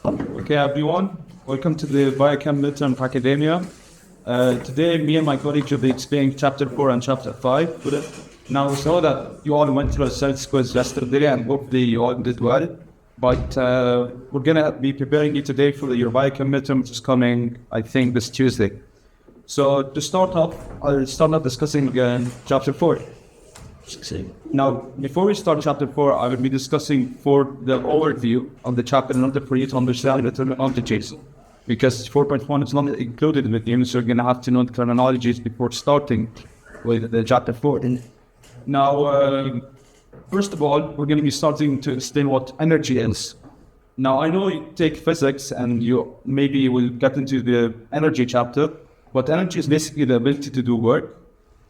Okay, everyone, welcome to the Biochem midterm Pacademia. Today, me and my colleagues will be explaining Chapter 4 and Chapter 5. Now, we saw that you all went through a self-quiz yesterday and hopefully you all did well. But we're going to be preparing you today for your Biochem midterm, which is coming, I think, this Tuesday. So, to start off, I'll start off discussing Chapter 4. Now, before we start Chapter 4, I will be discussing for the overview of the chapter in order for you to understand the terminologies. Because 4.1 is not included with you, so you're going to have to know the terminologies before starting with the Chapter 4. Now, first of all, we're going to be starting to explain what energy is. Now, I know you take physics and you maybe will get into the energy chapter, but energy is basically the ability to do work.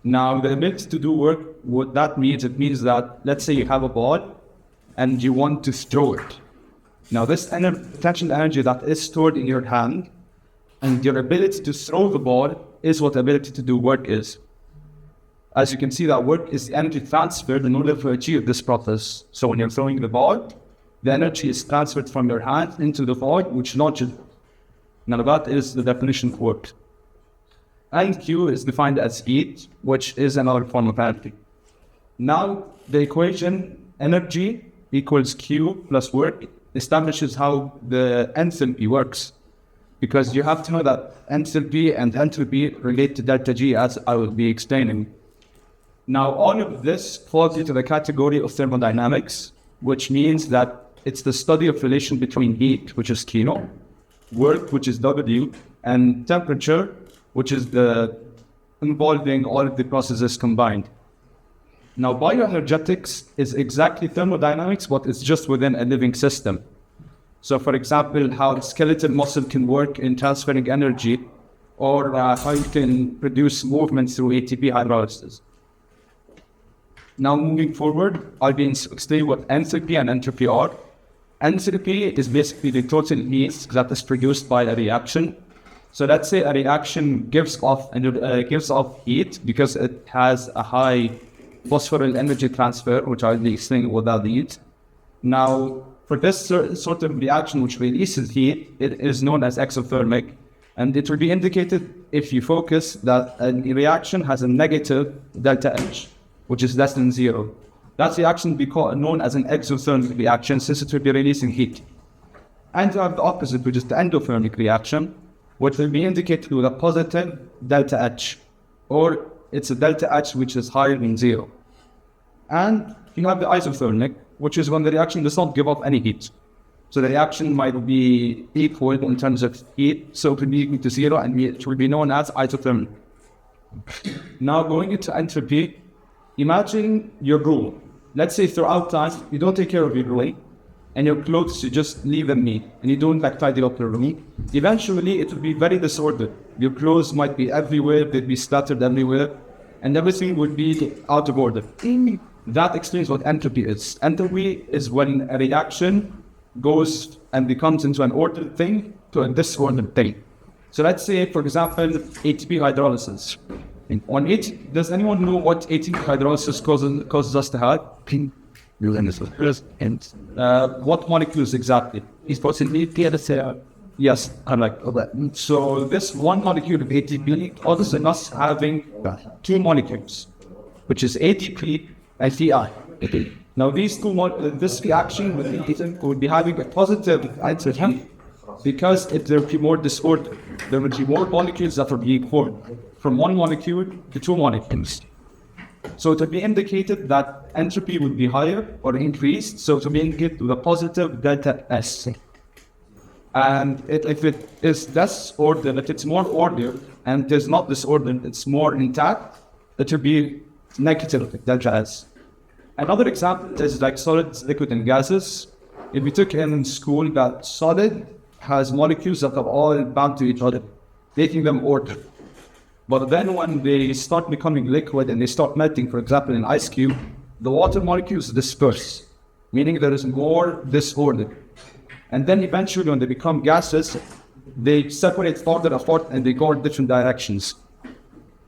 Now, the ability to do work, what that means, it means that, let's say you have a ball and you want to throw it. Now, this potential energy that is stored in your hand and your ability to throw the ball is what the ability to do work is. As you can see, that work is the energy transferred in order to achieve this process. So when you're throwing the ball, the energy is transferred from your hand into the ball, which launches. Now, that is the definition of work. And Q is defined as heat, which is another form of energy. Now, the equation energy equals Q plus work establishes how the enthalpy works. Because you have to know that enthalpy and entropy relate to delta G, as I will be explaining. Now, all of this falls into the category of thermodynamics, which means that it's the study of relation between heat, which is Q, work, which is W, and temperature, which is the involving all of the processes combined. Now, bioenergetics is exactly thermodynamics, but it's just within a living system. So, for example, how skeletal muscle can work in transferring energy, or how you can produce movement through ATP hydrolysis. Now, moving forward, I'll be explaining what enthalpy and entropy are. Enthalpy is basically the total heat that is produced by a reaction. So let's say a reaction gives off heat because it has a high phosphoryl energy transfer, which I'll be explaining what that means. Now, for this sort of reaction which releases heat, it is known as exothermic, and it will be indicated if you focus that a reaction has a negative delta H, which is less than 0. That reaction will be known as an exothermic reaction since it will be releasing heat. And you have the opposite, which is the endothermic reaction, which will be indicated with a positive delta H, or it's a delta H which is higher than 0. And you have the isothermic, which is when the reaction does not give off any heat. So the reaction might be equal in terms of heat, so it will be equal to 0, and it will be known as isothermic. Now, going into entropy, imagine your room. Let's say throughout time, you don't take care of your room, and your clothes, you just leave them neat, and you don't tidy up your room. Eventually, it will be very disordered. Your clothes might be everywhere, they'd be scattered everywhere, and everything would be out of order. That explains what entropy is. Entropy is when a reaction goes and becomes into an ordered thing to a disordered thing. So let's say, for example, ATP hydrolysis. Does anyone know what ATP hydrolysis causes us to have? What molecules exactly? Yes, I'm like, so this one molecule of ATP causes us having two molecules, which is ATP and TI. Now these this reaction would be having a positive enthalpy because there will be more disorder. There will be more molecules that are being formed from one molecule to two molecules. So it will be indicated that entropy would be higher or increased, so to be indicated with a positive delta S. And if it is less ordered, if it's more ordered and there's not disordered, it's more intact, it will be negative delta S. Another example is like solids, liquid, and gases. If we took in school that solid has molecules that are all bound to each other, making them ordered. But then when they start becoming liquid and they start melting, for example, in ice cube, the water molecules disperse, meaning there is more disorder. And then eventually when they become gases, they separate further apart and they go in different directions,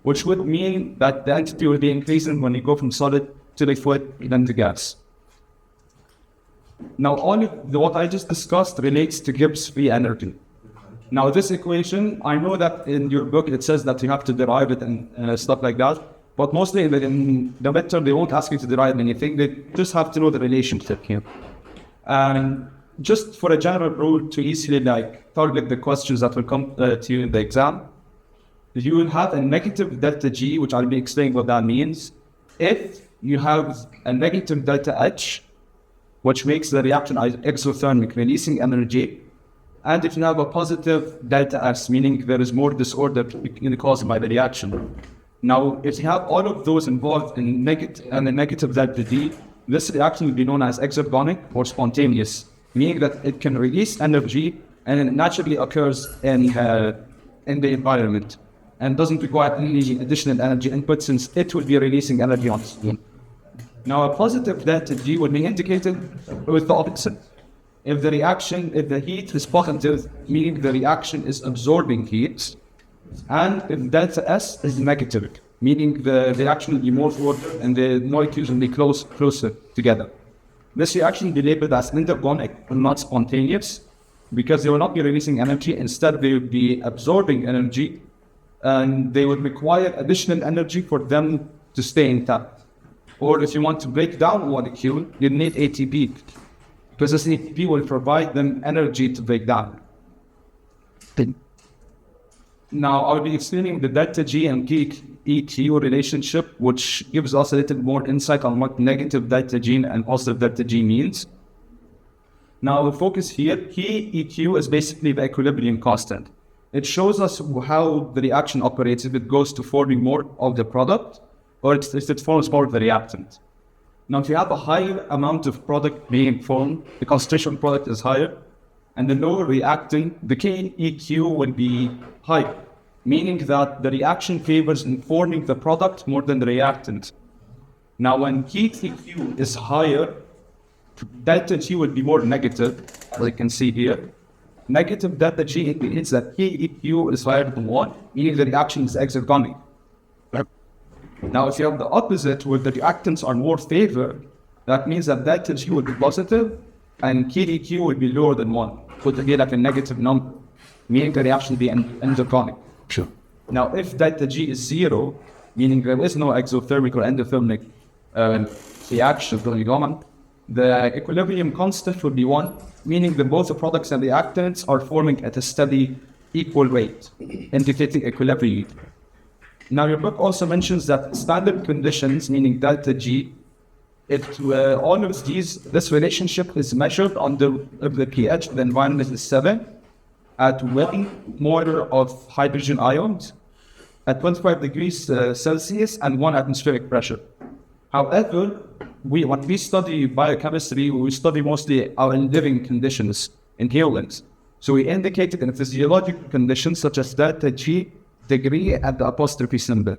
which would mean that the entropy will be increasing when you go from solid to liquid, then to gas. Now, what I just discussed relates to Gibbs free energy. Now, this equation, I know that in your book it says that you have to derive it and stuff like that, but mostly in the midterm they won't ask you to derive anything. They just have to know the relationship here. And just for a general rule to easily target the questions that will come to you in the exam, you will have a negative delta G, which I'll be explaining what that means, if you have a negative delta H, which makes the reaction exothermic, releasing energy, and if you have a positive delta S, meaning there is more disorder caused by the reaction. Now, if you have all of those involved in a negative delta D, this reaction will be known as exergonic or spontaneous, meaning that it can release energy and it naturally occurs in the environment and doesn't require any additional energy input since it will be releasing energy on its own. Now, a positive delta G would be indicated with the opposite. If the heat is positive, meaning the reaction is absorbing heat, and if delta S is negative, meaning the reaction will be more water and the molecules will be closer together. This reaction will be labeled as endergonic and not spontaneous because they will not be releasing energy. Instead, they will be absorbing energy and they would require additional energy for them to stay intact. Or if you want to break down a molecule, you need ATP because this ATP will provide them energy to break down. Now, I'll be explaining the delta G and EQ relationship, which gives us a little more insight on what negative delta G and positive delta G means. Now, the focus here, EQ is basically the equilibrium constant. It shows us how the reaction operates if it goes to forming more of the product or if it forms more of the reactant. Now, if you have a higher amount of product being formed, the concentration of product is higher, and the lower reacting, the KEQ will be higher, meaning that the reaction favors in forming the product more than the reactant. Now, when KEQ is higher, delta G will be more negative, as you can see here. Negative delta G indicates that KEQ is higher than 1, meaning the reaction is exergonic. Now, if you have the opposite, where the reactants are more favored, that means that delta G will be positive and KEQ will be lower than 1. So to get like a negative number, meaning the reaction will be endothermic. Sure. Now, if delta G is 0, meaning there is no exothermic or endothermic reaction going on, the equilibrium constant will be 1, meaning that both the products and reactants are forming at a steady, equal rate, indicating equilibrium. Now, your book also mentions that standard conditions, meaning delta G, all of this relationship is measured on the pH of the environment is 7 at 1 molar of hydrogen ions at 25 degrees Celsius and 1 atmospheric pressure. However, when we study biochemistry, we study mostly our living conditions in humans. So we indicated in physiological conditions such as delta G, degree, and the apostrophe symbol.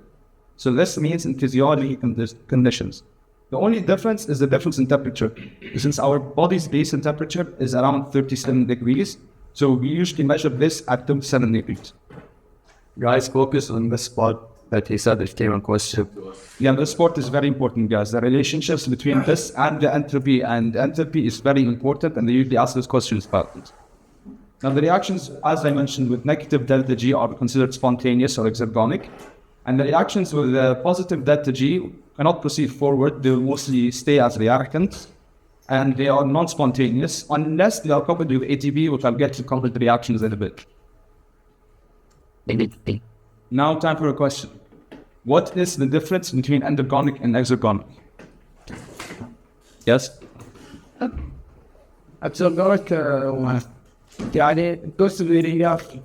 So this means in physiological conditions. The only difference is the difference in temperature. Since our body's base temperature is around 37 degrees, so we usually measure this at 37 degrees. Guys, focus on this part that he said it came on question. Yeah, this part is very important, guys. The relationships between this and the entropy, and entropy is very important, and they usually ask those questions about it. Now, the reactions, as I mentioned, with negative delta G are considered spontaneous or exergonic, and the reactions with positive delta G cannot proceed forward. They will mostly stay as reactants, and they are non-spontaneous unless they are coupled with ATP, which I'll get to coupled reactions in a bit. Now, time for a question. What is the difference between endergonic and exergonic? Yes? Exergonic goes to the reactant.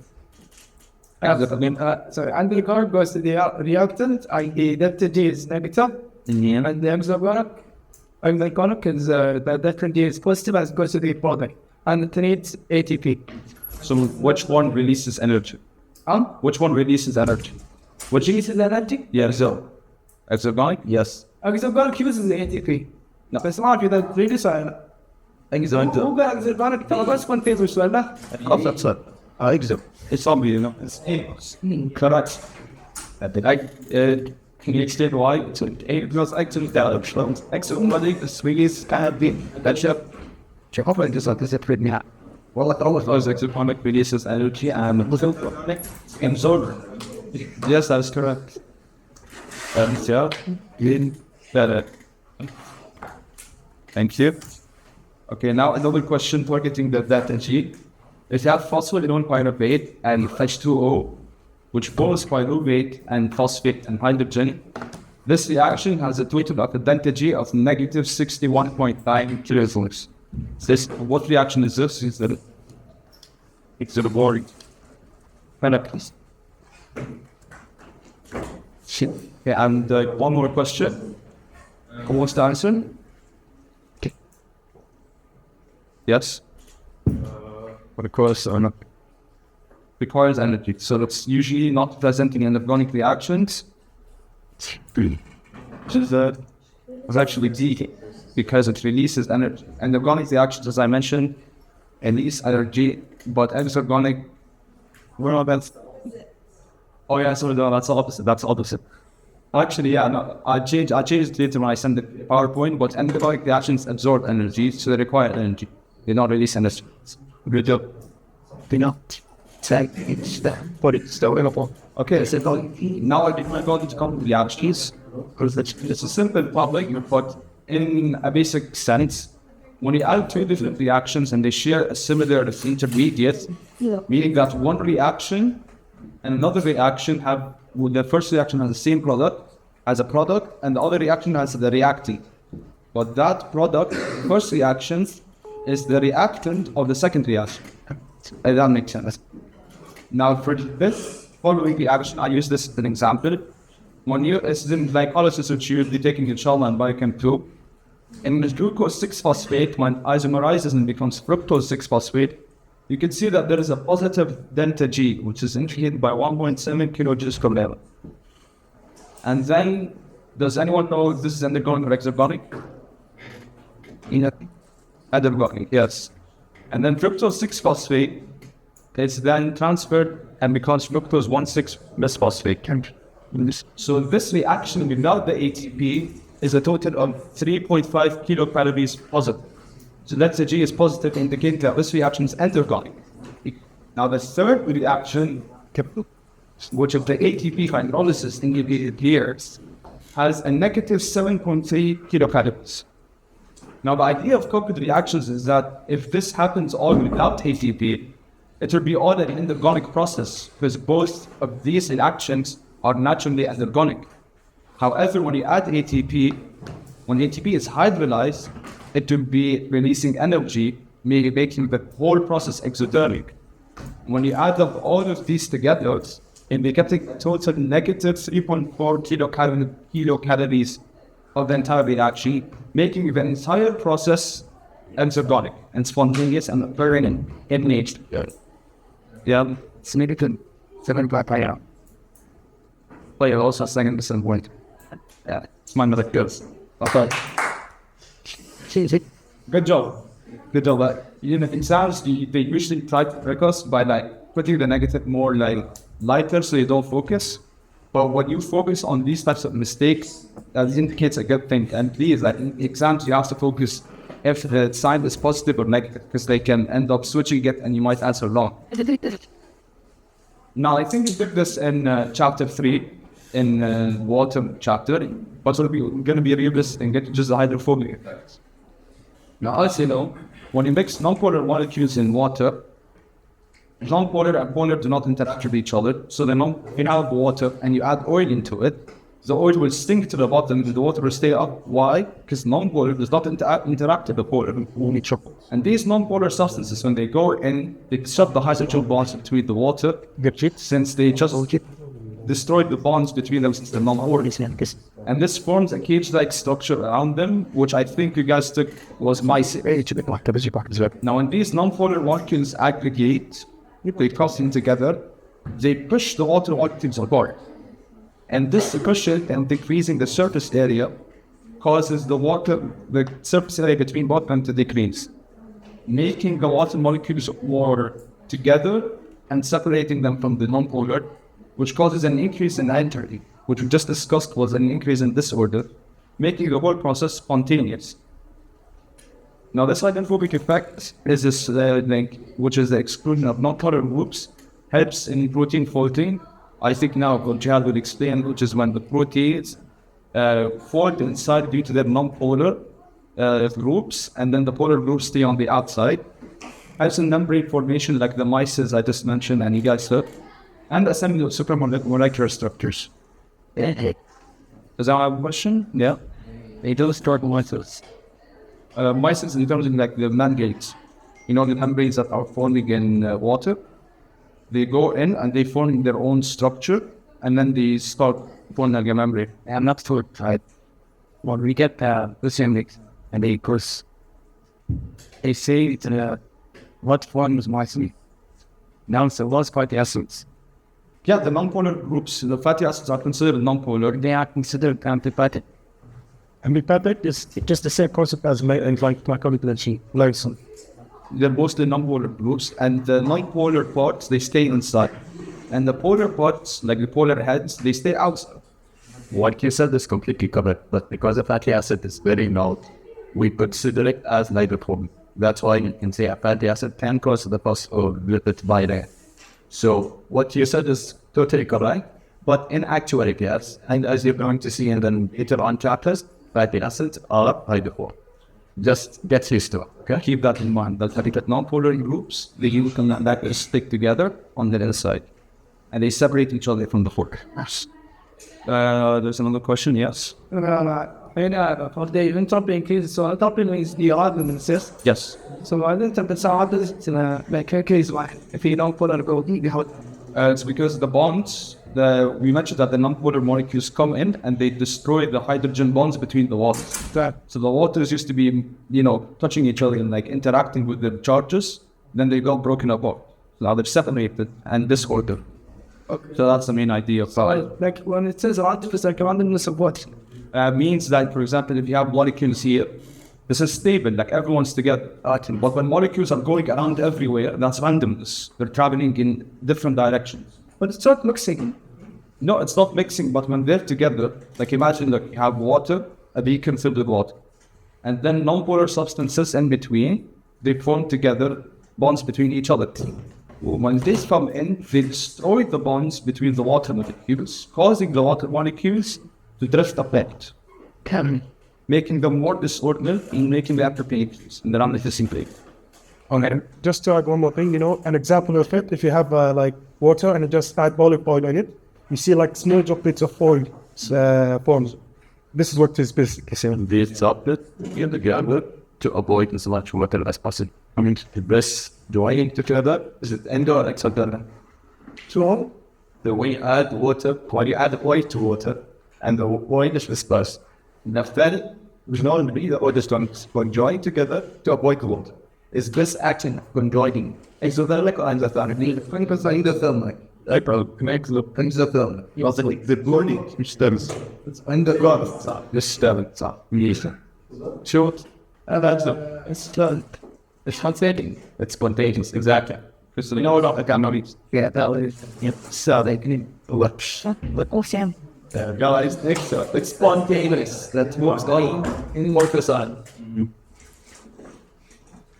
Sorry, endergonic goes to the reactant, i.e. delta G is negative, and the exergonic is the delta G is positive as it goes to the product, and it needs ATP. So which one releases energy? Which one releases energy? Which releases energy? Yeah, so exergonic? Yes. Exergonic uses the ATP. بس ما في ذا ريليس ولا Exergonic. هو قال exergonic ترى بس spontaneous ولا That's it. Exo. It's something, you know. It's correct. Can you explain why? Because actually, exergonic is really kind of big. That's Jehovah is like this with me. Well, I always was exotonic releases energy and absorber. Yes, that's correct. Yeah, in better. Thank you. Okay, now another question targeting the delta G. If you have phospholipid pyruvate and H2O, which bonds pyruvate and phosphate and hydrogen, this reaction has a total of a delta G of negative 61.9 kilojoules. This, what reaction is this? Is that it's the boring. Please. Okay, and one more question. Who wants to answer? Okay. Yes? What course or not? Requires energy. So it's usually not present in organic reactions. Which is actually D, because it releases energy. And organic reactions, as I mentioned, release energy, but exorganic, we're not about. Oh yeah, sorry, no, that's opposite. That's opposite. Actually, yeah, no, I changed it later when I send the PowerPoint, but endocytic reactions absorb energy, so they require energy. They don't release energy. Good job. You know, but it's still available. Okay, so now we're going to come to reactions, because it's a simple problem, but in a basic sense, when you add two different reactions and they share a similar intermediate, meaning that one reaction and another reaction have, well, the first reaction has the same product as a product, and the other reaction has the reactant. But that product, first reaction, is the reactant of the second reaction. That makes sense. Now for this following reaction, I use this as an example. When you, it's in glycolysis, which you'll be taking inshallah in Biochem 2, and the glucose 6-phosphate, when isomerizes and becomes fructose 6-phosphate, you can see that there is a positive delta G, which is indicated by 1.7 kilojoules per mole. And then, does anyone know if this is undergoing exergonic? Exergonic, yes. And then fructose 6-phosphate is then transferred and becomes fructose 1,6-bisphosphate. So this reaction without the ATP is a total of 3.5 kilocalories positive. So delta G is positive, indicating that this reaction is endoganic. Now the third reaction, which is the ATP hydrolysis indicated here, has a negative 7.3 kilocalories. Now the idea of coupled reactions is that if this happens all without ATP, it will be all an endoganic process, because both of these reactions are naturally endoganic. However, when you add ATP, when ATP is hydrolyzed, it will be releasing energy, maybe making the whole process exothermic. When you add up all of these together, it will get a total negative 3.4 kilocalories of the entire reaction, making the entire process exothermic and spontaneous and occurring in nature. Yeah, It's negative 7.5. but you're also second percent point. Yeah, it's my mother goes. Okay. Good job. Good job. In exams, they usually try to trick us by putting the negative more lighter so you don't focus. But when you focus on these types of mistakes, that indicates a good thing. And please, in exams, you have to focus if the sign is positive or negative, because they can end up switching it and you might answer wrong. Now, I think we did this in chapter 3, in water chapter, but we're going to be realistic and get just the hydrophobic effects. Now, as you know, when you mix non-polar molecules in water, non-polar and polar do not interact with each other. So you have water and you add oil into it, the oil will sink to the bottom and the water will stay up. Why? Because non-polar does not interact with the polar. And these non-polar substances, when they go in, they disrupt the hydrogen bonds between the water, since they just destroyed the bonds between them since they're non-polar. And this forms a cage-like structure around them, which I think you guys took was mice. Now, when these non-polar molecules aggregate, they cluster together, they push the water molecules apart. And this pushing and decreasing the surface area causes the surface area between both of them to decrease, making the water molecules more together and separating them from the non-polar, which causes an increase in entropy, which we just discussed was an increase in disorder, making the whole process spontaneous. Now, this hydrophobic effect is this link, which is the exclusion of non-polar groups, helps in protein folding. I think now what Jihad will explain, which is when the proteins fold inside due to their non-polar groups, and then the polar groups stay on the outside. Helps in membrane formation, like the myces I just mentioned, and you guys heard, and assembly of supramolecular structures. Does that have a question? Yeah. They do start myces. Myces in terms of like the membranes, the membranes that are forming in water, they go in and they form their own structure, and then they start forming like a membrane. I'm not sure, right? When we get the mix, and they course, they say it's what forms mycin. Now, so what's quite the essence? Yeah, the non-polar groups, the fatty acids are considered non-polar. They are considered amplified. Amplified is just the same concept as glycogen. They're mostly non-polar groups, and the non-polar parts, they stay inside. And the polar parts, like the polar heads, they stay outside. What you said is completely correct, but because the fatty acid is very low, we consider it as lipoprotein. That's why you can say a fatty acid can cause the phospholipid bilayer. So what you said is totally correct, but in actuality, yes, and as you're going to see in the later on chapters, fatty acids are hydrophobic. Just get used to it, okay? Keep that in mind, that non-polar groups, they can stick together on the inside, and they separate each other from the fork. There's another question, yes? For the entropy increase, so entropy means the ordinances. Yes. So I think it's ordinance like case one. If you don't put on a gold, It's because the bonds, we mentioned that the non-polar molecules come in and they destroy the hydrogen bonds between the waters. So the waters used to be, touching each other and like interacting with the charges. Then they got broken apart. So now they're separated and disordered. Okay. So that's the main idea of So, like when it says ordinance, like randomness of what? Means that, for example, if you have molecules here, this is stable, like everyone's together. But when molecules are going around everywhere, that's randomness. They're traveling in different directions. But it's not mixing. No, it's not mixing, but when they're together, like imagine like you have water, a beaker filled with water, and then non-polar substances in between, they form together bonds between each other. When these come in, they destroy the bonds between the water molecules, causing the water molecules to drift apart, making them more disordered and making the applications in the non-existing plate. Okay. Just to add one more thing, an example of it, if you have like water and you just add olive oil in it, you see like small droplets of oil forms. This is what is basically saying. They stop it in the groundwork to avoid as much water as possible. I mean, the best drying together is it indoor external. So the way you add water, when you add oil to water, and the oil is dispersed, then there's no need the oil is conjoined together to avoid the water. It's this action conjoining exothermic or endothermic. 20% endothermic. Exothermic. Basically, the burning stems. It's underground. The stems. Yes. Sure. And that's it's spontaneous. It's spontaneous, exactly. Because we know about the calories. Yeah, that is. Yep. So they can Awesome. guys, it's spontaneous. That's what's going in Morphosan.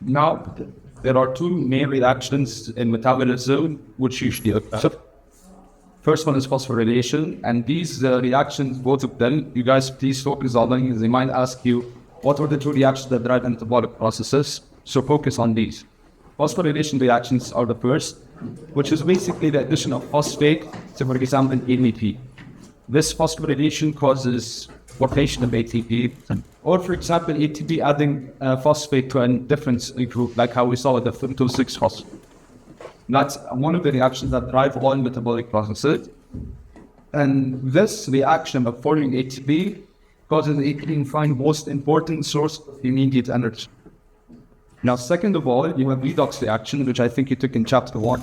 Now, there are two main reactions in metabolism which usually occur. First one is phosphorylation, and these reactions, both of them, you guys please focus on them. They might ask you, what are the two reactions that drive metabolic processes? So focus on these. Phosphorylation reactions are the first, which is basically the addition of phosphate to, for example, ATP. This phosphorylation causes formation of ATP, or for example, ATP adding phosphate to a different group, like how we saw with the fructose-6 phosphate. That's one of the reactions that drive all metabolic processes. And this reaction of forming ATP causes ATP to find most important source of immediate energy. Now, second of all, you have redox reaction, which I think you took in chapter 1,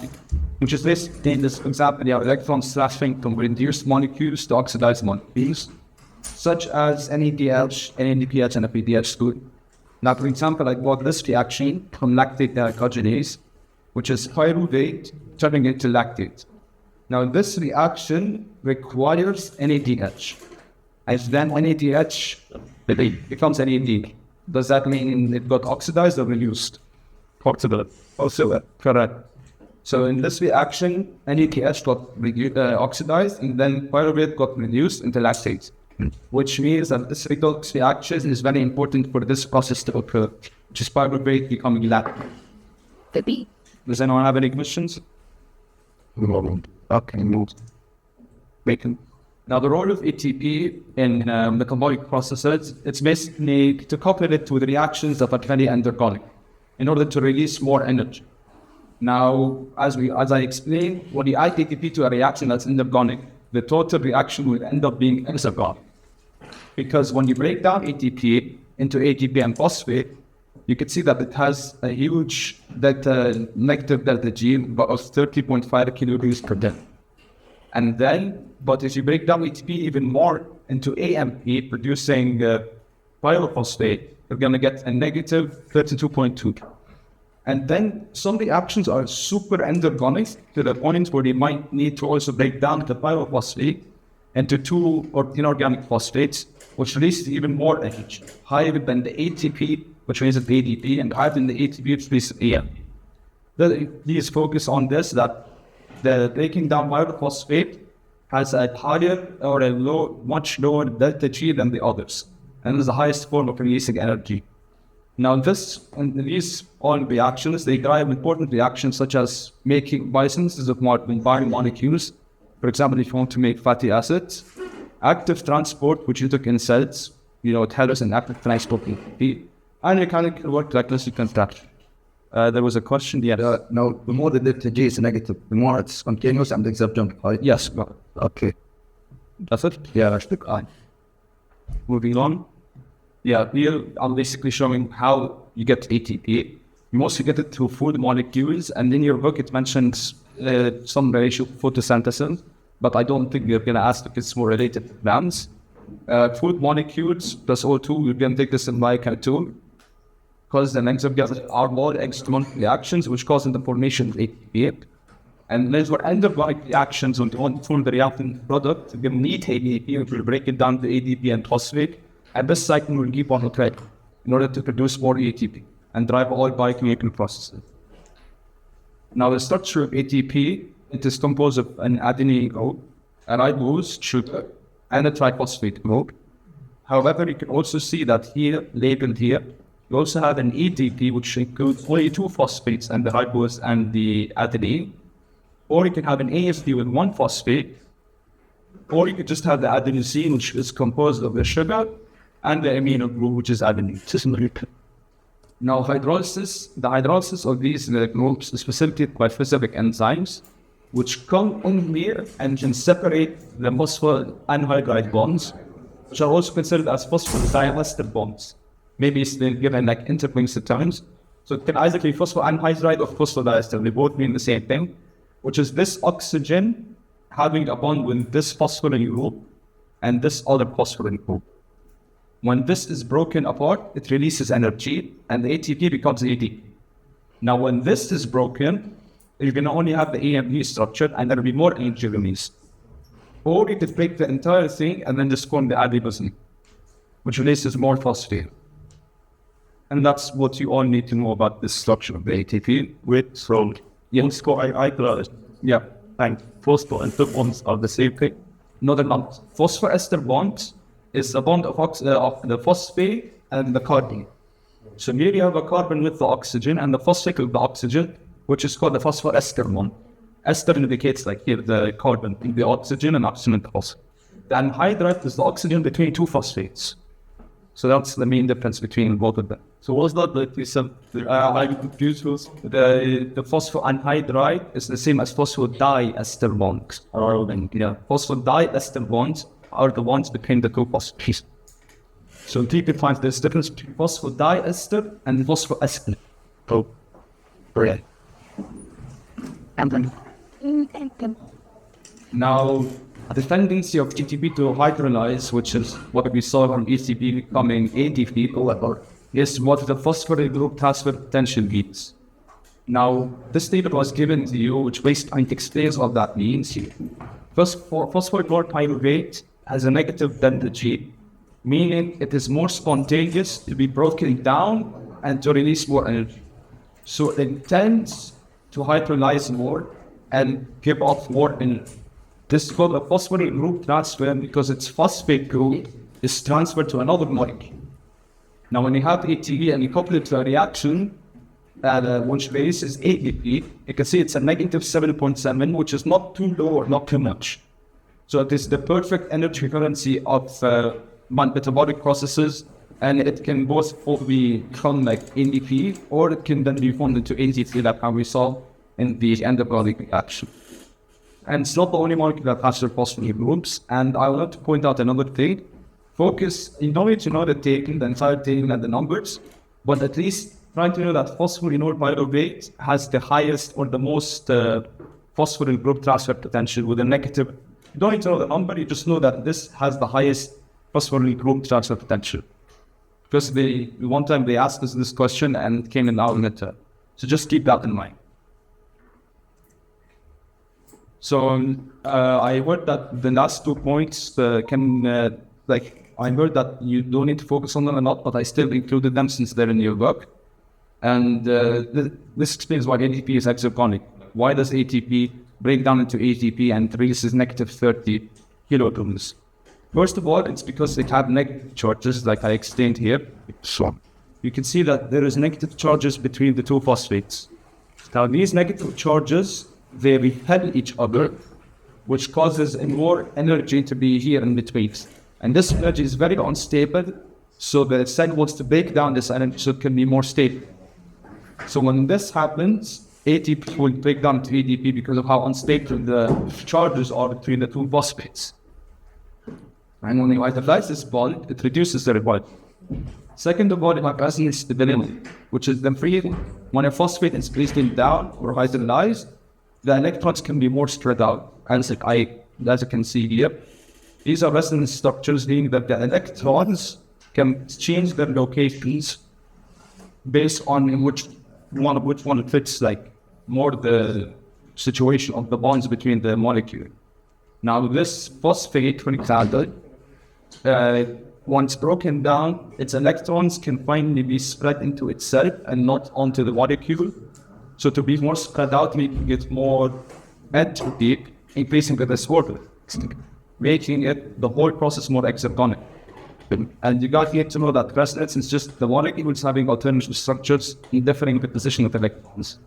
which is basically this example, you have electrons slashing from reduced molecules to oxidized molecules, such as NADH, NADPH, and PDH group. Now, for example, I got this reaction from lactate dehydrogenase, which is pyruvate turning into lactate. Now, this reaction requires NADH, as then NADH becomes NAD. Does that mean it got oxidized or reduced? Oxidized. Correct. So in this reaction, NADH got oxidized, and then pyruvate got reduced into lactate, which means that this redox reaction is very important for this process to occur, which is pyruvate becoming lactate. Does anyone have any questions? Okay, move. Bacon. Now, the role of ATP in metabolic processes, it's basically to couple it with reactions that are very endergonic in order to release more energy. Now, as I explained, when you add ATP to a reaction that's endergonic, the total reaction will end up being exergonic. Because when you break down ATP into ATP and phosphate, you can see that it has a huge negative delta G of 30.5 kilojoules per day. And then, but if you break down ATP even more into AMP, producing pyrophosphate, you're going to get a negative 32.2. And then some reactions are super endergonic to the point where you might need to also break down the pyrophosphate into two or inorganic phosphates, which releases even more energy, higher than the ATP, which raises the ADP, and higher than the ATP, which raises AMP. Please focus on this, that the breaking down pyrophosphate has a higher or a much lower delta G than the others, and is the highest form of releasing energy. Now, these all reactions, they drive important reactions such as making biosynthesis of biomolecules. For example, if you want to make fatty acids, active transport, which you took in cells, it helps in active transport in ATP, and mechanical work like elastic contraction. There was a question, yes. No, the more the delta G is negative, the more it's continuous and exergonic, right? Yes. Okay. That's it? Yeah, that's the line. Moving on. Yeah, here I'm basically showing how you get ATP. You mostly get it through food molecules, and in your book it mentions some ratio of photosynthesis, but I don't think you're going to ask if it's more related to plants. Food molecules plus O2, you can take this in Biochemistry too, because the next are more external reactions which cause the formation of ATP. And these were endergonic reactions when you form the reactant product, you need ATP, which will break it down to ADP and phosphate. And this cycle will keep on track in order to produce more ATP and drive all biochemical processes. Now, the structure of ATP, it is composed of an adenine group, a ribose, sugar, and a triphosphate group. However, you can also see that here, labeled here, you also have an ATP, which includes only two phosphates, and the ribose and the adenine. Or you can have an ASP with one phosphate, or you could just have the adenosine, which is composed of the sugar, and the amino group, which is adenine. Now, the hydrolysis of these groups is facilitated by specific enzymes, which come in here and can separate the phosphoanhydride bonds, which are also considered as phosphodiester bonds. Maybe it's been given like interlinked terms. So it can either be phosphoanhydride or phosphodiester. They both mean the same thing, which is this oxygen having a bond with this phosphoryl group and this other phosphoryl group. When this is broken apart, it releases energy, and the ATP becomes ADP. Now, when this is broken, you're going to only have the AMP structure, and there will be more energy released. Or you could break the entire thing and then just form the adenosine, which releases more phosphate. And that's what you all need to know about this structure of the ATP. Yes. Yeah, thanks. Phosphor and bonds are the same thing. No, they're not. Phosphoester bond is a bond of the phosphate and the carbon. So here you have a carbon with the oxygen and the phosphate with the oxygen, which is called the phosphoester bond. Ester indicates like here the carbon, the oxygen and oxygen and phosphate. The anhydride is the oxygen between two phosphates. So that's the main difference between both of them. So what's that? I'm confused with the phosphoanhydride is the same as phosphodiester bonds. Phosphodiester bonds are the ones between the two phosphates. So you can find this difference between phosphodiester and phosphoester. Oh, right. Now, the tendency of ATP to hydrolyze, which is what we saw from ATP becoming ADP, is what the phosphoryl group transfer potential means. Now, this table was given to you, which basically explains what that means. First, phosphoryl pyruvate has a negative delta G, meaning it is more spontaneous to be broken down and to release more energy. So it tends to hydrolyze more and give off more energy. This is called a phosphorus group transfer because its phosphate group is transferred to another molecule. Now, when you have ATP and you couple it to a reaction, which base is ATP, you can see it's a negative 7.7, which is not too low or not too much. So it is the perfect energy currency of metabolic processes, and it can both become like ADP, or it can then be formed into ATP, like how we saw in the endogenic reaction. And it's not the only molecule that has phosphorus groups. And I want to point out another thing. Focus, you don't need to know the table, the entire table and the numbers, but at least try to know that phosphorinol pyruvate has the highest or the most phosphoryl group transfer potential with a negative. You don't need to know the number, you just know that this has the highest phosphoryl group transfer potential. Because one time they asked us this question and it came in our letter. So just keep that in mind. So I heard that the last 2 points I heard that you don't need to focus on them a lot, but I still included them since they're in your work. And this explains why ATP is exergonic. Why does ATP break down into ATP and releases negative 30 kilojoules? First of all, it's because they have negative charges, like I explained here. So you can see that there is negative charges between the two phosphates. Now these negative charges, they repel each other, which causes more energy to be here in between. And this energy is very unstable, so the cell wants to break down this energy so it can be more stable. So when this happens, ATP will break down to ADP because of how unstable the charges are between the two phosphates. And when you hydrolyze this bond, it reduces the repel. Second of all, you have resonance stability, which is the free. When a phosphate is breaking down or hydrolyzed, the electrons can be more spread out. As you can see here, these are resonance structures, meaning that the electrons can change their locations based on which one fits more the situation of the bonds between the molecule. Now this phosphate, for example, once broken down, its electrons can finally be spread into itself and not onto the molecule. So to be more spread out, making it more entropy, increasing the disorder, making the whole process more exergonic. And you got to know that resonance is just the molecules having alternative structures in differing the position of electrons.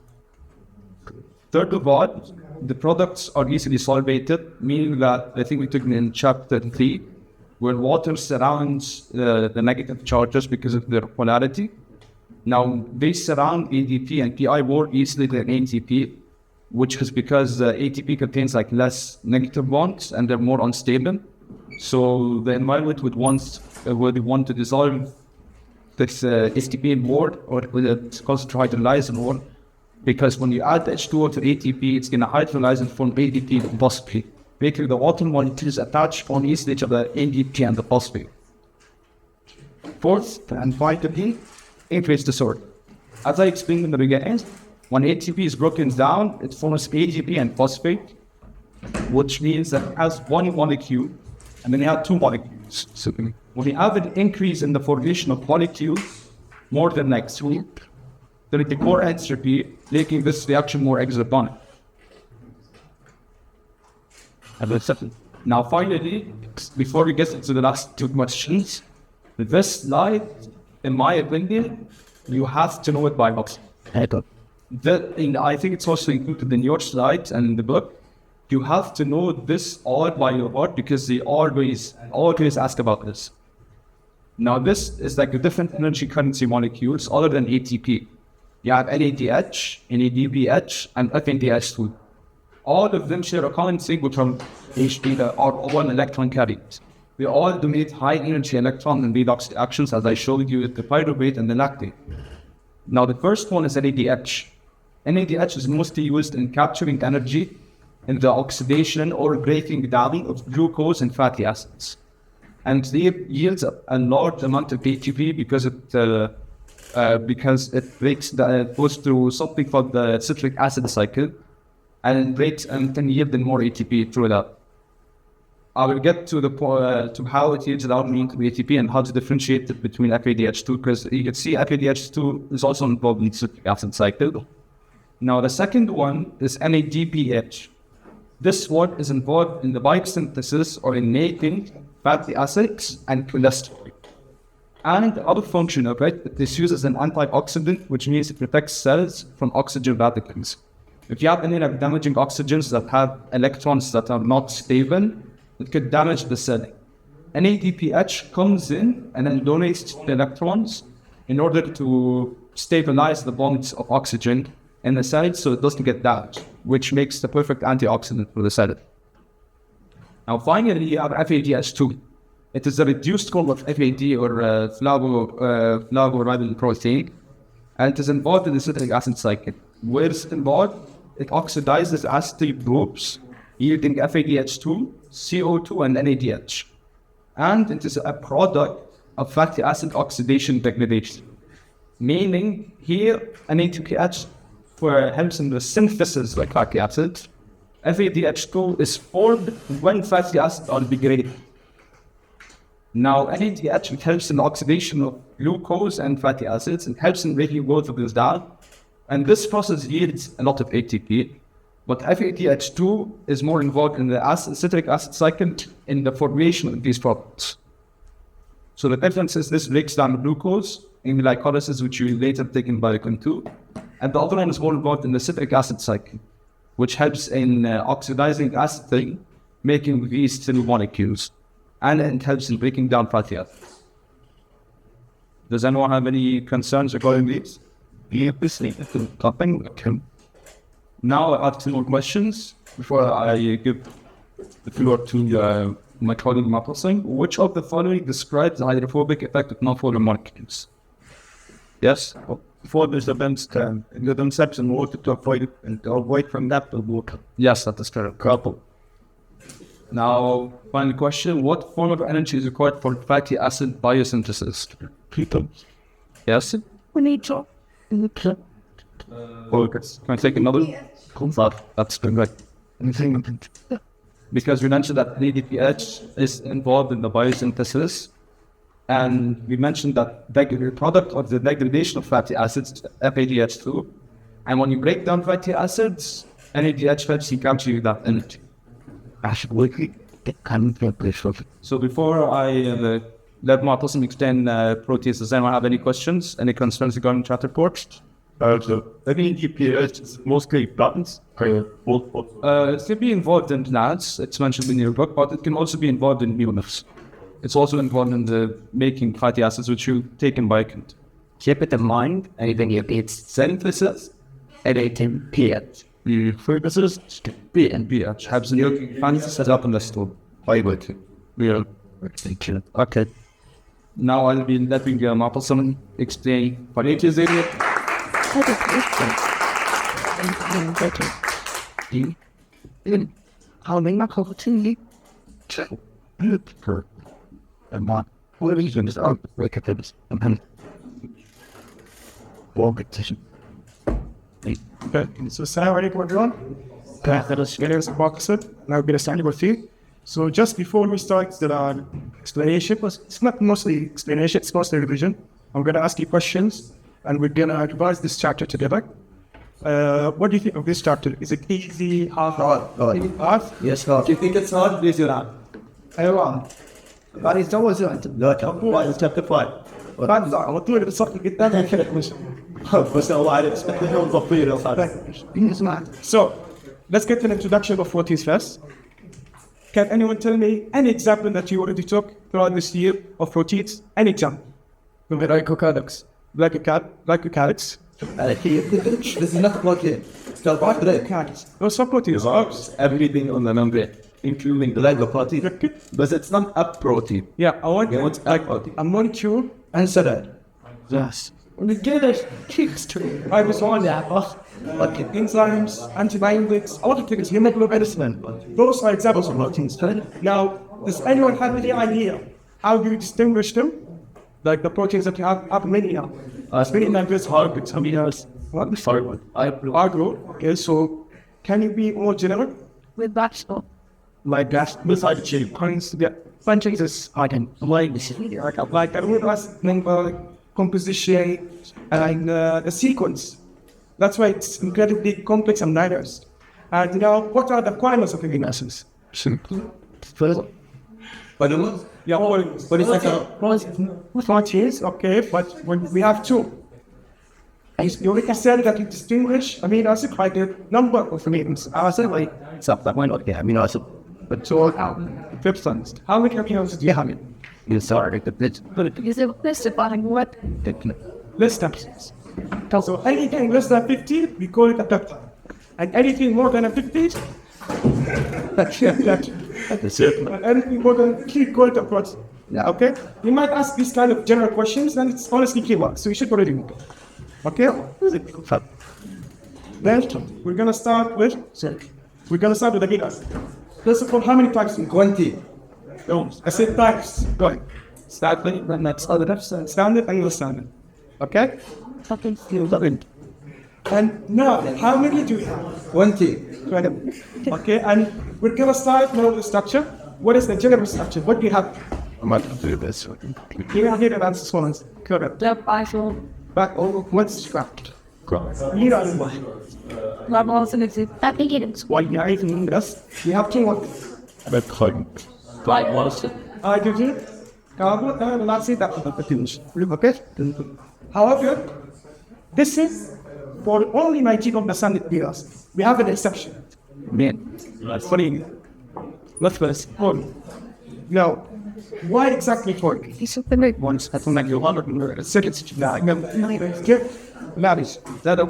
Third of all, the products are easily solvated, meaning that I think we took in chapter 3, where water surrounds the negative charges because of their polarity. Now, they surround ADP and PI more easily than ATP, which is because ATP contains less negative bonds and they're more unstable. So the environment would want to dissolve this ATP more, or it's called to hydrolyze more, because when you add H2O to ATP, it's going to hydrolyze and form ADP and phosphate, making the water molecules attach on easily to the ADP and the phosphate. Fourth, and finally, increase disorder. As I explained in the beginning, when ATP is broken down, it forms ADP and phosphate, which means that it has one molecule, and then you have two molecules. So when you have an increase in the formation of molecules, more than two, there is more entropy, making this reaction more exergonic. Now finally, before we get into the last two questions, this slide, in my opinion, you have to know it by box. I think it's also included in your slides and in the book. You have to know this all by your heart because they always ask about this. Now this is a different energy currency molecules other than ATP. You have NADH, NADPH, and FNDH2. All of them share a common thing which are H are one electron carriers. They all donate high energy electron and redox reactions, as I showed you with the pyruvate and the lactate. Now the first one is NADH. NADH is mostly used in capturing energy in the oxidation or breaking down of glucose and fatty acids. And it yields a large amount of ATP because it goes through something called the citric acid cycle, and it breaks and can yield more ATP through that. I will get to the to how it yields out into the ATP and how to differentiate it between FADH2, because you can see FADH2 is also involved in the citric acid cycle. Now the second one is NADPH. This one is involved in the biosynthesis or in making fatty acids and cholesterol. And the other function of it, it is used as an antioxidant, which means it protects cells from oxygen radicals. If you have any damaging oxygens that have electrons that are not stable, it could damage the cell. NADPH comes in and then donates the electrons in order to stabilize the bonds of oxygen in the cell so it doesn't get damaged, which makes the perfect antioxidant for the cell. Now finally, you have FADH2. It is a reduced form of FAD or flavoride protein, and it is involved in the citric acid cycle. Where it's involved, it oxidizes acetate groups, yielding FADH2, CO2, and NADH. And it is a product of fatty acid oxidation degradation. Meaning, here, NADPH helps in the synthesis of fatty acids. FADH2 is formed when fatty acids are degraded. Now, NADH helps in the oxidation of glucose and fatty acids. It helps in breaking both of these down. And this process yields a lot of ATP. But FADH2 is more involved in the citric acid cycle in the formation of these products. So the difference is this breaks down glucose in glycolysis, which you later take in biochemistry 2. And the other one is more involved in the citric acid cycle, which helps in oxidizing acid, making these two molecules. And it helps in breaking down fatty acids. Does anyone have any concerns regarding these? Now I have 2 more questions before I give the floor to my colleague Al-Moutasem. Which of the following describes the hydrophobic effect of non-polar molecules? Yes? Before there's events, the themselves in water to avoid from that to water. Yes, that is correct. Couple. Now, final question. What form of energy is required for fatty acid biosynthesis? People. Yes? We need to. Focus. Can I take another? That's good. Because we mentioned that NADPH is involved in the biosynthesis, and we mentioned that the product of the degradation of fatty acids, FADH2, and when you break down fatty acids, NADH helps you capture that energy. So before I let Al-Moutasem explain proteins, does anyone have any questions, any concerns regarding chapter reports? NADPH is mostly buttons. It can be involved in plants, it's mentioned in your book, but it can also be involved in humans. It's also involved in the making fatty acids, which you take in biochemistry. Keep it in mind, anything you eat synthesis, NADPH. Focuses B and pH helps in your fancy set up in the store. I would. Yeah. Okay. Now I'll be letting Al-Moutasem explain what it is. How many opportunity? And what reasons are recommendations and Okay, so assalamu alaikum everyone. Here's Pakistan. Now we're going to start with you. So just before we start the explanation, it's not mostly explanation, it's mostly revision. I'm going to ask you questions and we're going to revise this chapter together. What do you think of this chapter? Is it easy, hard? Hard? Yes, hard. Do you think it's hard? Please do that. Everyone. But it's always لا chapter 5 chapter 5. على طول بتصحي قدام بس الله عليك استخدمهم ضفير So, let's get an introduction of proteins first. Can anyone tell me any example that you already took throughout this year of proteins? Any example? glycocalyx. Glycocalyx. This is not protein. It's carbohydrate. Those are proteins. Everything on the membrane, including glycoprotein. But it's not a protein. Yeah, I want What's a protein? a molecule. Answer that. Yes. When you get it, kicks to it. I was on that. Okay. Enzymes, antibiotics. I want to take this hemoglobin. Those are examples of proteins. Now, does anyone have any idea how do you distinguish them? Like the proteins that you have many of. Many members, hard amino. What? Sorry, Agro. Okay, so can you be more general? With that stuff. like that, beside the chain, points, yeah, punching this item, like the root was number, composition, and the sequence. That's why it's incredibly complex and diverse. And now, what are the requirements of living essence? Simple. First, yeah, what is like 40 years, okay, but when we have two. You already said that you distinguish amino acid by the number of amino acid, like something why not amino acid, but so substance. How many amino acids do you have? You started Is it listed by what? less than. So anything less than 50, we call it a peptide. And anything more than a 50, that's it. And anything more than 50, we call it a protein. Yeah. Okay? You might ask these kind of general questions, and it's honestly keyword, so you should already know. Okay? Then we're gonna start with the bigger. First of all, how many types? 20. No, I said types. Go ahead. Start with standard and non-standard. Okay? And now, how many do we have? 20. 20. Okay, and we're gonna start now with the structure. What is the general structure? What do you have? I'm not going to do this. You have here answers for us. Correct. The bicycle. Back over. What's scrapped? You know what? I think it's Why you are even this? You have two of like what? hydrogen, carbon, and let's say that okay? However, this is for only 19 of the standard pillars. We have an exception. That's funny. Let's first. Now, why exactly for? He's the big ones. That's when you want to second marriage. That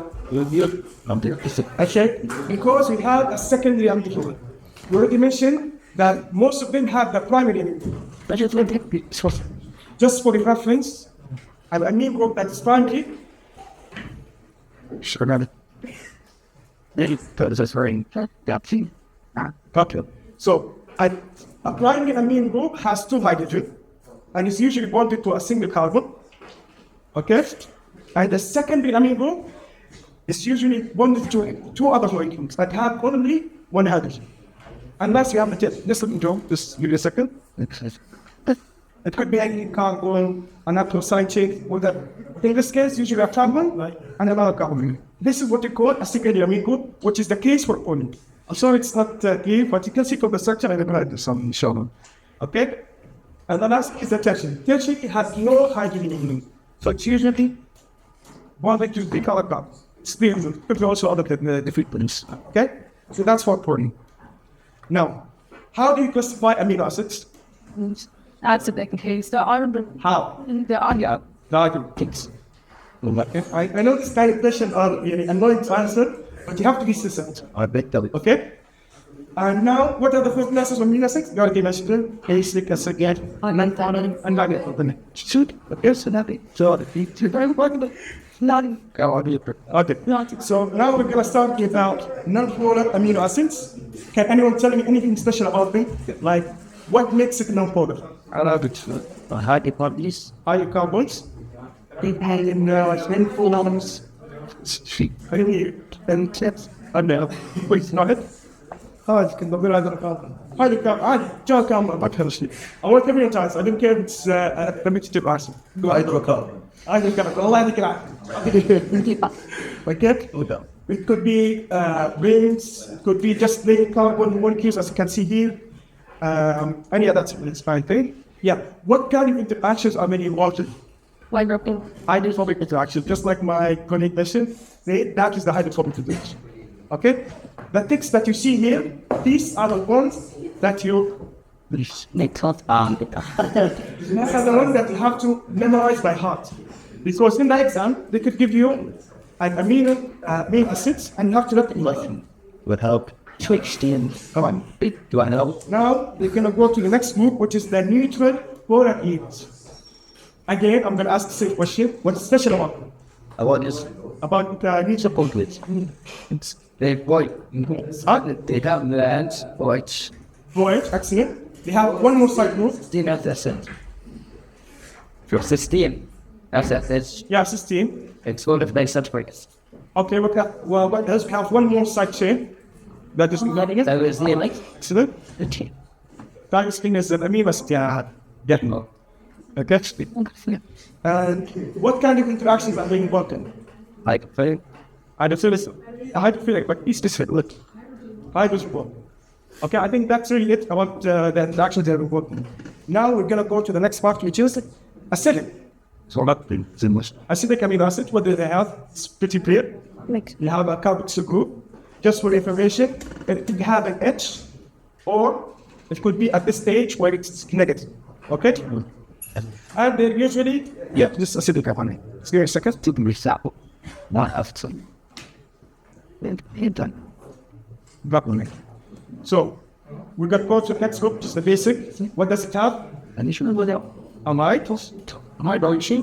okay? Because we have a secondary amplitude. We already mentioned that most of them have the primary amplitude. Just for the reference, I mean group that is primary. Sure, got it. That's very Okay. So a primary amine group has two hydrogen and is usually bonded to a single carbon. Okay? And the secondary amine group is usually bonded to two other molecules that have only one hydrogen. Unless you have the tip. Just let me do. Just give me a second. It could be any carbon, an side chain, or that. In this case, usually a carbon and another carbon. This is what we call a secondary amine group, which is the case for poly. I'm sorry it's not clear, but you can see from the structure I replied some shown. Okay? And the last is the tertiary. Tertiary has no hydrogen in it. So it's usually bonded to the color carbon. It's clear, could be also other different ones. Okay? So that's for poly. Now, how do you classify amino acids? That's a big case. There are How? there are The arguments. I know this kind of question are annoying to answer, but you have to be systemic. I bet that. Okay? And now, what are the first classes of amino acids? You already mentioned them. Basic acid, and then shoot. Okay, so nothing. So, very important. nothing. Okay. So now we're gonna start about non-polar amino acids. Can anyone tell me anything special about them? Like, what makes it non-polar? hydrocarbons. Hydrocarbons. And Full and chips. And wait, not it. Can go better than hydrocarbon. I want every time. I don't care if it's a primitive acid. Hydrocarbon. Okay? It could be rings, it could be just little carbon molecules, as you can see here. And yeah, that's fine thing. Yeah. What kind of interactions are many involved in? Hydrophobic interaction, just like my colleague mentioned, that is the hydrophobic interaction. Okay? The things that you see here, these are the ones that you these are the ones that you have to memorize by heart. Because in the exam, they could give you an amino acids and you have to recognize them. Would help. Come on. Do I know? Now, we're going to go to the next group, which is the neutral polar amines. Again, I'm going to ask the same question. What's special about them? About this. About neutral polar amines? They're white. They have the hands white. Void, excellent. They have one more side group. That's it. For 16. That's it. Yeah, 16. It's all of base substrates. Okay, what else? We have one more side chain. That is That was the like excellent. Tyrosine is an amino acid. Getting up. Okay. And what kind of interactions are very important? hydrophilic. Hydrophilic, but it's different. Look, hydrophilic. Okay, I think that's really it about the interactions that are important. Now we're gonna go to the next part, which is acidic. So not much. Acidic amino acids. What do they have? It's pretty clear. You have a carboxyl group. Just for information, it could have an H, or it could be at this stage where it's negative. Okay? And they're usually, this acidic amino. Give me a second. To be recycled. Not after. So, we're going to go to the next group, just the basic. What does it have? Initially, without. Amide. Amide, are you sure?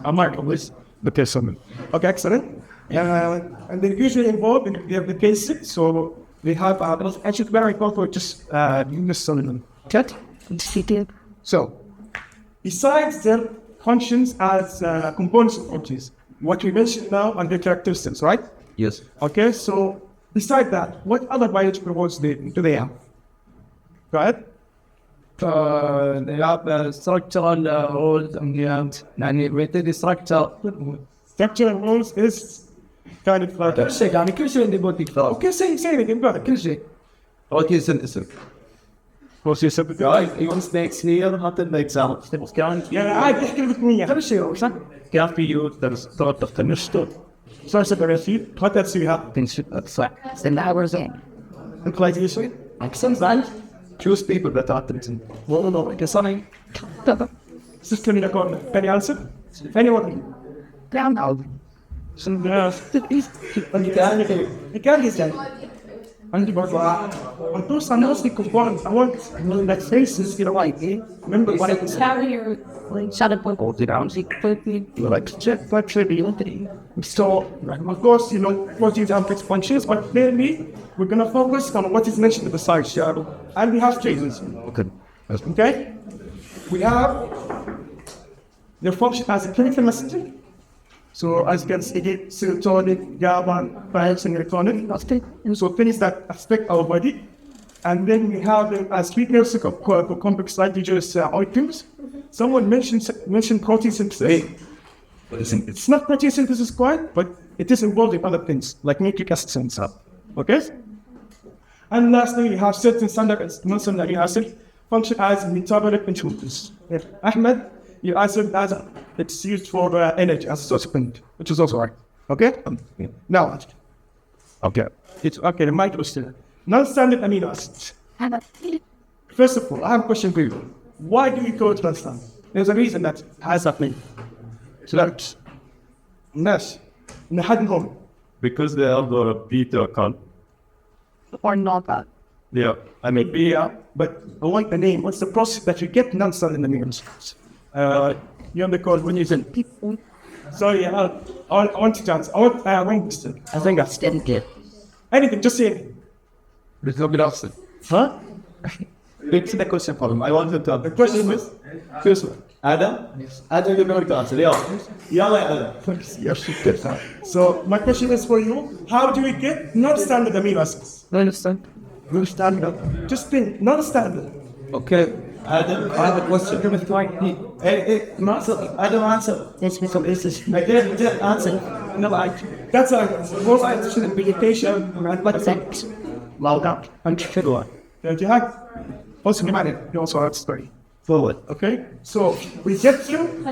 Amide, always. The person. Okay, excellent. And they're usually involved in the basic, so they have actually very important, just use them. So, besides their functions as components of proteins, what we mentioned now are their characteristics, right? Yes. Okay, so beside that, what other biological roles do they have? Go ahead. They have structural roles and within structure. Structural roles is kind of like كل شيء يعني كل شيء اللي بودي خلاص okay, say it again, brother. كل شيء. Photosynthesis. Even snakes here, not an example. يعني عادي احكي لك مية. كل شيء صح؟ Can be used as sort of understood. صار سبرسيل هذا تسويها. صح. Then that was it. Localization. Sometimes Choose people that are written. like something. System in a corner. Any answer? Anyone? Down now. You can't get that. عندي برضه الدوس أنا قصدي كومباوند I want that faces you know like remember what it was Carrier, like, shut up. Hold it down. like check but so of course you know proteins have fixed functions but mainly we're gonna focus on what is mentioned at the side and we have phases okay we have their function as a chemical messenger. So as you can see, serotonin, GABA, melatonin, and so things that affect our body. And then we have them as treatments for complex indigenous molecules. Someone mentioned protein synthesis. It's not protein synthesis quite, but it is involved in other things, like nucleic acids and stuff. Okay? And lastly, we have certain standard non-standard amino acid function as metabolic inhibitors. Ahmad, you answered as it's used for energy as a supplement, which is also right. Okay? Now, okay. It's okay, the mic was still. Non-standard amino acids. First of all, I have a question for you. Why do you call it non-standard? There's a reason that has happened. So that's Nash. Nahadhom. Because they are the beta con. Or not that. Yeah. I mean, Yeah, but I want the name. What's the process that you get non-standard amino acids? You're on the call when you said people. Sorry, I want to chance. I want to I think I Didn't get. anything, just say anything. there's no good answer. Huh? It's the question problem. I wanted to. The question is, First one. Adam? Adam, you know the answer. Yeah, Adam. so my question is for you. How do we get non-standard amino acids? Understand? Non-standard. Just think, non-standard. Okay. Adam, I have a question. Adam, answer. I didn't answer. No, that's a most shouldn't be a patient. What's that? Loud out. Sugar. Jihad. Also, you also have story. Forward. Okay, so we get them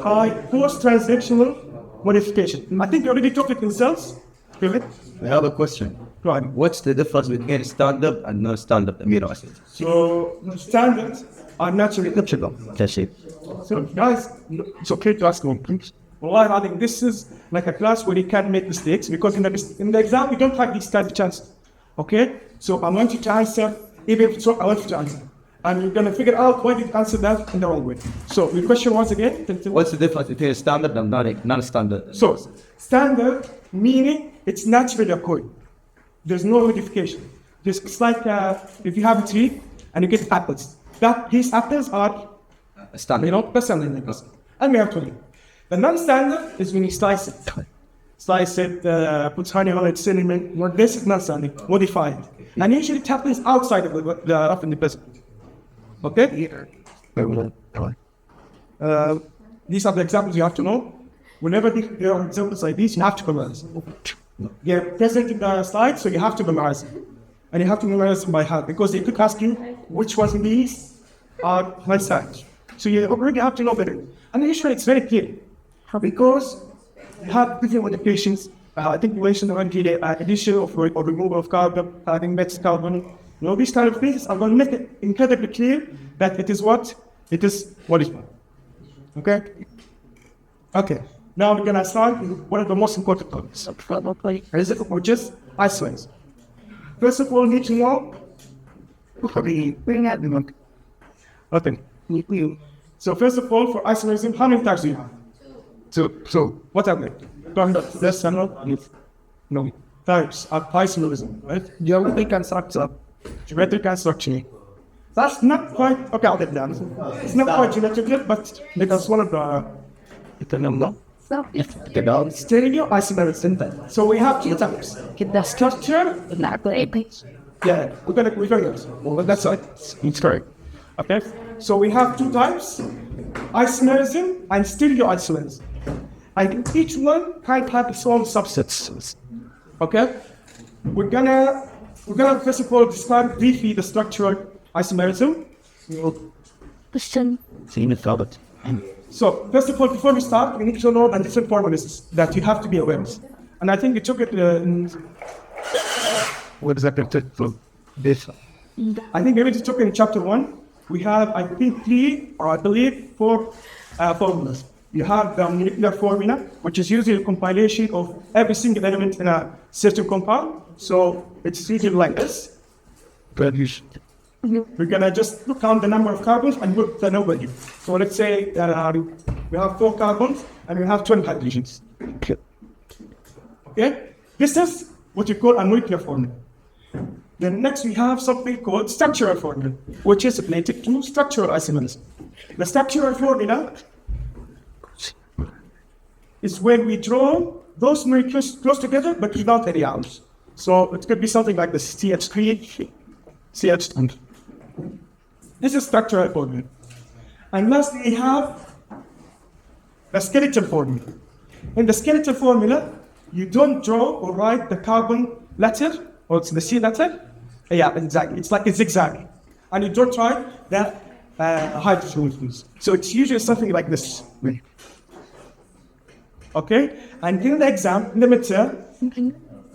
by post-translational modification. I think you already talked it in cells. Really? I have a question. Right. What's the difference between standard and non-standard amino acids? So standards are naturally applicable. So guys, it's okay to ask one, please. Well, I think this is like a class where you can make mistakes because in the exam we don't have these kind of chances. Okay? So I want you to answer, even if it's wrong, I want you to answer. And you're gonna figure out why you answer that in the wrong way. So the question once again. What's the difference between standard and non-standard? So standard meaning it's naturally occurring. There's no modification. It's like if you have a tree and you get apples. These apples are Standard. best standard. And we have 20. The non-standard is when you slice it. slice it, put honey on it, cinnamon. Well, this is not something modified. And usually it happens outside of the rough in the desert. Okay? These are the examples you have to know. Whenever there are examples like these, you have to memorize. They're present in the slide, so you have to memorize them. And you have to memorize them by heart, because they could ask you which ones of these are my side. So you already have to know better. And usually it's very clear, because you have different modifications. I think you mentioned already the addition of or removal of carbon, adding mixed carbon. You know, these kind of things are going to make it incredibly clear that it is what? It is what is what. Okay? Okay. Now we're going to start with one of the most important topics, which is isolates. First of all, you need to know. Okay. So first of all, for isomerism, how many types do you have? So what are they? Yes and no. Types of isomerism, right? Geometric and structure. Geometric and structure. That's not quite, okay, I'll get down. It's not quite geometrical, but because one of the, stereo isomerism. So we have two types. The structure, yeah, we're going to well, that's right. It's correct. Okay, so we have two types, isomerism and stereoisomerism. And each one can have its own subsets. Okay, we're gonna first of all describe briefly the structural isomerism. So first of all, before we start, we need to know the different formulas that you have to be aware of. And I think you took it in what is that for this? I think maybe you took it in chapter 1. We have, I think, 3 or I believe 4 formulas. You have the molecular formula, which is usually a compilation of every single element in a certain compound. So it's treated like this. We're gonna just count the number of carbons and put the number here. So let's say we have 4 carbons and we have 12 hydrogens. Okay? This is what you call a molecular formula. Then next we have something called structural formula, which is related to structural isomerism. The structural formula is when we draw those molecules close together but without any atoms. So it could be something like this, CH3, CH2. This is structural formula. And lastly we have the skeletal formula. In the skeletal formula, you don't draw or write the carbon letter, or it's the C letter. Yeah, exactly. It's like a zigzag. And you don't write the hydrogen molecules. So it's usually something like this. Okay? And in the exam, in the midterm,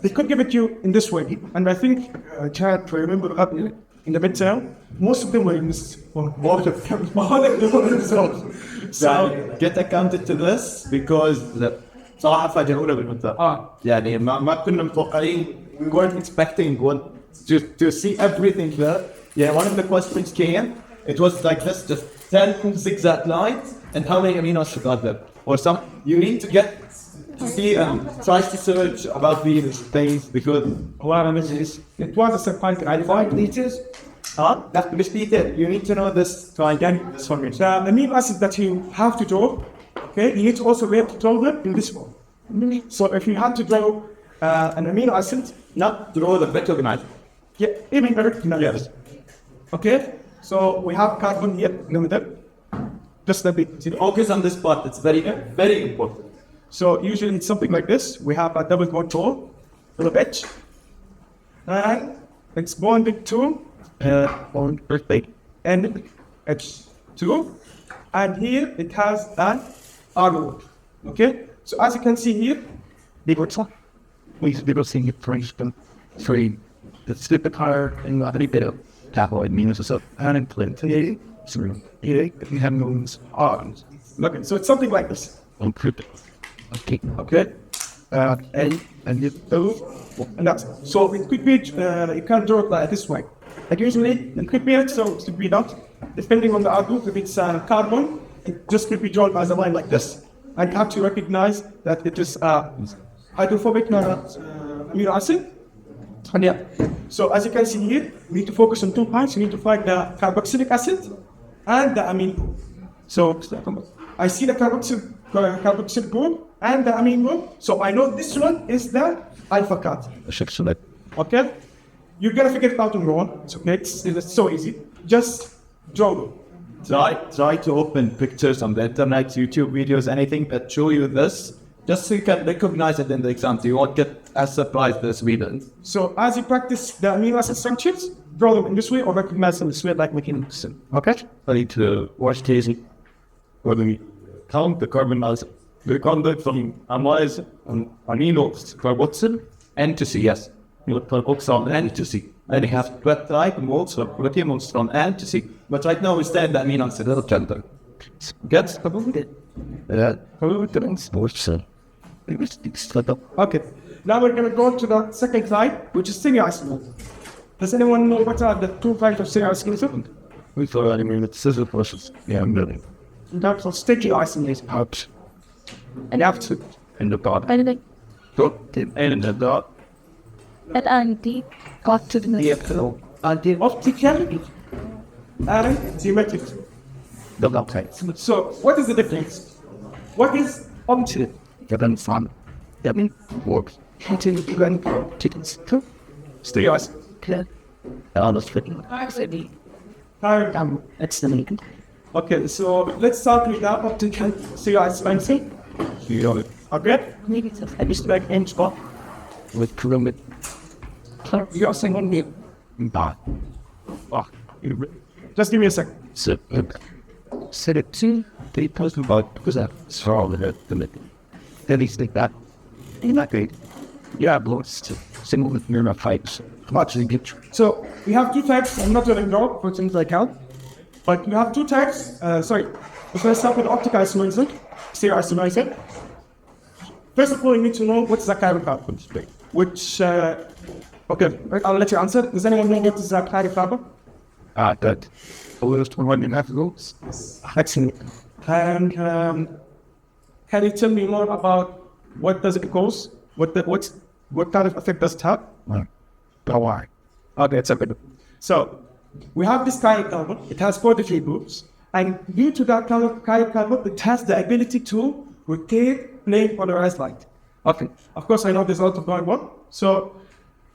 they could give it to you in this way. And I think, Jihad, remember in the midterm, most of them were in this one. So get accounted to this because صراحة فاجئونا بالمنطقة. يعني ما كنا متوقعين. We weren't expecting to see everything there. Yeah, one of the questions came. It was like this, just 10 zigzag lines, and how many amino acids are there? Or some. You need to get to see try to search about these things because a lot of messages. It was a surprise. I find liters. That's repeated. You need to know this to identify this one. The amino acids that you have to draw, okay, you need to also be able to draw them in this form. So if you have to draw an amino acid, not draw the better organized. yeah, even better. Yes. Okay, so we have carbon here in the middle. Just a bit. Focus on this part. It's very, very important. So usually it's something like this. We have a double control, little bit, and it's bonded to and H2, and here it has an R node. Okay, so as you can see here, We will see it for instance, the stupid part and a bit of tabloid means so unemployed. If you have no arms, okay, so it's something like this. Okay. Okay, and you do, and that's so it could be you can draw it like this way. Like usually it could be so it could be not depending on the R group. If it's carbon, it just could be drawn as a line like this. And you have to recognize that it is hydrophobic amino acid. And yeah, so as you can see here, we need to focus on 2 points. You need to find the carboxylic acid and the amino. So I see the carboxylic carboxyl group and the amine group. So I know this one is the alpha cat. Okay? You're gonna figure it out on your own. It's so easy. Just draw them. Try to open pictures on the internet, YouTube videos, anything that show you this, just so you can recognize it in the exam. So you won't get as surprised as we did. So as you practice the amino acid structures, draw them in this way or recognize them this way like we can. Okay? I need to watch Casey. When we count the carbon molecule, the conduct from amines and aminos, carboxyl, N to C, yes. Carboxyl N to C. And we have 12 moles of proteins from N to C. But right now we stand the amino acid little gender. Gets Okay. Now we're gonna go to the second slide, which is semi-isomer. Does anyone know what are the two types of semi-isomer? We thought, I mean, it's scissor process. Yeah, I'm ready. In terms of sticky isomers. Out. And After. In the pot. and then And in the dot. that auntie got to the Optical and symmetric. The outside. So what is the difference? What is optical? Get them fun. That means works. chickens. Stay ice. Clear. Honestly. That's the meaning. Okay, so let's start with the optical semi-isomer. You know it. Okay? Maybe it's a It's like inch spot. With pyramid. You are saying on me. Bah. Ah. Just give me a second. So, said it to they post about because that's all the middle. Then he's like that. Ain't that great? Yeah, blows. Single with mirror fights. Watching get So we have two types. I'm not going to draw for things like count, but we have two types. Sorry, we're going to start with optical isomerism, serial isomerism. First of all, you need to know what is a carbon, which okay, I'll let you answer. Does anyone know what is a carbon? that. Oh, there's 1.5 goals. Excellent. And can you tell me more about what does it cause? What kind of effect does it have? Why? Okay, it's a bit. So we have this carbon. It has 43 groups, and due to that carbon, it has the ability to rotate plane polarized light. Okay. Of course, I know there's a lot of going on. So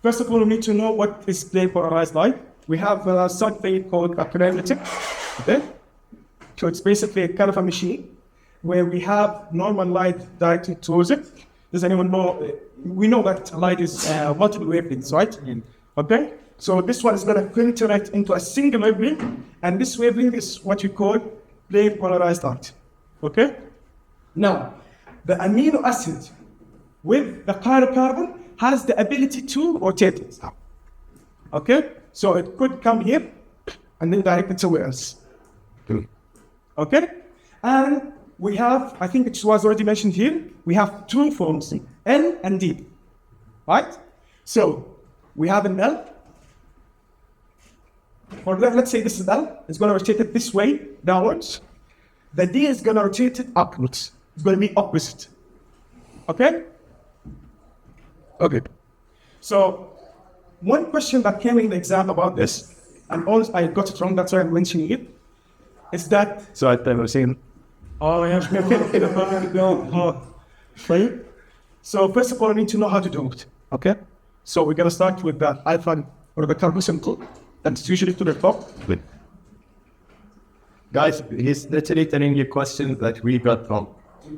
first of all, we need to know what is plane polarized light. We have something called a parameter. Okay. So it's basically a kind of a machine where we have normal light directed towards it. Does anyone know? We know that light is multiple wavelengths, right? Okay. So this one is going to penetrate into a single wavelength, and this wavelength is what you call plane polarized light. Okay. Now, the amino acid with the carbon has the ability to rotate it. Okay. So it could come here and then direct it somewhere else. Okay. And we have, I think it was already mentioned here, we have two forms, L and D. Right? So we have an L, or let's say this is L, it's going to rotate it this way, downwards. The D is going to rotate it upwards. It's going to be opposite. Okay? Okay. So one question that came in the exam about this, and also I got it wrong, that's why I'm mentioning it, is that... So I've never seen. Oh, yeah. So first of all, I need to know how to do it. Okay? So we're going to start with the alpha or the carboxyl. That's usually to the top. Guys, he's literally telling you questions that we got wrong.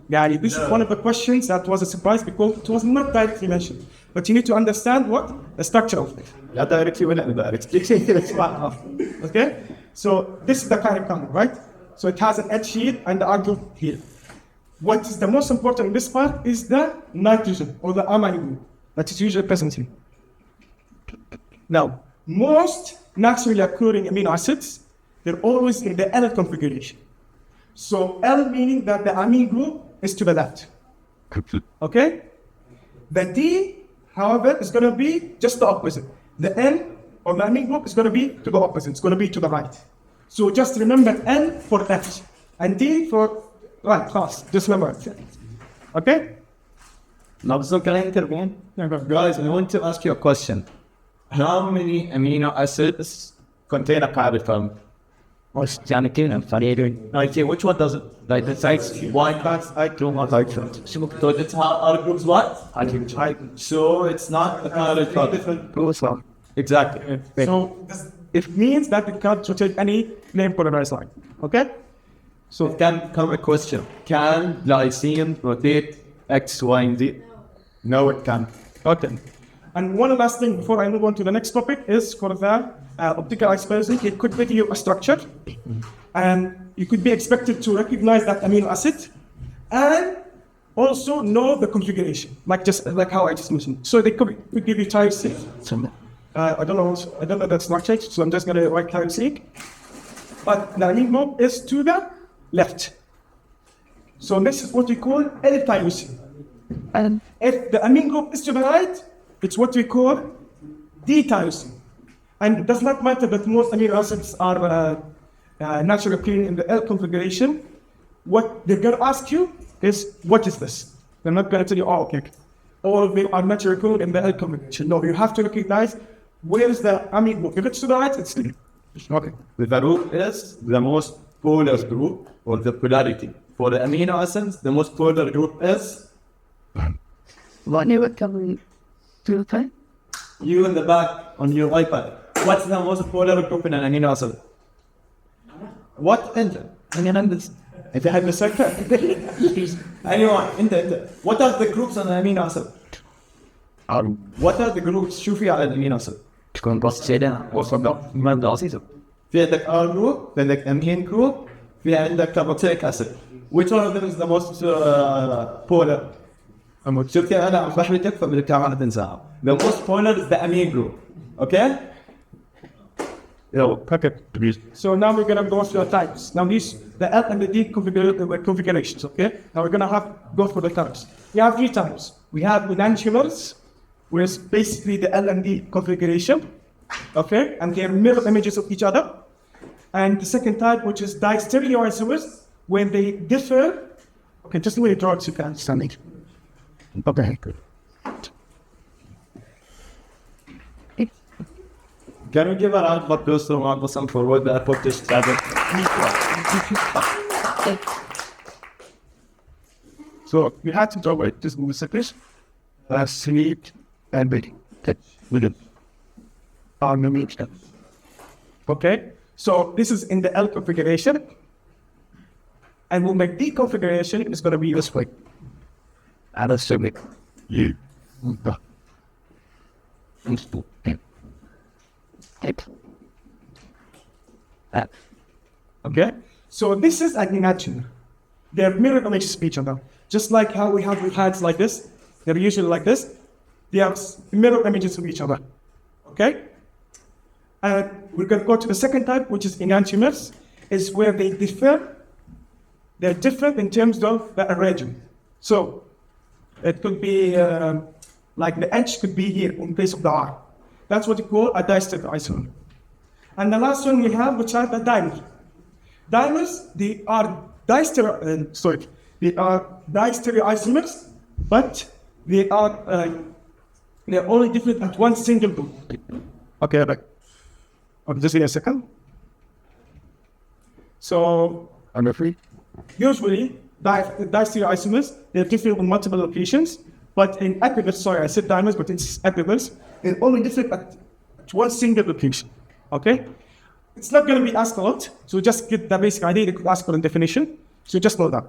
Yeah, this is one of the questions that was a surprise because it was not directly mentioned. But you need to understand what? The structure of it. Not directly, we're not directly. Okay? So this is the kind of carbon, right? So it has an H here and the R group here. What is the most important in this part is the nitrogen or the amine group that is usually present here. Now, most naturally occurring amino acids, they're always in the L configuration. So L meaning that the amine group is to the left. Okay? The D, however, is going to be just the opposite. The N or the amine group is going to be to the opposite. It's going to be to the right. So just remember N for left and D for right, cross. Just remember it. Okay? Now, so can I intervene? Guys, I want to ask you a question. How many amino acids contain a carbon? was Janitin and Farid. Okay, which one doesn't? Like the sites, Why can't I do not like that? So that's how our groups what? So it's not a kind of different. goes well. Exactly. So it means that it can't rotate any name polarized line. Okay? So can come a question. Can lysine rotate X, Y, and Z? No, it can't. Okay. And one last thing before I move on to the next topic is for the optical exposing, it could give you a structure and you could be expected to recognize that amino acid and also know the configuration, like how I just mentioned. So they could give you type C. I don't know the structure, so I'm just gonna write type C. But the amino group is to the left. So this is what we call L-tyrosine. And If the amine group is to the right, it's what we call D-tyrosine. And it does not matter that most amino acids are naturally occurring in the L configuration. What they're going to ask you is, what is this? They're not going to tell you, oh, okay, all of them are naturally occurring in the L configuration. No, you have to recognize where is the amine group. If it's to the right, it's D. Okay. The group is the most polar group, or the polarity. For the amino acids, the most polar group is what you were coming to the time? you in the back on your iPad. What's the most polar group in an amino acid? What? Enter. If you had the sector, Anyone, enter. What are the groups on an amino acid? What are the groups? شوفي على الامينو acid. تكون بس كده وصل ما بسيطة. في عندك R group, في عندك amine group, في عندك carboxylic acid. Which one of them is the most polar? شفتي انا عم بحرتك فبدك تعمل تنساها. The most polar is the amine group. Okay? okay. So now we're going to go through the types. Now the L and the D configurations, okay? Now we're going to go through the types. We have three types. We have enantiomers, which is basically the L and D configuration, okay? And they're mirror images of each other. And the second type, which is distereoisomers, when they differ. Okay, just the way it draws, you can standing. Okay, good. Can we give a round of applause to Al-Moutasem for what they put this together? So we had to draw it. Just move separate. Sleep and body. Okay, so this is in the L configuration. And we'll make D configuration is going to be this way. And a stomach. You. Okay, so this is an enantiomer. They're mirror images of each other. Just like how we have hands like this, they're usually like this. They have mirror images of each other. Okay? And we're going to go to the second type, which is enantiomers, is where they differ. They're different in terms of the arrangement. So it could be like the edge could be here in place of the R. That's what you call a distereoisomer. And the last one we have, which are the dimers. Dimers, they are distereoisomers, but they are they're only different at one single group. Okay, okay, just in a second. So I'm free. usually distereoisomers, they're different in multiple locations, but in epimers, sorry, I said dimers, but it's epimers, they're only different at one single location. Okay? It's not going to be asked a lot, so just get the basic idea. They could ask for a definition, so just know that.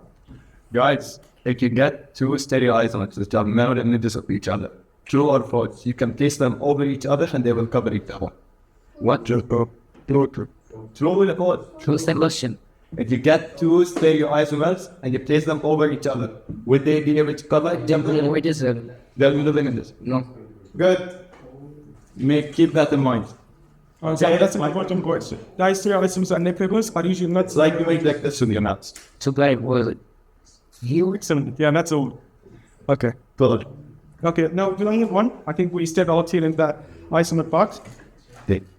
Guys, if you get two stereoisomers that are mirror images of each other, true or false, you can place them over each other and they will cover each other. What? True or false? True question. If you get two stereoisomers and you place them over each other, would they be able to cover each other? What is it? They're mirror images. No. Good. Keep that in mind. Okay, that's an important question. Distereoisomers and epimers are usually not It's like doing like this in your mouth. So great was it? excellent. Yeah, that's all. Okay. Good. Okay, now the only one, I think we stayed out here in the isomer part.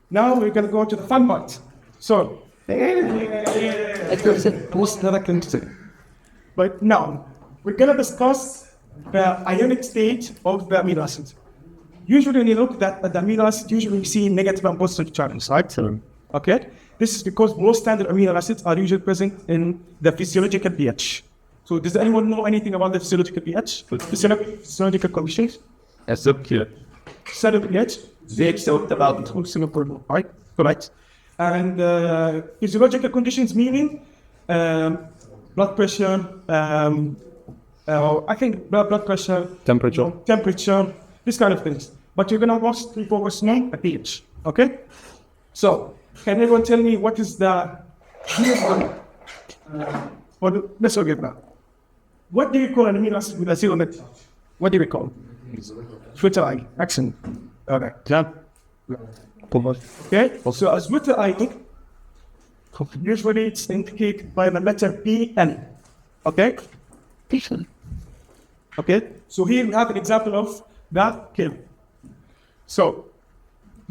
Now we're going to go to the fun part. So, but now we're going to discuss the ionic state of the amino acid. Usually when you look at the amino acid, usually we see negative and positive charges, right? Okay. This is because most standard amino acids are usually present in the physiological pH. So does anyone know anything about the physiological pH? Physiological conditions? Yes, okay. Standard pH? Zaid talked about Singapore, right? Correct. And physiological conditions meaning blood pressure, I think blood pressure, temperature, this kind of things. But you're gonna mostly focus on the pH, okay? So, can anyone tell me what is the let's forget that. What do you call an amino acid with a zero net charge? What do we call it? Twitter ion. Excellent. Okay. Yeah. Okay. So as Twitter ion, usually it's indicated by the letter PN. Okay. Okay. So here we have an example of that kiln. So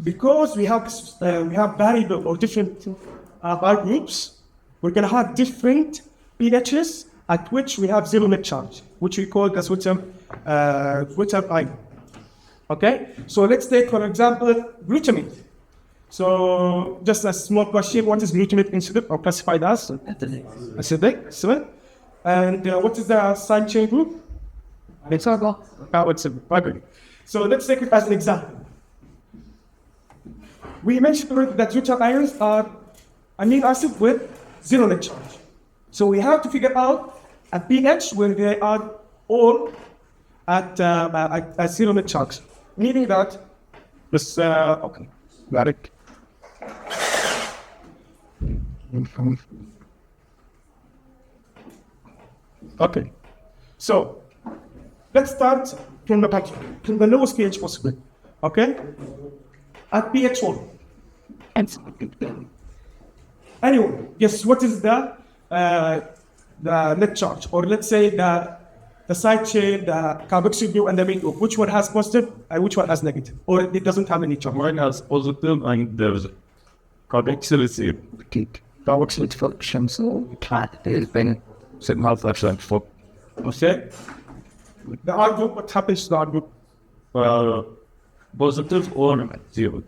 because we have variable or different R groups, we're gonna have different pHs at which we have zero net charge, which we call the Twitter ion. Okay, so let's take for example glutamate. So just a small question: what is glutamate considered or classified as? Acidic. So, and what is the side chain group? It's okay. So let's take it as an example. We mentioned that Twitter ions are amino acid with zero net charge. So we have to figure out a pH where they are all at zero net charge, meaning that this okay, got it. Okay, so let's start from the lowest pH possible. Okay, at pH 1. Anyway, yes, what is the net charge, or let's say the side chain, the carboxyl group, and the main group? Which one has positive and which one has negative, or it doesn't have any charge? One has positive and there's carboxyl is here. Carboxyl function, so it's been Malak for Okay. The R group, what happens to the R group? positive or zero.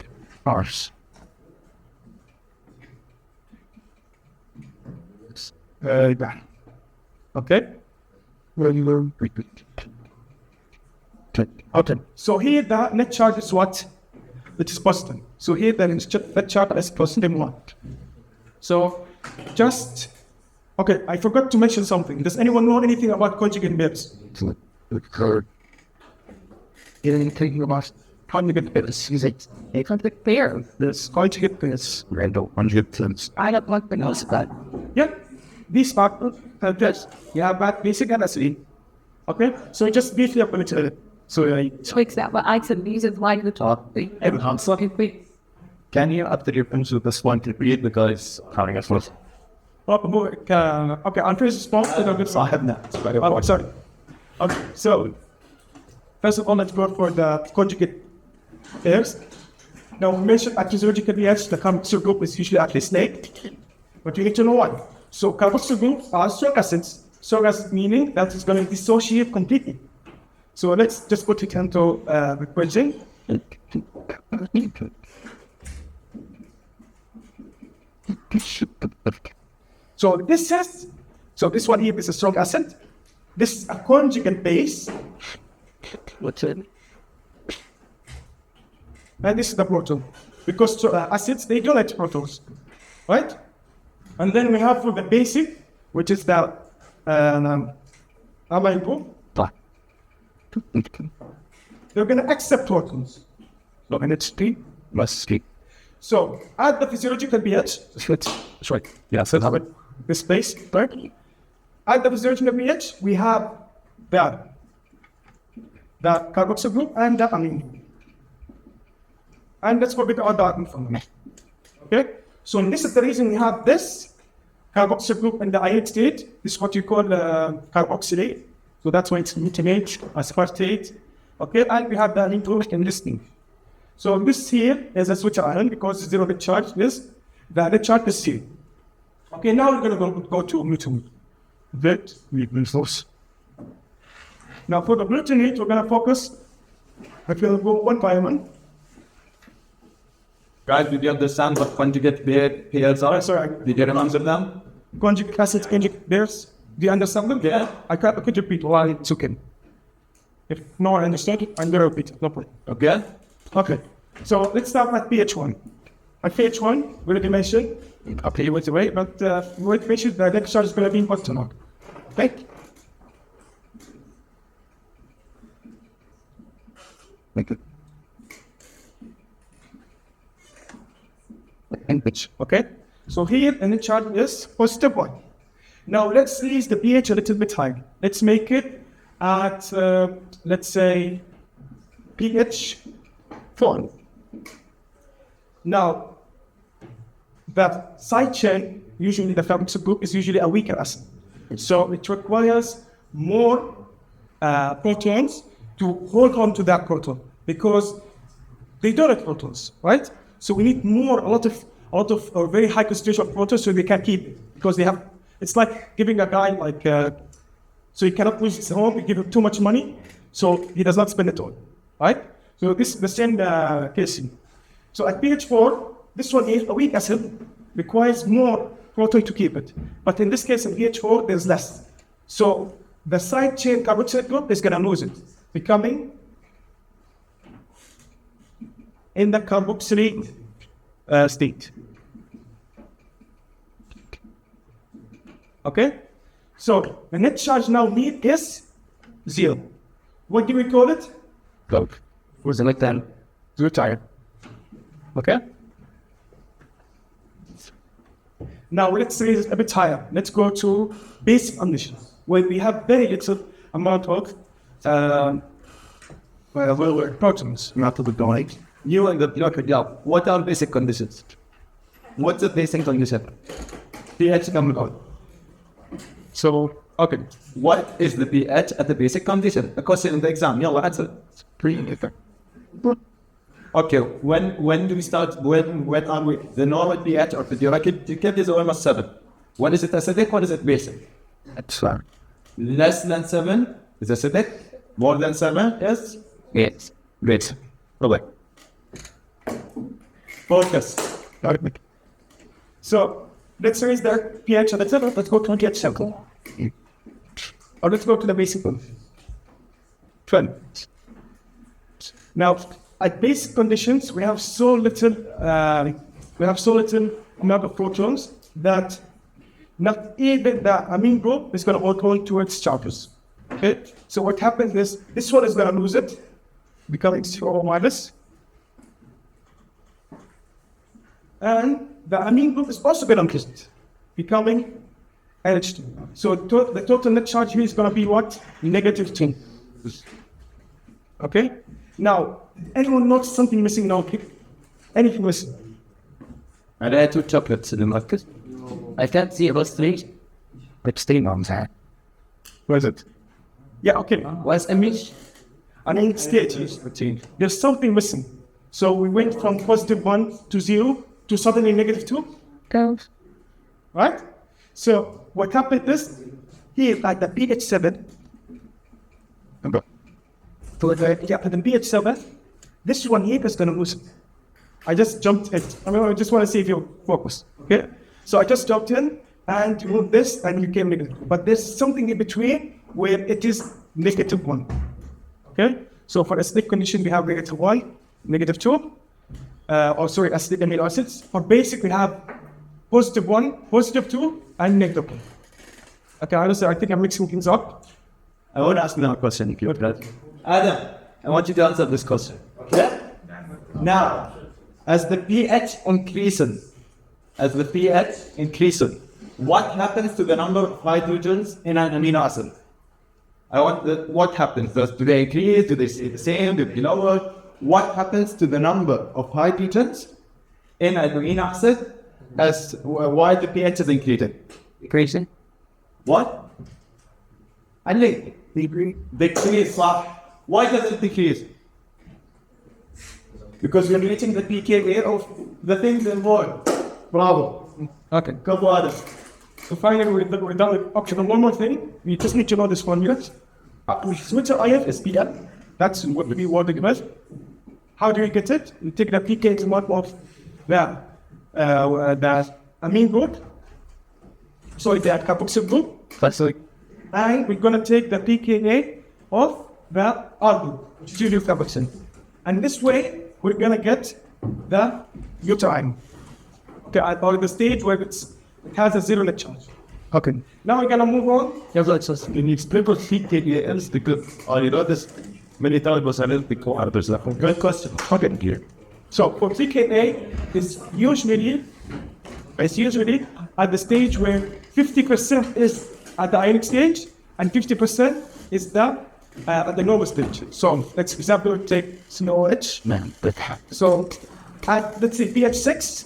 ours. Okay. Okay. So here the net charge is what? It is positive. So here the net charge is positive 1. So just okay. I forgot to mention something. Does anyone know anything about conjugate pairs? Thinking about Conjugate pairs. They come to fair. This conjugate pairs. Random 100 cents. I don't want to know that. Yeah. These factors have just but basic and acid. Okay. So just briefly up a little. So So example, I said these is like the top. Can you update your pencil with this one to read the guys counting us first? okay, Andre's response. I have not. Oh, sorry. Okay, so first of all, let's go for the conjugate pairs. Now, we mentioned at physiological pH, the carboxyl group is usually at least 8, but you need to know why. So, carboxyl groups are strong acids. Strong acid meaning that it's going to dissociate completely. So, let's just put it into the equation. So this one here is a strong acid. This is a conjugate base. What's it? And this is the proton. Because acids, they don't like protons. Right? And then we have for the basic, which is the amine group. They're going to accept protons. So, and it's P plus P. So, at the physiological pH, that's right. Yeah, so have it. This space, right? At the physiological pH, we have the carboxyl group and the amine group. And let's forget all that information. Okay? So, this is the reason we have this carboxyl group in the ionic state. This is what you call carboxylate. So, that's why it's glutamate, aspartate. Okay? And we have the amine group in this thing. So this here is a switch ion because it's zero net charge. The net charge is here. Okay, now we're going to go to glutamate. Now for the glutamate, we're going to focus. We're going to go one by one. Guys, did you understand what conjugate pairs are? Sorry. Did you remember them? Conjugate acids, conjugate pairs. Do you understand them? Yeah. I could repeat while it's okay. If no one understood it, I'm going to repeat it. No problem. Okay. Okay. So let's start at pH1. At pH1, we already mentioned, okay, wait away, but we already mentioned the electric charge is going to be in positive mark. Okay? Okay? So here, the net charge is positive 1. Now let's raise the pH a little bit higher. Let's make it at, let's say, pH 4. Now, the side chain, usually the Faris group, is usually a weaker acid. So it requires more protons to hold on to that proton because they don't have protons, right? So we need a lot of or very high concentration of protons so they can keep it because they have. It's like giving a guy so he cannot lose his home. You give him too much money, so he does not spend it all, right? So this is the same case. So at pH 4, this one is a weak acid, requires more proton to keep it. But in this case, in pH 4, there's less. So the side chain carboxylic group is going to lose it, becoming in the carboxylate state. Okay? So the net charge now need is 0. What do we call it? Go. Was it like that? You're tired. Okay? Now let's raise it a bit higher. Let's go to basic conditions where we have very little amount of protons. Not to the donate. You and the what are basic conditions? What's the basic condition? pH comes out. So, okay, what is the pH at the basic condition? A question in the exam. Yalla, answer. Okay, when do we start? When are we? The normal pH or the physiological is almost 7. When is it acidic? When is it basic? That's fine. Less than 7 is acidic. More than 7 is Yes. Great. Bye-bye. Focus. So let's raise the pH a little. Let's go to pH 7. Or let's go to the basic one. 12. Now, at basic conditions, we have so little amount of protons that not even the amine group is going to hold on to its charges. Okay? So what happens is this one is going to lose it, becoming CO minus. And the amine group is also going to lose it, becoming NH2. So the total net charge here is going to be what? Negative 2. Okay? Now, anyone notice something missing now? Anything missing? Are there 2 chocolates in the market? I can't see those 3. But still on that. Where is it? Yeah, okay. What's the image? I mean, stage. There's something missing. So we went from positive 1 to 0 to suddenly negative 2. Go. Right? So what happened is, here at the pH 7, at the pH 7, this one here is going to lose it. I just jumped in. I just want to see if you focus. Okay? So I just jumped in and moved this and it became negative. But there's something in between where it is negative 1. Okay? So for acidic condition, we have negative 1, negative 2. Acidic amino acids. For basic, we have positive 1, positive 2, and negative 1. Okay, honestly, I think I'm mixing things up. I want to ask another question if you're ready. Adam, I want you to answer this question. Okay? Now, as the pH increases, what happens to the number of hydrogens in an amino acid? What happens? Do they increase? Do they stay the same? Do they lower? What happens to the number of hydrogens in an amino acid while the pH is increasing? Decreasing? What? I think decrease. Why does it decrease? Because we're reaching the pKa of the things involved. Bravo. Okay. Go for Adam. So finally, we're done with optional. One more thing. We just need to know this one unit. We switch our IF is PL. That's what we want to give us. How do we get it? We take the pK to one of the amine group, sorry, the carboxyl group, and we're going to take the pKa of the R group, which is carboxyl. And this way, we're going to get the butyrene. Okay, or the stage where it has a zero net charge. Okay. Now we're going to move on. Can you explain what pKa is? Because I know this many times, but I didn't think there's a good question. Okay, here. So for pKa, it's usually at the stage where 50% is at the ionic stage and 50% is at the normal stage. So let's for example take COH. So at let's say pH 6,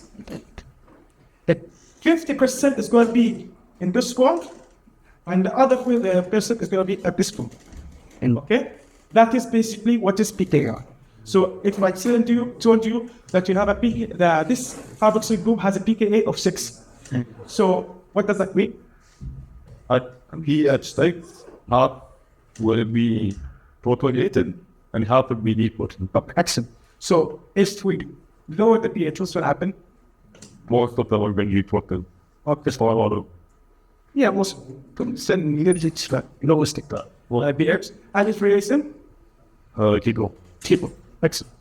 50% is going to be in this form, and the other percent is going to be at this form. Okay, that is basically what is pKa. So if I told you that you have a pKa, this carboxyl group has a pKa of 6. So what does that mean? pH 6, half will be protonated and half will be deprotonated. Excellent. So if we lower the pH, what will happen? Most of them will be deprotonated. Okay. For a lot of Yeah, most send units lowest pH. And if reaction? people. Excellent.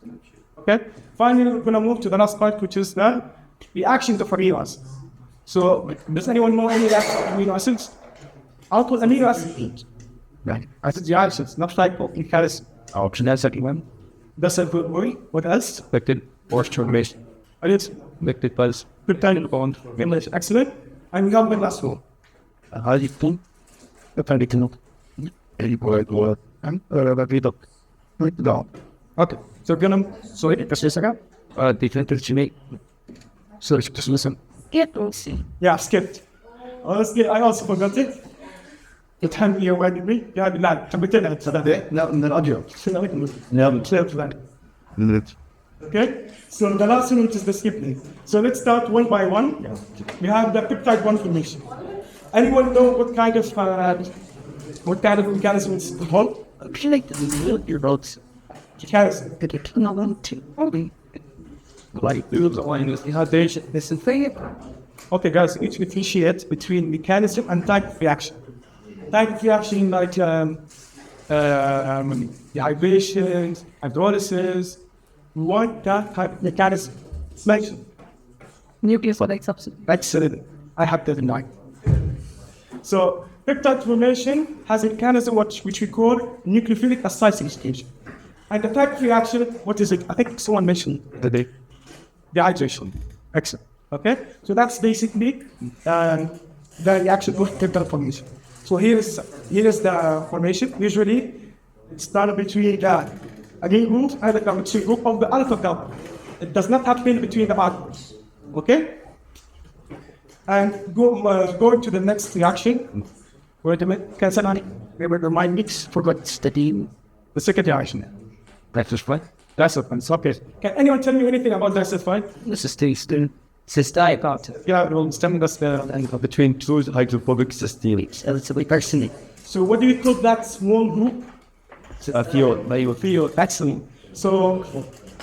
Okay. Finally, we're going to move to the last part, which is the reaction of amino acids. So, does anyone know any amino acids? I'll put amino acids. Right. Acids reactions, not like in Faris. Option that's everyone. That's a good worry. What else? Affected or transformation. I did. Affected pulse. Peptide bond. Excellent. And we have the last one. How do you think? The particle. Any point or Okay. So, we're going to, so this is again. different to make. So just listen. Yeah, skipped. Honestly, I also forgot it. The time you were with me, yeah, not to pretend it's No, audio. Okay, so the last one is the skipping. So let's start one by one. We have the peptide bond formation. Anyone know what kind of mechanism it's called? Your votes. Like dehydration. Listen, okay, guys, you need to differentiate between mechanism and type of reaction. Type of reaction like dehydration, hydrolysis. We want that type of mechanism. Mention. Nucleophilic substance. Excellent. I have that in mind. So, peptide formation has a mechanism which we call nucleophilic acidification. And the type of reaction, what is it? I think someone mentioned today. Dehydration. Excellent. Okay? So that's basically the reaction of peptide formation. So here is the formation. Usually, it's done between the amine group and the carboxyl group of the alpha carbon. It does not happen between the atoms. Okay? And going to the next reaction. Wait a minute. Can someone remind me? Forgot the second reaction. Disulfide. Disulfide. Okay. Can anyone tell me anything about disulfide? This is tasted. Cystine part. Yeah, well, tell me that's Between two hydrophobic cysteines. So what do you call that small group? Thiol. Excellent. So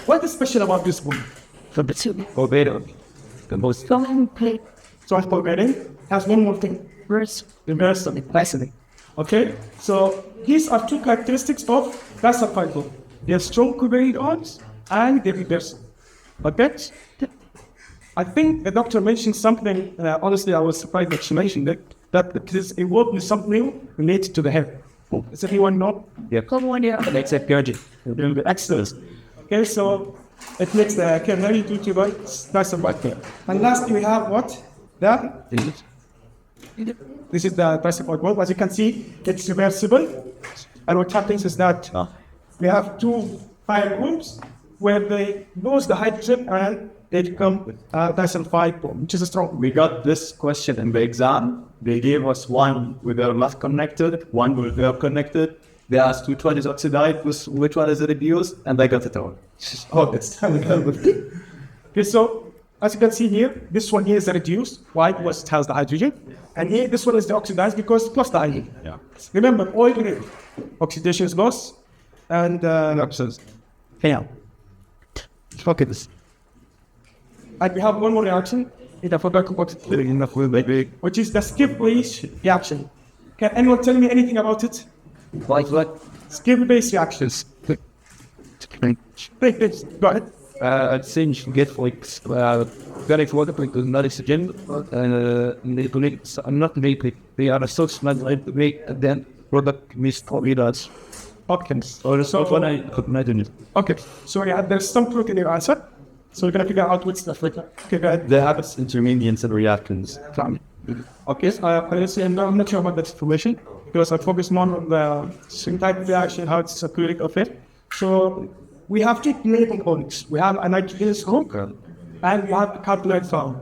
what is special about this one? Orbital. The most So as for bedding, has one more thing. Reverse. Fascinating. Okay? So these are two characteristics of disulfide group. They have strong covalent bonds and they reverse. Okay? I think the doctor mentioned something, honestly I was surprised that she mentioned it, that it is involved with something related to the hair. Does anyone know? Yeah. Makes it purging. Excellent. Okay, so it makes the hair very duty right, disulfide hair. And lastly we have what? This is the disulfide bond. As you can see, it's reversible. And what happens is that we have two fire groups where they lose the hydrogen and they become disulfide bond, which is a strong. We got this question in the exam. They gave us one with their not connected, one with their connected. They asked which one is oxidized, which one is reduced, and I got it all. Oh, that's okay, so as you can see here, this one here is the reduced. Why? Because it has the hydrogen. And here, this one is the oxidized because plus the hydrogen. Yeah. Remember, oil oxidation is loss and oxidation. Fail. Look at this. And we have one more reaction. I forgot what it is, which is the skip-based reaction. Can anyone tell me anything about it? What? Skip-based reactions. Please, go ahead. I'd say you should get like very water because not oxygen and not make they are so small like to make and then product missed Aboudraz. Okay. Or so when I could imagine it. Okay. So yeah, there's some truth in your answer. So we're gonna figure out what's the flicker. Okay, go ahead. They have intermediates and reactants. Okay, I'm not sure about that situation because I focus more on the syntactic reaction, how it's a periodic effect. So we have two main components. We have a nitrogenous group and we have a carbonyl form.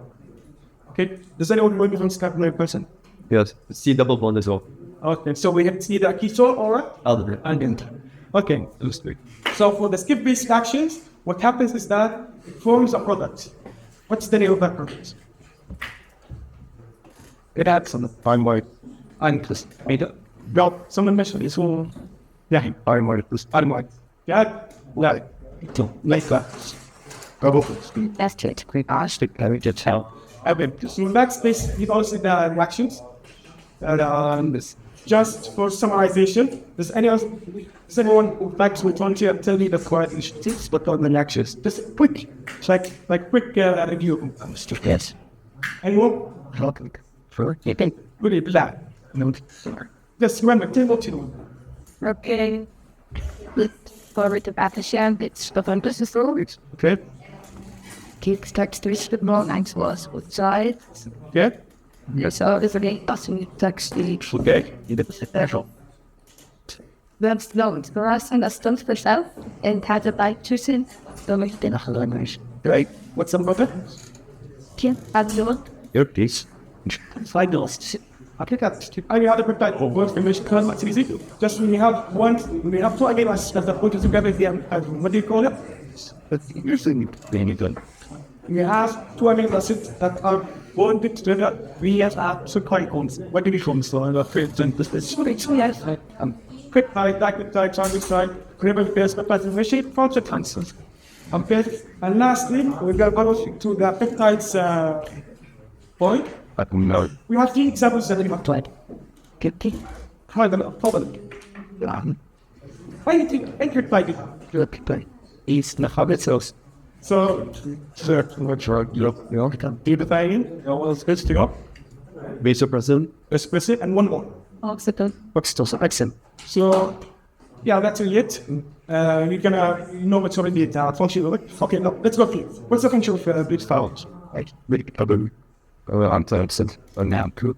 Okay, does anyone know the difference carbonyl person? Yes. C double bond as well. Okay, so we have either a ketone or Aldehyde. aldehyde. Okay, so for the skip-based reactions, what happens is that it forms a product. What's the name of that product? It adds on the fine white. I'm just made up. Well, someone mentioned this one. Yeah, I'm white plus aldehyde. Yeah, like that. That's true. stick I just help. Okay, so next space, we also the reactions. Just for summarization, does anyone who likes to volunteer tell me the correlations but on the reactions? Just quick, quick review. Yes. Anyone? Sure. Really bad. No. Just remember, table 2. Okay. Forward to Bethlehem, it's the fun business road. Okay. Keep starts to reach the mornings was with Zaid. Okay. So it's a great passing text the Okay. special. That's no, it's the last thing that's done for self and had a bite to sin. So much been a language. Right. What's some brother? Can't add to it. Your piece. Finals. Okay, that's I have the peptide works for mission because it's easy. Just when you have one, we have two amino that are put together here. What do you call it? That's usually being done. We have two amino acids that are bonded together. We have subcompounds. What do we call them? So the fifth and this is quick dipeptide, triglyceride, critical pairs, peptide initiate consequences. Okay, and lastly, we're going to go to the peptides point. We have 3 examples that we have tried. Try them out. Why do you think entered by the It's the habit cells. So, sir, glutathione, was good to go. Vasopressin. Espresso, and one more. Oxygen. Excellent. So, yeah, that's really it. You're gonna know what's already functional. Okay, now let's go through. What's the function of bleach towels? I'm sorry, now cool.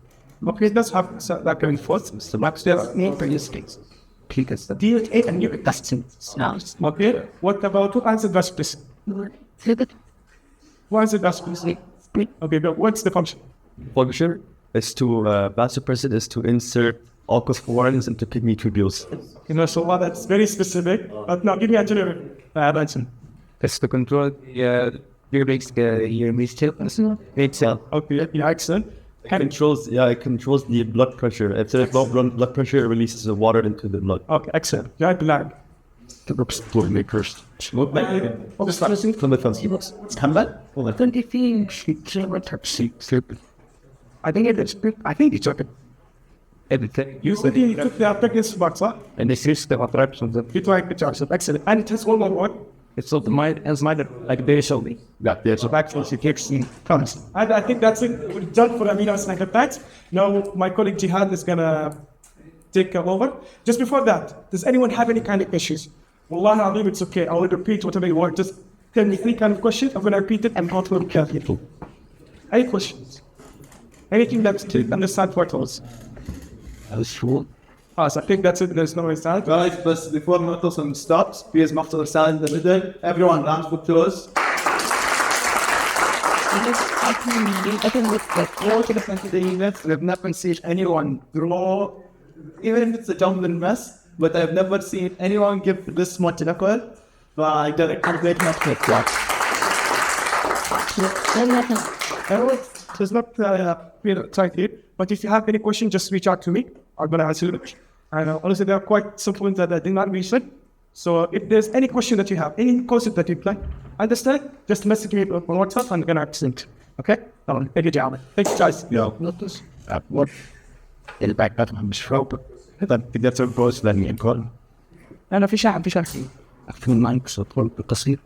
Okay, it does have that going forth. So, max there main characteristics. Because the DNA and nucleic acids. Okay, what about what answer does this? Why is it does this? Okay, but what's the function? Function is to vasopressin is to insert alkalophorins into kidney tubules. You know, so that's very specific. But now give me a general answer. it's to control your mistake. Itself. Okay, yeah, excellent. It controls the blood pressure. If there's low blood pressure, it releases the water into the blood. Okay, excellent. Yeah, black. The explode makers. Come back. 23 I think it's okay. Everything. You said you took the pregnancy box, huh? And this is the attraction that You tried the charge. Excellent. And it has one more word. it's of the mind as mind like they show me. So actually, she takes in comes. And I think that's it. We're done for amino acid peptides. Now, my colleague Jihad is gonna take over. Just before that, does anyone have any kind of issues? Wallah, I'll it's okay. I will repeat whatever you want. Just tell me 3 kind of questions. I'm gonna repeat it and go through carefully. Any questions? Anything that's to understand for us? That's true. So I think that's it. There's no way to Guys, but before Moutasem stops, please Moutasem stand in the middle. Everyone, round of applause. I've never seen anyone grow, even if it's a jumbling mess, but I've never seen anyone give this much effort. But I did a great match with that. It's not trying here, but if you have any questions, just reach out to me. I'm gonna answer them. And honestly, there are quite some points that I did not mention. So if there's any question that you have, any concept that you like, understand, just message me on WhatsApp and I'm gonna send. Okay? Thank you, gentlemen. Thanks, guys. what الباك مش فوق هذا تقدر تسوي بوست لاني يكون انا في شعب اكثر من مايك صوت قصير.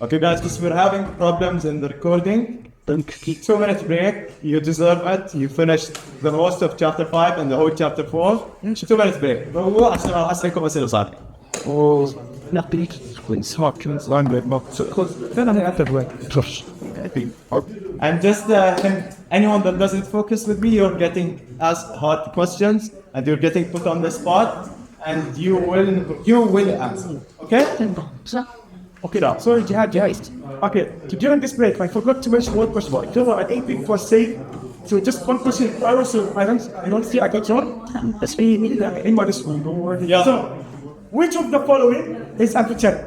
Okay, guys, because we're having problems in the recording. 2 minute break. You deserve it. You finished the most of chapter 5 and the whole chapter 4. 2 minutes break. هو عشان أحسنكم أسئلة صار. لا بريك كويس هو كويس لانجويج And just anyone that doesn't focus with me, you're getting asked hard questions and you're getting put on the spot, and you will answer. Okay? Okay, now, sorry, Jihad. Okay, during this break, I forgot to mention one question. I think it was safe. So just one question. I don't see I got one. In my school. Yeah. So, which of the following is amphiteric?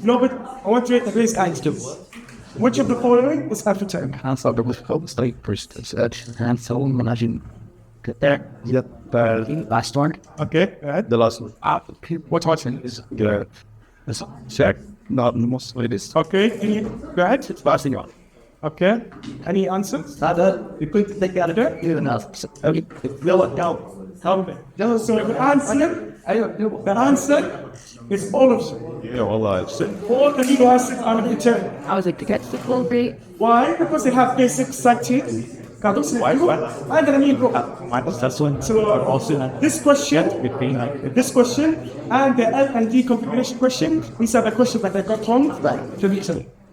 No, but I want you to raise hands too. Which of the following is amphiteric? Hands up with focus like first hands on imagine there last one. Okay, go ahead. The last one. What one is good? Check. Not the most latest. Okay, go ahead. It's passing on. Okay, any answers? You couldn't take out of it. You didn't ask. Okay. Bellah, down. So the answer is all of them. Yeah, والله. All the amino acids are amphiteric. I was like, to get the full rate. Why? Because they have basic structure. And an amino That's one. So this question and the L and D configuration question, these are the questions that I got wrong.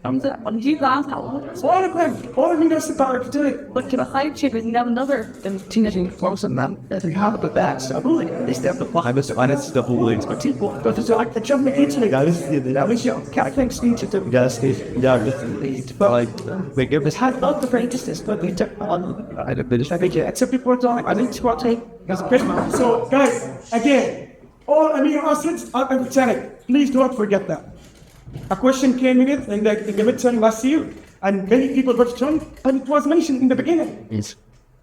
Did you laugh out? All of them, all amino acids are amphiteric. But to a high chip is never another than teenaging close and that. They have the back. So they step the five. It's the whole thing. But it's like the jumping into the guys. I wish you can't think speech to Yes, like they give us Had not the greatest, but we took on. I don't know. I think except people are talking. I think it's what take. So guys, again, all amino acids are amphiteric. Please don't forget that. A question came in it in the midterm last year, and many people got it wrong, and it was mentioned in the beginning. Yes.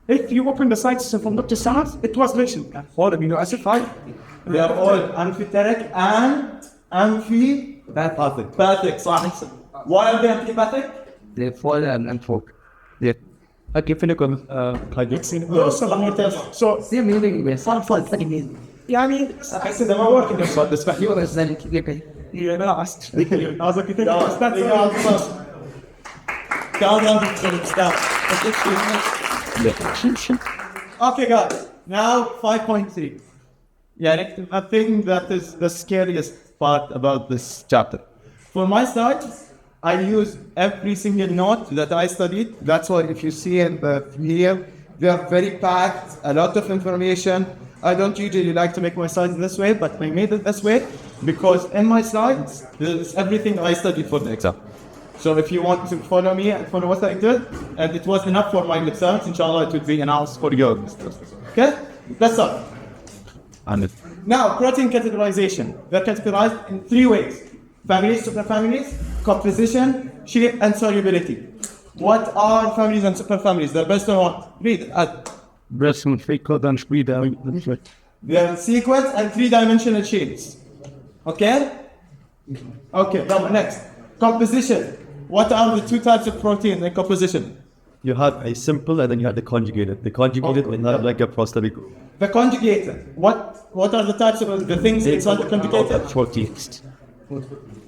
If you open the site system from Dr. Saad, it was mentioned. All amino acid fine. They are all amphiteric and amphipathic. صح. Why are they amphipatic? They fall and fork. They give it a So, they're meaning with some fun thing. yeah, I mean, I said they were working on But the spec you was then you know, I was like, you think that's Okay, guys. Now 5.3. Yeah, I think that is the scariest part about this chapter. For my side, I use every single note that I studied. That's why if you see in the video, they are very packed, a lot of information. I don't usually like to make my slides this way, but I made it this way because in my slides, there's everything I studied for the exam. So if you want to follow me and follow what I did, and it was enough for my midterms, inshallah it would be announced for yours. Okay? Let's start. Now, protein categorization. They're categorized in 3 ways. Families, superfamilies, composition, shape, and solubility. What are families and superfamilies? They're based on what? Read it. breast and frequent and speed. They're sequence and 3-dimensional shapes. Okay? Okay, now next. Composition. What are the 2 types of protein in composition? You have a simple and then you have the conjugated. The conjugated will have like a prosthetic. The conjugated. What are the types of the things inside the conjugated? Proteins.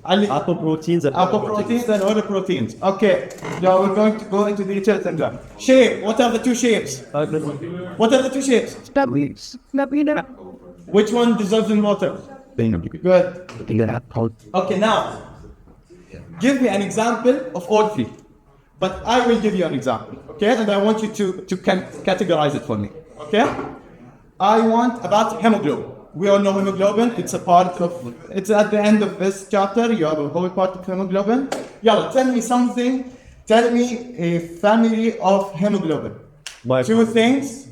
Ali- Apoproteins and Apoproteins and other proteins. Okay. Now we're going to go into details and that. Shape. What are the 2 shapes? What are the 2 shapes? Which one dissolves in water? Good. Okay, now give me an example of all 3. But I will give you an example, okay? And I want you to categorize it for me, okay? I want about hemoglobin. We all know hemoglobin. It's a part of, it's at the end of this chapter. You have a whole part of hemoglobin. Yalla, tell me something. Tell me a family of hemoglobin. 2 things,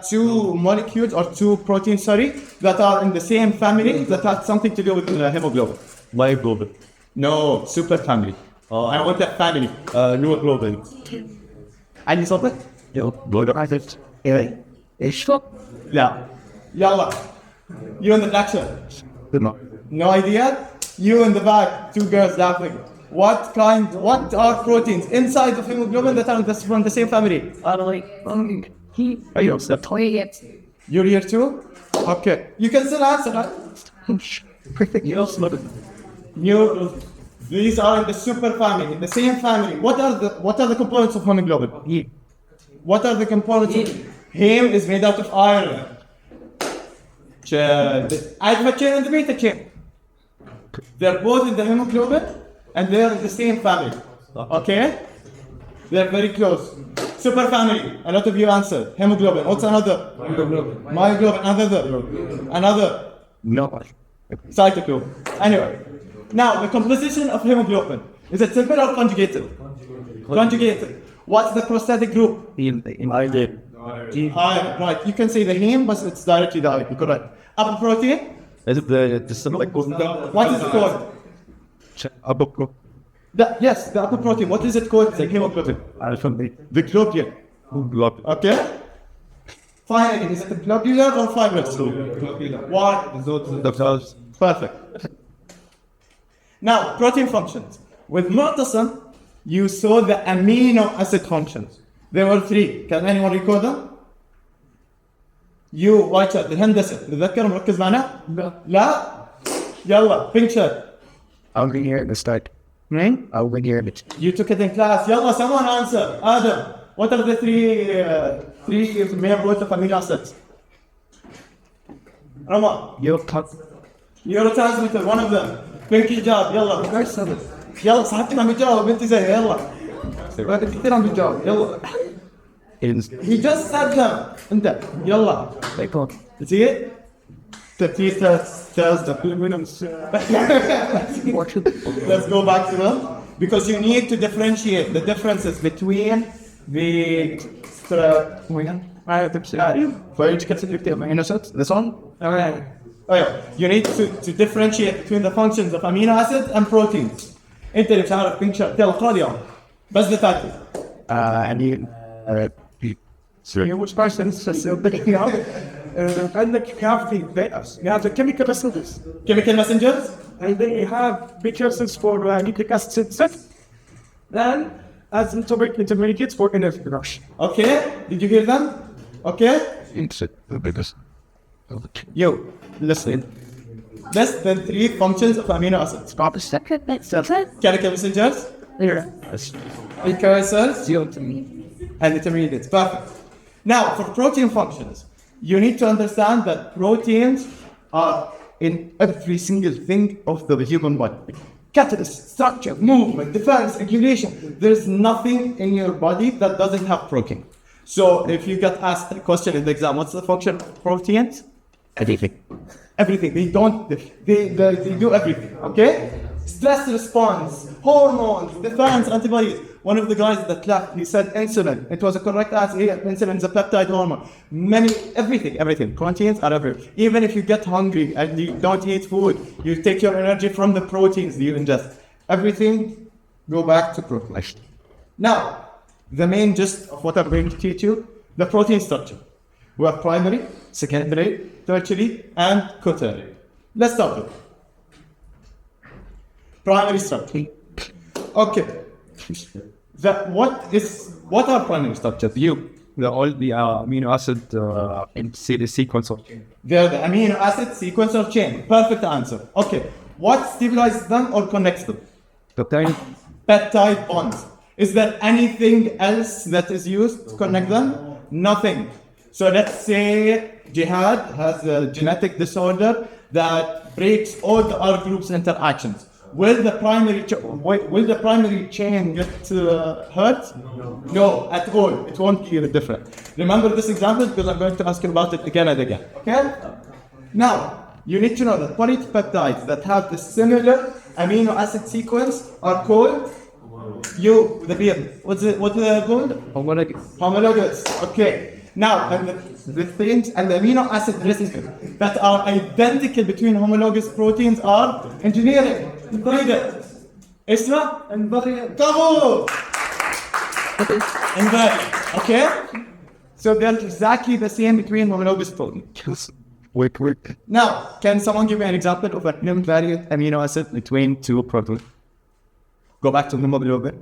2 molecules or 2 proteins, that are in the same family that have something to do with hemoglobin. myoglobin. No, super family. I want that family. Neoglobin. عندي صوتك؟ Shop. لا. يلا. You in the lecture. No idea? You in the back, two girls laughing. What are proteins inside of hemoglobin that are from the same family? You're here too? Okay. You can still answer that. These are in the super family, in the same family. What are the components of hemoglobin? What are the components? Heme is made out of iron. The alpha chain and the beta chain. They're both in the hemoglobin and they're in the same family. Okay? They're very close. Super family. A lot of you answered. Hemoglobin. What's another? Myoglobin. Another. No. Cytochrome. Anyway. Now, the composition of hemoglobin. Is it simple or conjugated? Conjugated. What's the prosthetic group? Iron. Iron. Right. You can say the heme, but it's directly correct. Upper protein? Is it the What is it called? Yes, the upper protein. What is it called? The hemoglobin. The globule. Okay? Finally, is it globular or fibrous? Why? Perfect. Now, protein functions. With Moutasem, you saw the amino acid functions. There were 3. Can anyone recall them? You white shirt الهندسة تتذكر مركز معنا؟ لا يلا pink shirt. I'll be here at the start. Right? I'll be here at it. You took it in class. Yalla, someone answer. Adam, what are the three main roles of amino acids? Rama. Neurotransmitter, one of them. Pink hijab, yalla. يلا صاحبتي ما بيجاوب انت زي يلا كثير عم بيجاوب يلا he just said them انت يلا see it the teacher tells the let's go back to them because you need to differentiate the differences between the this one alright you need to differentiate between the functions of amino acids and proteins. انت اللي بتعرف pink shirt يلا خذ يلا بس the title which person is عندك you have the chemical messengers chemical messengers and they have precursors for nucleic acid synthesis then as intermediates for energy production. Okay, did you hear them? Okay, yo listen. Less than 3 functions of amino acids. Chemical messengers, precursors, and intermediates. Perfect. Now, for protein functions, you need to understand that proteins are in every single thing of the human body. Catalyst, structure, movement, defense, regulation. There's nothing in your body that doesn't have protein. So, if you get asked a question in the exam, what's the function of proteins? Everything. They do everything. Okay? Stress response, hormones, defense, antibodies. One of the guys that laughed, he said insulin. It was a correct answer. Yeah, insulin is a peptide hormone. Everything. Proteins are everywhere. Even if you get hungry and you don't eat food, you take your energy from the proteins you ingest. Everything go back to protein. Now, the main gist of what I'm going to teach you, the protein structure. We have primary, secondary, tertiary, and quaternary. Let's start with primary structure. Okay. What are primary structures? All the amino acid in the sequence of chain. They're the amino acid sequence of chain. Perfect answer. Okay. What stabilizes them or connects them? Peptide bonds. Is there anything else that is used to connect them? Nothing. So let's say Jihad has a genetic disorder that breaks all the R groups interactions. Will the primary chain get hurt? No, at all. It won't be different. Remember this example because I'm going to ask you about it again and again. Okay? Now, you need to know that polypeptides that have the similar amino acid sequence are called what are they called? Homologous. Okay. Now, the things and the amino acid recipes that are identical between homologous proteins are engineering. اسمه invariant. Okay? So they're exactly the same between homologous proteins. Wait. Now, can someone give me an example of an invariant amino acid between two proteins? Go back to hemoglobin.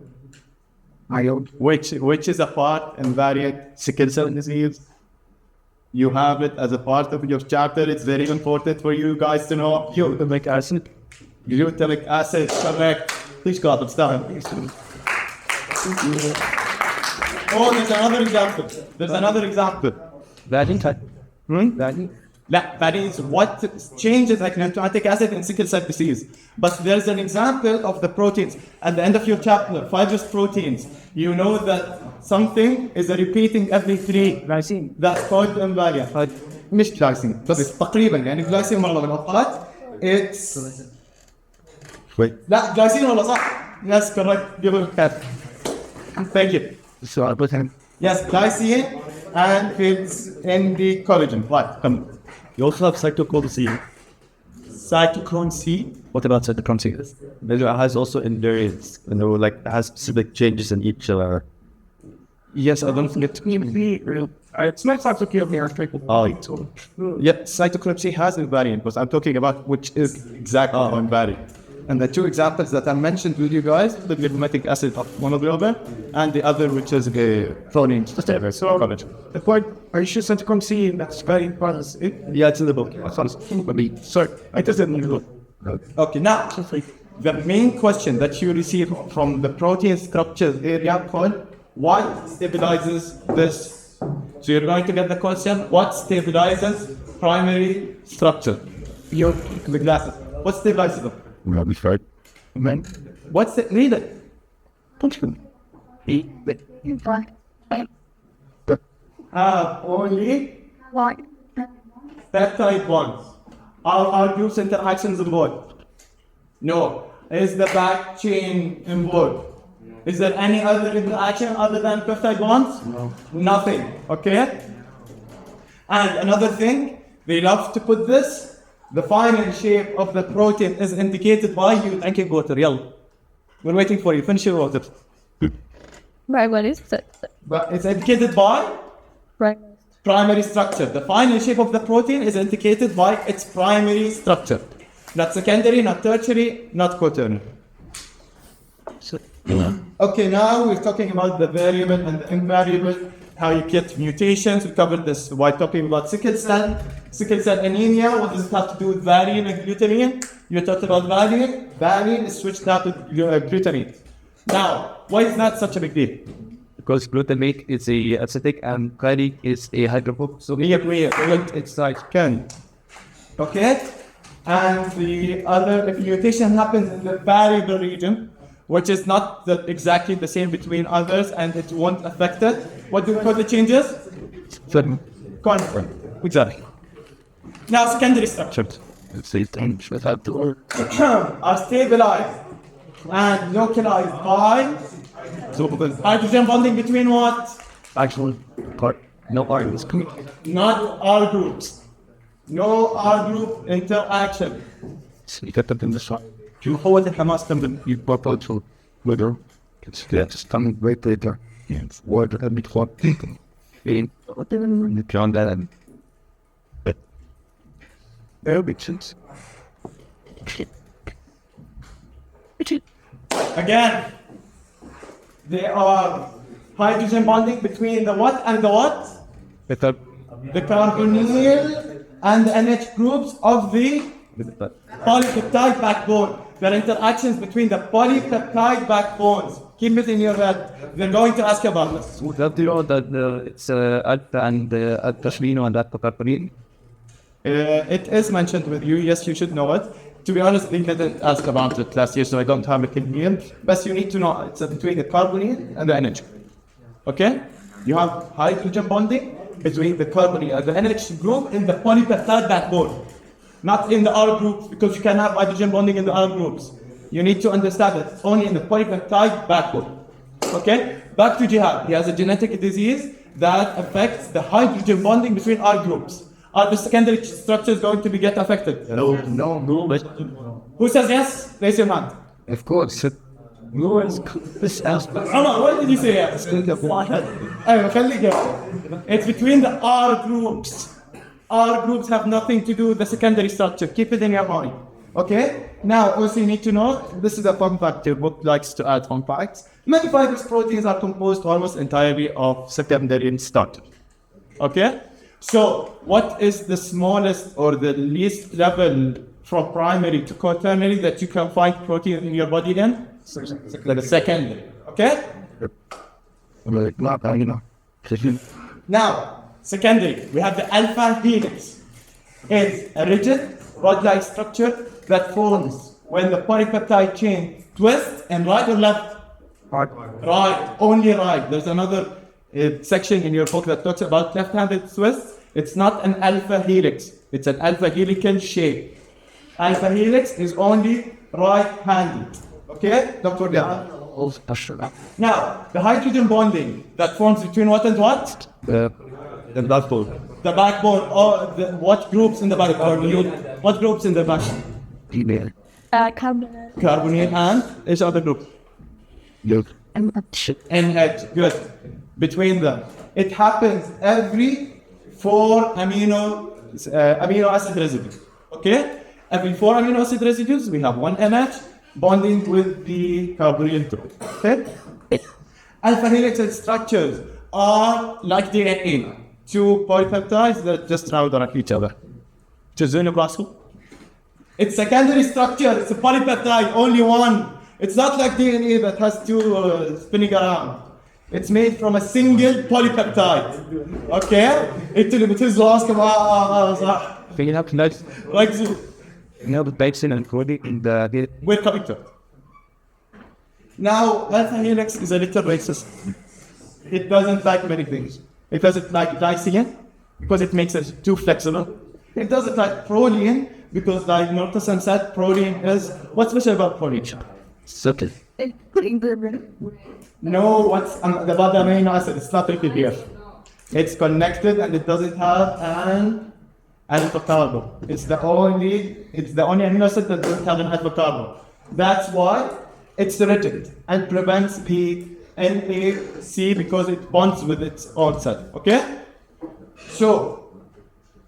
Which is a part invariant sickle cell disease. You have it as a part of your chapter. It's very important for you guys to know. Glutamic acid. Glutamic acid, correct. Please go up, stop. Oh, there's another example. That is what changes like glutamic acid in sickle cell disease. But there's an example of the proteins at the end of your chapter, fibrous proteins. You know that something is repeating every 3 glycine. That's called invariant. مش glycine بس تقريبا يعني glycine مرة من الأوقات it's لا glycine ولا صح؟ Yes, correct. Give it a cap. Thank you. So I put him. Yes, glycine and it's in the collagen. Right, come. You also have cytochrome C. Cytochrome C. What about cytochrome C? It has also endurance, like it has specific changes in each. Yes, I don't forget. It's not cytochrome. Oh, yeah, cytochrome C has invariant, but I'm talking about which is exactly invariant. And the two examples that I mentioned with you guys, the glutamic acid of monoglobin and the other which is protein. So, the point, are you sure cytochrome C that's very important? Yeah, it's in the book. Sorry, I just didn't know. Okay, now, the main question that you receive from the protein structures area called what stabilizes this? So you're going to get the question, what stabilizes primary structure? The glasses. What stabilizes them? What's it? Read it. Only peptide bonds. Are groups interactions involved? No. Is the back chain involved? Is there any other interaction other than peptide bonds? No. Nothing. Okay? And another thing, they love to put this. The final shape of the protein is indicated by you drinking water. Yalla. We're waiting for you. Finish your water. Right, what is it? But it's indicated by Right. primary structure. The final shape of the protein is indicated by its primary structure. Not secondary, not tertiary, not quaternary. Okay, now we're talking about the variable and the invariable, how you get mutations. We covered this while talking about sickle cell anemia. What does it have to do with valine and glutamine? You talked about valine. Valine is switched out to glutamine. Now, why is that such a big deal? Because glutamate is a acidic and glycine is a hydrophobic. So It's like can. Okay? And the other, if mutation happens in the variable region, which is not exactly the same between others and it won't affect it, what do we call the changes? Conform. Exactly. Now, secondary structures are stabilized and localized by hydrogen bonding between what? actually part no items. Not R groups. No R group interaction. يكتب in the shot. هو اللي حماس من يبطل whether it's just coming right later. Yes. What a bit what thinking. In beyond that and but sense. Again, there are hydrogen bonding between the what and the what? Better The carbonyl and the NH groups of the polypeptide backbone. There are interactions between the polypeptide backbones. Keep it in your head. They're going to ask about this. that you know that it's alpha and alpha and alpha carbonyl. It is mentioned with you. Yes, you should know it. To be honest, they didn't ask about it last year, so I don't have it in here. But you need to know it's between the carbonyl and the NH. Okay? You have hydrogen bonding between the carbonyl and the NH group in the polypeptide backbone. Not in the R groups, because you can have hydrogen bonding in the R groups. You need to understand that it's only in the polypeptide backbone. Okay? Back to Jihad. He has a genetic disease that affects the hydrogen bonding between R groups. Are the secondary structures going to get affected? No. Who says yes? Raise your hand. Of course. This aspect. Omar, what did you say yes? أيوة, خلي جاوب. It's between the R groups. R groups have nothing to do with the secondary structure. Keep it in your mind. Okay? Now, also you need to know, this is a fun fact. Your book likes to add fun facts. Many fibrous proteins are composed almost entirely of secondary structure. Okay? So, what is the smallest or the least level from primary to quaternary that you can find protein in your body in? The secondary. Okay? Now, secondary, we have the alpha helix. It's a rigid, rod-like structure that forms when the polypeptide chain twists and right or left? Right, only right. There's another section in your book that talks about left-handed twists. It's not an alpha helix. It's an alpha helical shape. Alpha helix is only right-handed. Okay? Dr. Leah. Now, the hydrogen bonding that forms between what and what? The backbone. The backbone, or what groups in the backbone? What groups in the backbone? Carbonate. Carbonate and each other group. NH, good. Between them. It happens every 4 amino acid residues. Okay? Every 4 amino acid residues, we have one NH bonding with the carbonyl group. Okay? Alpha helix structures are like DNA. 2 polypeptides that just round around each other. It's secondary structure. It's a polypeptide, only one. It's not like DNA that has 2 spinning around. It's made from a single polypeptide. Okay? It is lost. Like this. The basin and protein in the We're coming to it. Now, alpha helix is a little racist. It doesn't like many things. It doesn't like glycine because it makes it too flexible. It doesn't like proline because, like Al-Moutasem said, proline is what's special about proline? subtle. No, what's about the amino acid? It's not written here. It's connected and it doesn't have an hydrocarbon. It's the only amino acid that doesn't have an hydrocarbon. That's why it's rigid and prevents the NAC because it bonds with its own cell. Okay? So,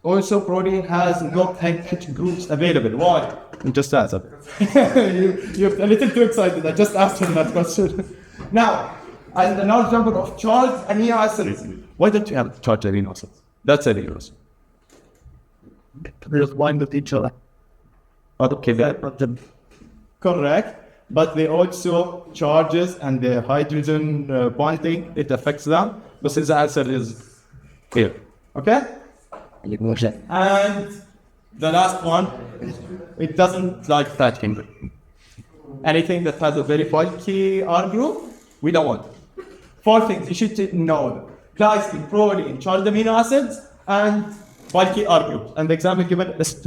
also protein has no H groups available. Why? Just answer. You're a little too excited. I just asked him that question. Now, as the large number of charged amino acids. Why don't you have charged amino acids? That's amino acid. They just bind with each other. Okay, that. Correct. But they also charges and the hydrogen bonding, it affects them. But since the answer is here. Okay? And the last one, it doesn't like stacking. Anything that has a very bulky R group, we don't want. 4 things you should know: glycine, protein, charged amino acids, and bulky R groups. And the example given is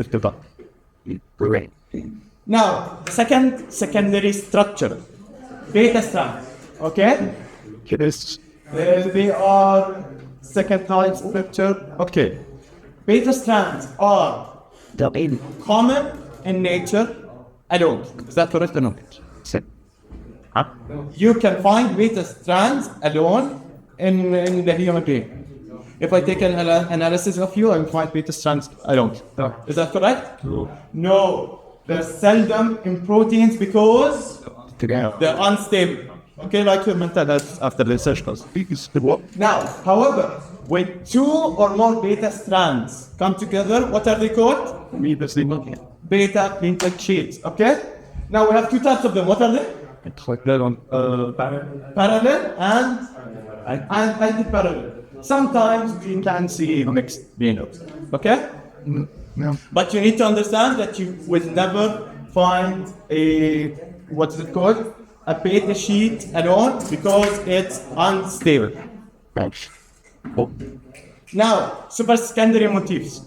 now, the secondary structure, beta strands. Okay? They are second type structure. Okay. Beta strands are common in nature alone. Is that correct or not? You can find beta strands alone in the human being. If I take an analysis of you, I will find beta strands alone. Is that correct? No. They're seldom in proteins because they're unstable. Okay, like your mental health after the research course. Now, however, when 2 or more beta strands come together, what are they called? Beta linked sheets. Okay? Now we have 2 types of them. What are they? Parallel and anti-parallel. Sometimes we can see mixed beings. Okay? But you need to understand that you will never find a, what's it called? A beta sheet alone because it's unstable. Now, supersecondary motifs.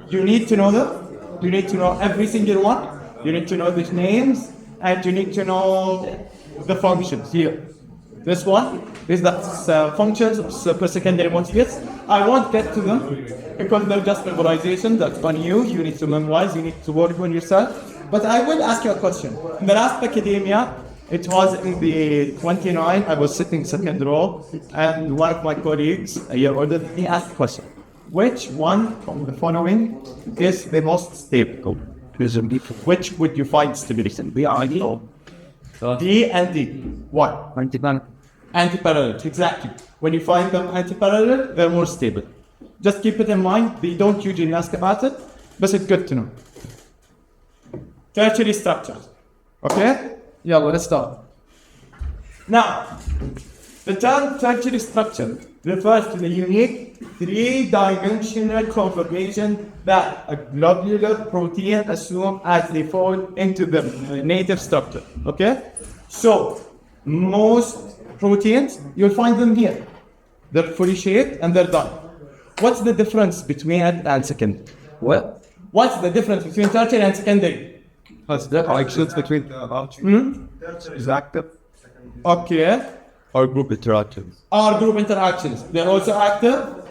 You need to know them. You need to know every single one. You need to know the names and you need to know the functions here. This one is the functions of supersecondary motifs. I won't get to them because they're just memorization. That's on you. You need to memorize. You need to work on yourself. But I will ask you a question. In the last Pacademia, It was in the 29. I was sitting second row, and one of my colleagues, a year older, he asked a question: which one of the following is the most stable? Which would you find stability? B and D. What? Anti-parallel. Exactly. When you find them anti-parallel, they're more stable. Just keep it in mind. They don't usually ask about it, but it's good to know. Tertiary structures. Okay? Yeah, let's start. Now, the term tertiary structure refers to the unique three-dimensional conformation that a globular protein assumes as they fall into the native structure. Okay? So, most proteins, you'll find them here. They're fully shaped and they're done. What's the difference between it and secondary? What? What's the difference between tertiary and secondary? What's the connections between is active Okay. or group interactions? Are group interactions. They're also active,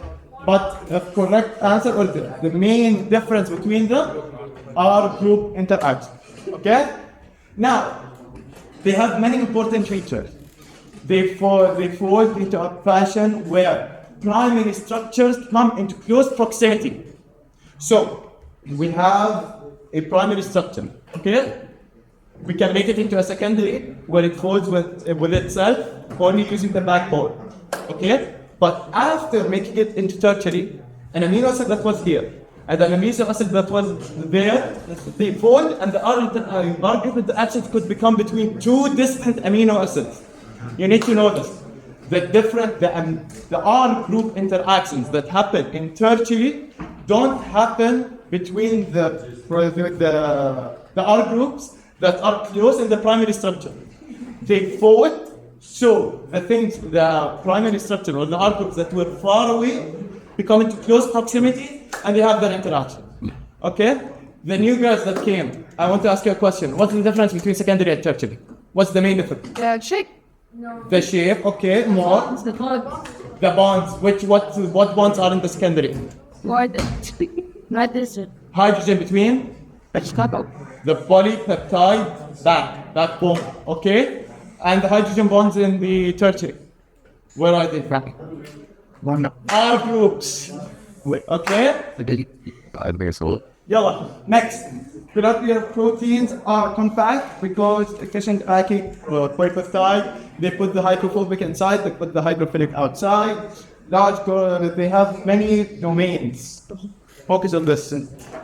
but the correct answer, or the main difference between them, are group interactions. Okay? Now, they have many important features. They fall into a fashion where primary structures come into close proximity. So, we have a primary structure, okay? We can make it into a secondary where it falls with itself, only using the backbone, okay? But after making it into tertiary, an amino acid that was here and an amino acid that was there, they fall, and the argument acid could become between two distant amino acids. You need to know this. The R group interactions that happen in tertiary don't happen between the R groups that are close in the primary structure. They fall, so the primary structure or the R groups that were far away become into close proximity and they have their interaction. Okay? The new girls that came, I want to ask you a question. What's the difference between secondary and tertiary? What's the main difference? Shape. The shape, okay, more. The bonds. The bonds, what bonds are in the secondary? What is it? Hydrogen between the polypeptide backbone, okay? And the hydrogen bonds in the tertiary. Where are they? R groups. Okay? Yalla, next. Globular proteins are compact because efficient packing polypeptide. They put the hydrophobic inside, they put the hydrophilic outside. They have many domains. Focus on this.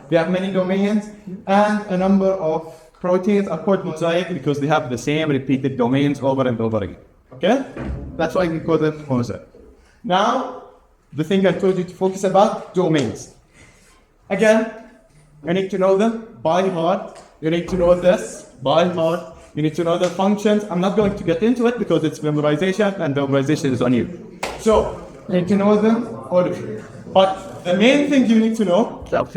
They have many domains, and a number of proteins are called mosaic because they have the same repeated domains over and over again. Okay? That's why we call them mosaic. Now, the thing I told you to focus about, domains. Again, you need to know them by heart. You need to know this by heart. You need to know the functions. I'm not going to get into it because it's memorization and the memorization is on you. So, you need to know them all of you. But the main thing you need to know, what's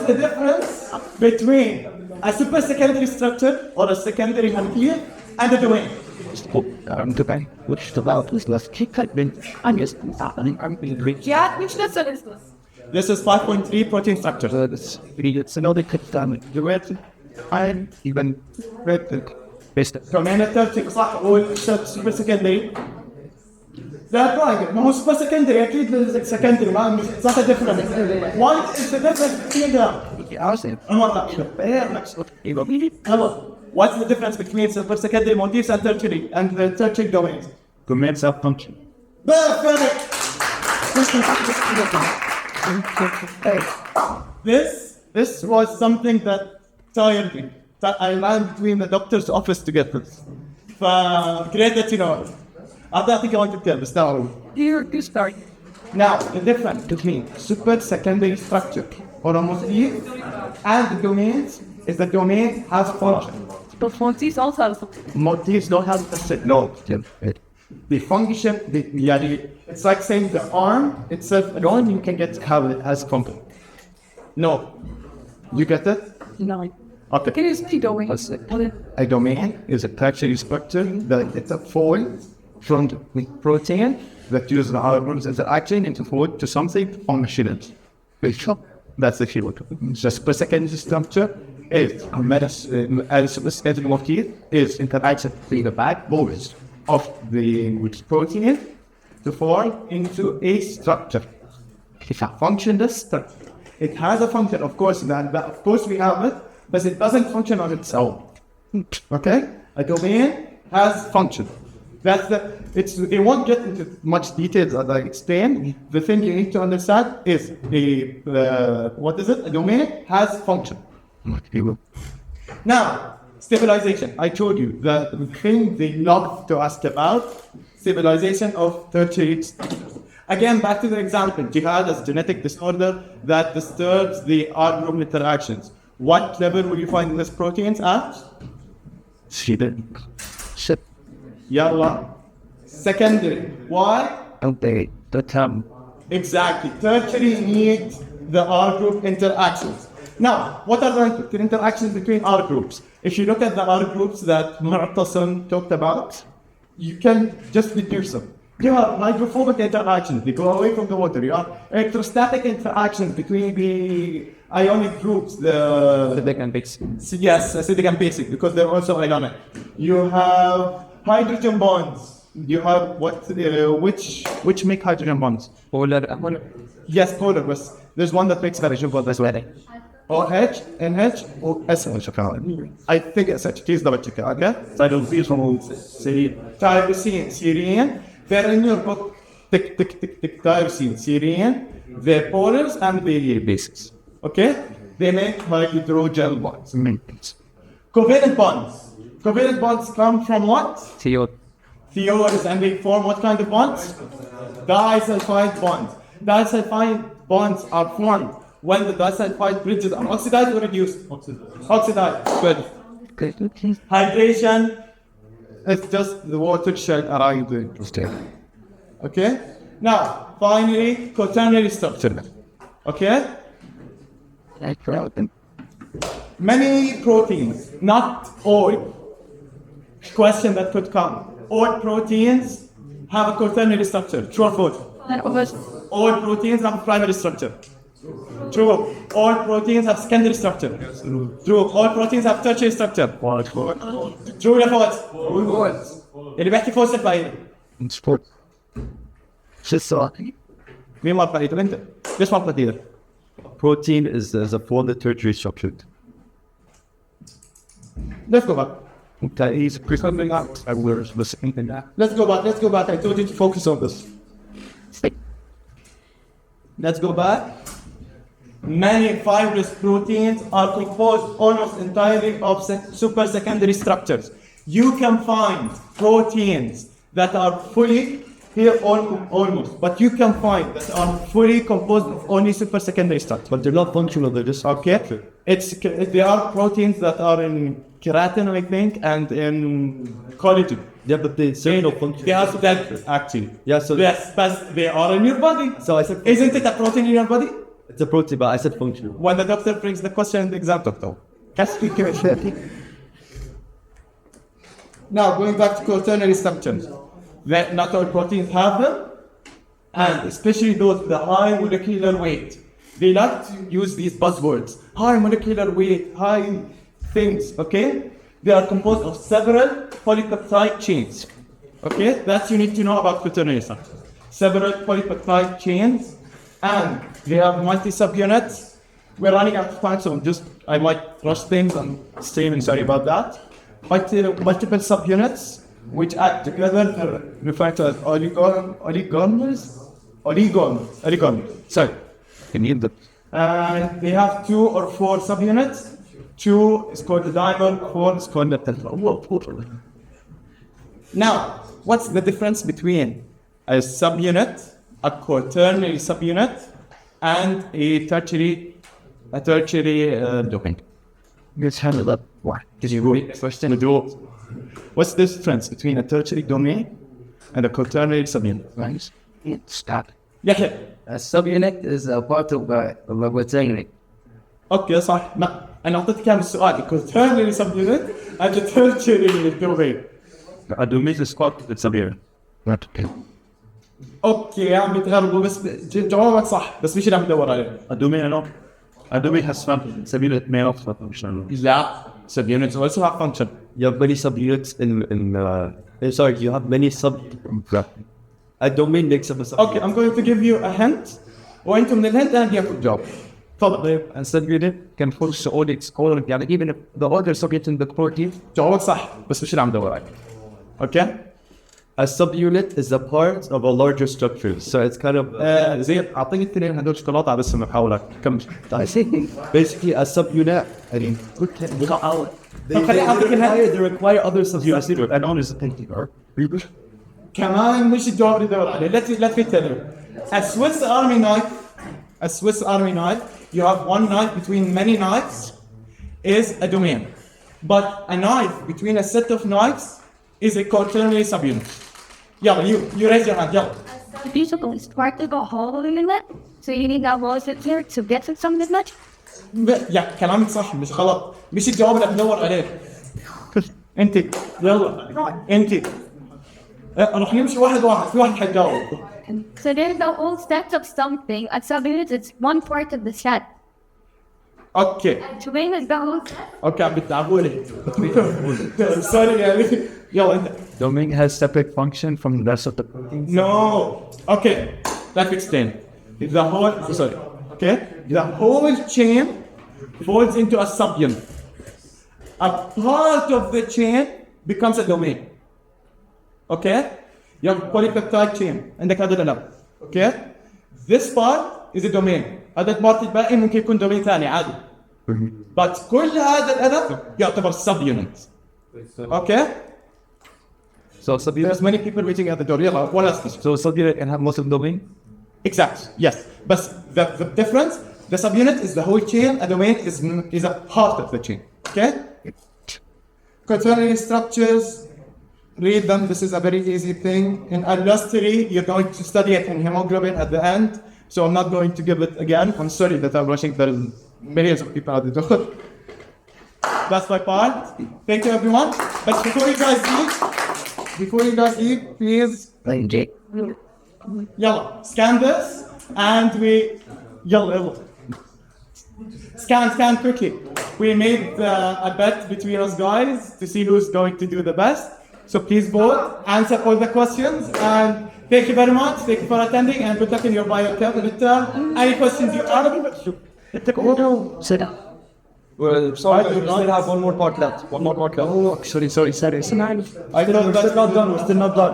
the difference between a super secondary structure or a secondary nucleus and a domain? Yeah, which lesson is this? This is 5.3 protein structure. كمان الترتيب صح والسوبر سكندري لا طايق ما هو سوبر سكندري اكيد سكندري ما صح different. What is the difference between them? What's the difference between super secondary motifs and the tertiary domains? Domain self-function. Perfect. This was something that tired me. I ran between the doctor's office to get this. Great that you know it. I think I want to tell this now. Here, you start. Now, the difference between super secondary structure or a motif and the domains is the domain has function. But motifs also have something. Motifs don't have a set. No. The function, it's like saying the arm itself alone, you can get how it has function. No. You get it? No. Okay. It is the domain. A domain is a tertiary structure that it's a fold from the protein that uses the R groups as an action into fold to something functional. That's the keyword. The super secondary structure is is interaction between the backbones of the protein to form into a structure. It's a functionless structure. It has a function, of course, that of course we have it, but it doesn't function on its own. Okay? A domain has function. It won't get into much details as I explained. The thing you need to understand is what is it? A domain has function. Now, stabilization. I told you the thing they love to ask about, stabilization of tertiary structures. Again, back to the example, Jihad is a genetic disorder that disturbs the R-group interactions. What level will you find these proteins at? Yalla. Secondary. Why? Exactly. Tertiary needs the R group interactions. Now, what are the interactions between R groups? If you look at the R groups that Al-Moutasem talked about, you can just deduce them. You have hydrophobic interactions, they go away from the water. You have electrostatic interactions between the ionic groups, Acidic and basic. yes, acidic and basic, because they're also ionic. You have hydrogen bonds. You have which make hydrogen bonds? Polar. Yes, polar, but there's one that makes hydrogen bonds as well. OH, NH, or SH. I think SH. Please double check it, okay? Tyrosine, serine. They're in your book. Tick, tyrosine, serine. The polars and the bases. Okay? They make hydrogen bonds. Covalent bonds. Covalent bonds come from what? Thiores, and they form what kind of bonds? Disulfide bonds. Disulfide bonds are formed when the disulfide bridges are oxidized or reduced? Oxidized. Good. Hydration, it's just the water shed around the prostate. Okay? Now, finally, quaternary structure. Okay? Many proteins, not all. Question that could come. All proteins have a quaternary structure. True or false? All proteins have a primary structure. True. All proteins have secondary structure. True. All proteins have tertiary structure. True or false? اللي بيحكي فوق البعيد. مين ما بقيت انت؟ ليش ما بقيت؟ Protein is a form of tertiary structure. Let's go back. He's presuming out. I was listening to that. Let's go back. I told you to focus on this. Let's go back. Many fibrous proteins are composed almost entirely of super secondary structures. You can find proteins that are fully, here almost, but you can find that are fully composed of only super secondary structures. But they're not functional, they're just okay. There are proteins that are in keratin, I think, and in collagen. Yeah, but they say no function. They are that actually. Yeah, so yes, but they are in your body. So I said, isn't it a protein in your body? it's a protein, but I said functional. When the doctor brings the question in the exam, doctor. Now, going back to quaternary structures. Not all proteins have them, and especially those with the high molecular weight. They like to use these buzzwords. High molecular weight, high things, okay? They are composed of several polypeptide chains. Okay, that you need to know about quaternary structures. Several polypeptide chains, and they have multi-subunits. We're running out of time, so I might rush things and sorry about that. Multiple subunits which act together, referred to as oligomers. Sorry. And they have 2 or 4 subunits. 2 is called the dimer, 4 is called the tetra. Now, what's the difference between a subunit, a quaternary subunit, and a tertiary domain? Let's handle that. What? Did you read the question? What's the difference between a tertiary domain and a quaternary subunit? Right. Stop. Yeah. A subunit is a part of a quaternary. اوكي صح. ما انا اعطيتك اياه بالسؤال الكوترنري subunit and the tertiary domain. A domain is called the subunit. اوكي يا عم بتغربوا بس جوابك صح بس مش اللي عم بدور عليه. A domain, I know. Adobe has some subunit may also function. Yeah, subunits also have function. You have many subunits sorry, you have many a domain makes up a subunit. Okay, I'm going to give you a hint. وانتم من الهند انا بدي اخذ جواب. تفضل. And subunit can focus all its color, يعني even if the other subunit in the protein. جوابك صح بس مش اللي عم دور عليه. Okay? A subunit is a part of a larger structure, so it's kind of زيد اعطيني الاثنين هدول شوكولاته بس محاولك كمل. basically a subunit. They require other subunits. And honest opinion. كمان مش الجواب اللي دور عليه. Let me tell you. A Swiss Army knife, you have one knife between many knives is a domain. But a knife between a set of knives is a quaternary subunit. Yeah, you raise your hand, yeah. Beautiful is part of a whole unit. So you need that wall sit here to get to some of it. يا كلامك صح مش غلط. مش الجواب اللي بدور عليه. انت يلا انت رح نمشي واحد في واحد حيجاوب. So there's the whole set of something. A subunit is one part of the set. اوكي Domain is the whole set. اوكي عم بتعبوني. سوري يعني يلا انت. Domain has separate function from the rest of the protein. No. Okay. Let me explain. The whole. Sorry. Okay. The whole chain falls into a subunit. A part of the chain becomes a domain. Okay. You have polypeptide chain. عندك هذا الألم. Okay. This part is a domain. هذا البارت الباقي ممكن يكون domain ثاني عادي. But كل هذا الألم يعتبر subunit. Okay. So subunit. There's many people waiting at the door. يلا one last question. So subunit can have multiple domain. Exactly. Yes. But the difference, the subunit is the whole chain, a domain is a part of the chain. Okay? Quaternary structures, read them. This is a very easy thing. In Al-Lustri, you're going to study it in hemoglobin at the end. So I'm not going to give it again. I'm sorry that I'm rushing. There are millions of people at the door. That's my part. Thank you, everyone. But before you guys leave, please. Yalla, scan this, and yalla. Scan quickly. We made a bet between us guys to see who's going to do the best. So please vote, answer all the questions, and thank you very much. Thank you for attending, and good luck in your biochem midterm. Any questions you have? Well, sorry, we still have one more part left. One more part left. Oh, sorry. I know that's not done. We're still not done.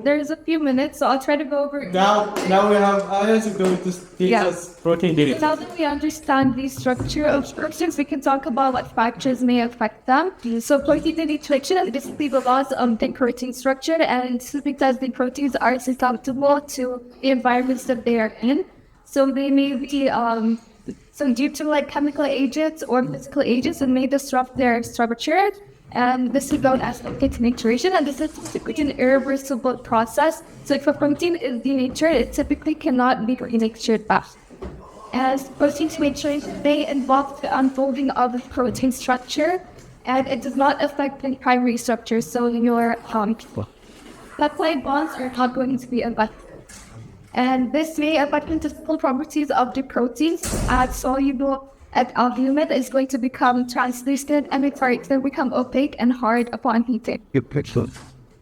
There's a few minutes, so I'll try to go over it. Now we have Ayah who's going to teach us protein data. Now that we understand the structure of structures, we can talk about what factors may affect them. So protein denaturation is basically the loss of the protein structure, and it's because the proteins are susceptible to the environments that they are in. So they may be so due to like chemical agents or physical agents, it may disrupt their structure. And this is known as denaturation, and this is typically an irreversible process. So if a protein is denatured, it typically cannot be denatured back. As protein denaturation may involve the unfolding of the protein structure, and it does not affect the primary structure. So your peptide bonds are not going to be affected. And this may affect the physical properties of the proteins, as soluble albumin is going to become translucent and it's going to become opaque and hard upon heating.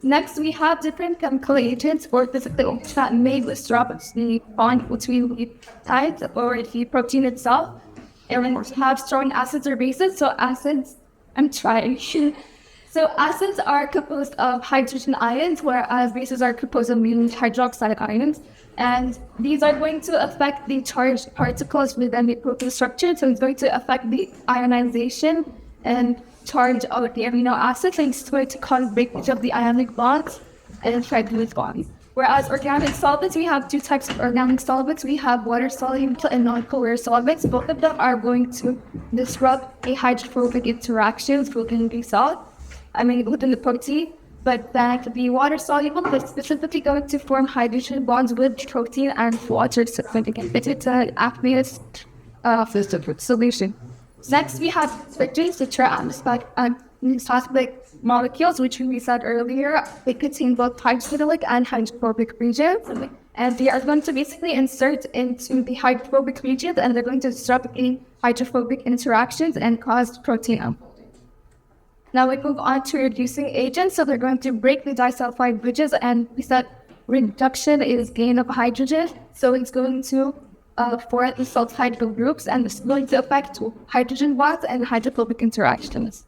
Next, we have different chemical agents or physical that may disrupt the bond between the peptides or the protein itself. And we have strong acids or bases. So acids are composed of hydrogen ions, whereas bases are composed of hydroxide ions. And these are going to affect the charged particles within the protein structure. So it's going to affect the ionization and charge of the amino acids, and it's going to cause breakage of the ionic bonds and fragment bonds. Whereas organic solvents, we have two types of organic solvents. We have water-soluble and non-polar solvents. Both of them are going to disrupt the hydrophobic interactions within the cell, within the protein. But that the water-soluble is specifically going to form hydrogen bonds with protein and water, so it's an aqueous solution. Next, we have switches, which are amphosphatic molecules, which we said earlier. They contain both hydrophilic and hydrophobic regions. And they are going to basically insert into the hydrophobic region, and they're going to disrupt the hydrophobic interactions and cause protein unfolding. Now we move on to reducing agents. So they're going to break the disulfide bridges, and we said reduction is gain of hydrogen. So it's going to for the sulfide groups, and this is going to affect hydrogen bonds and hydrophobic interactions.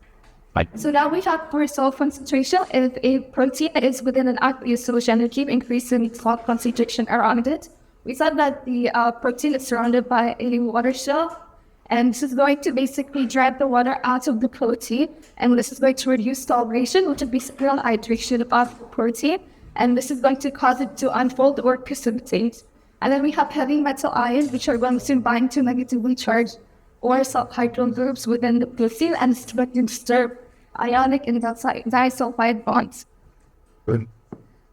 So now we have for salt concentration. If a protein is within an aqueous solution and keep increasing salt concentration around it, we said that the protein is surrounded by a water shell, and this is going to basically drive the water out of the protein, and this is going to reduce solvation, which is basically hydration of the protein, and this is going to cause it to unfold or precipitate. And then we have heavy metal ions, which are going to bind to negatively charged or sulfhydryl groups within the protein, and it's going to disturb ionic and disulfide bonds.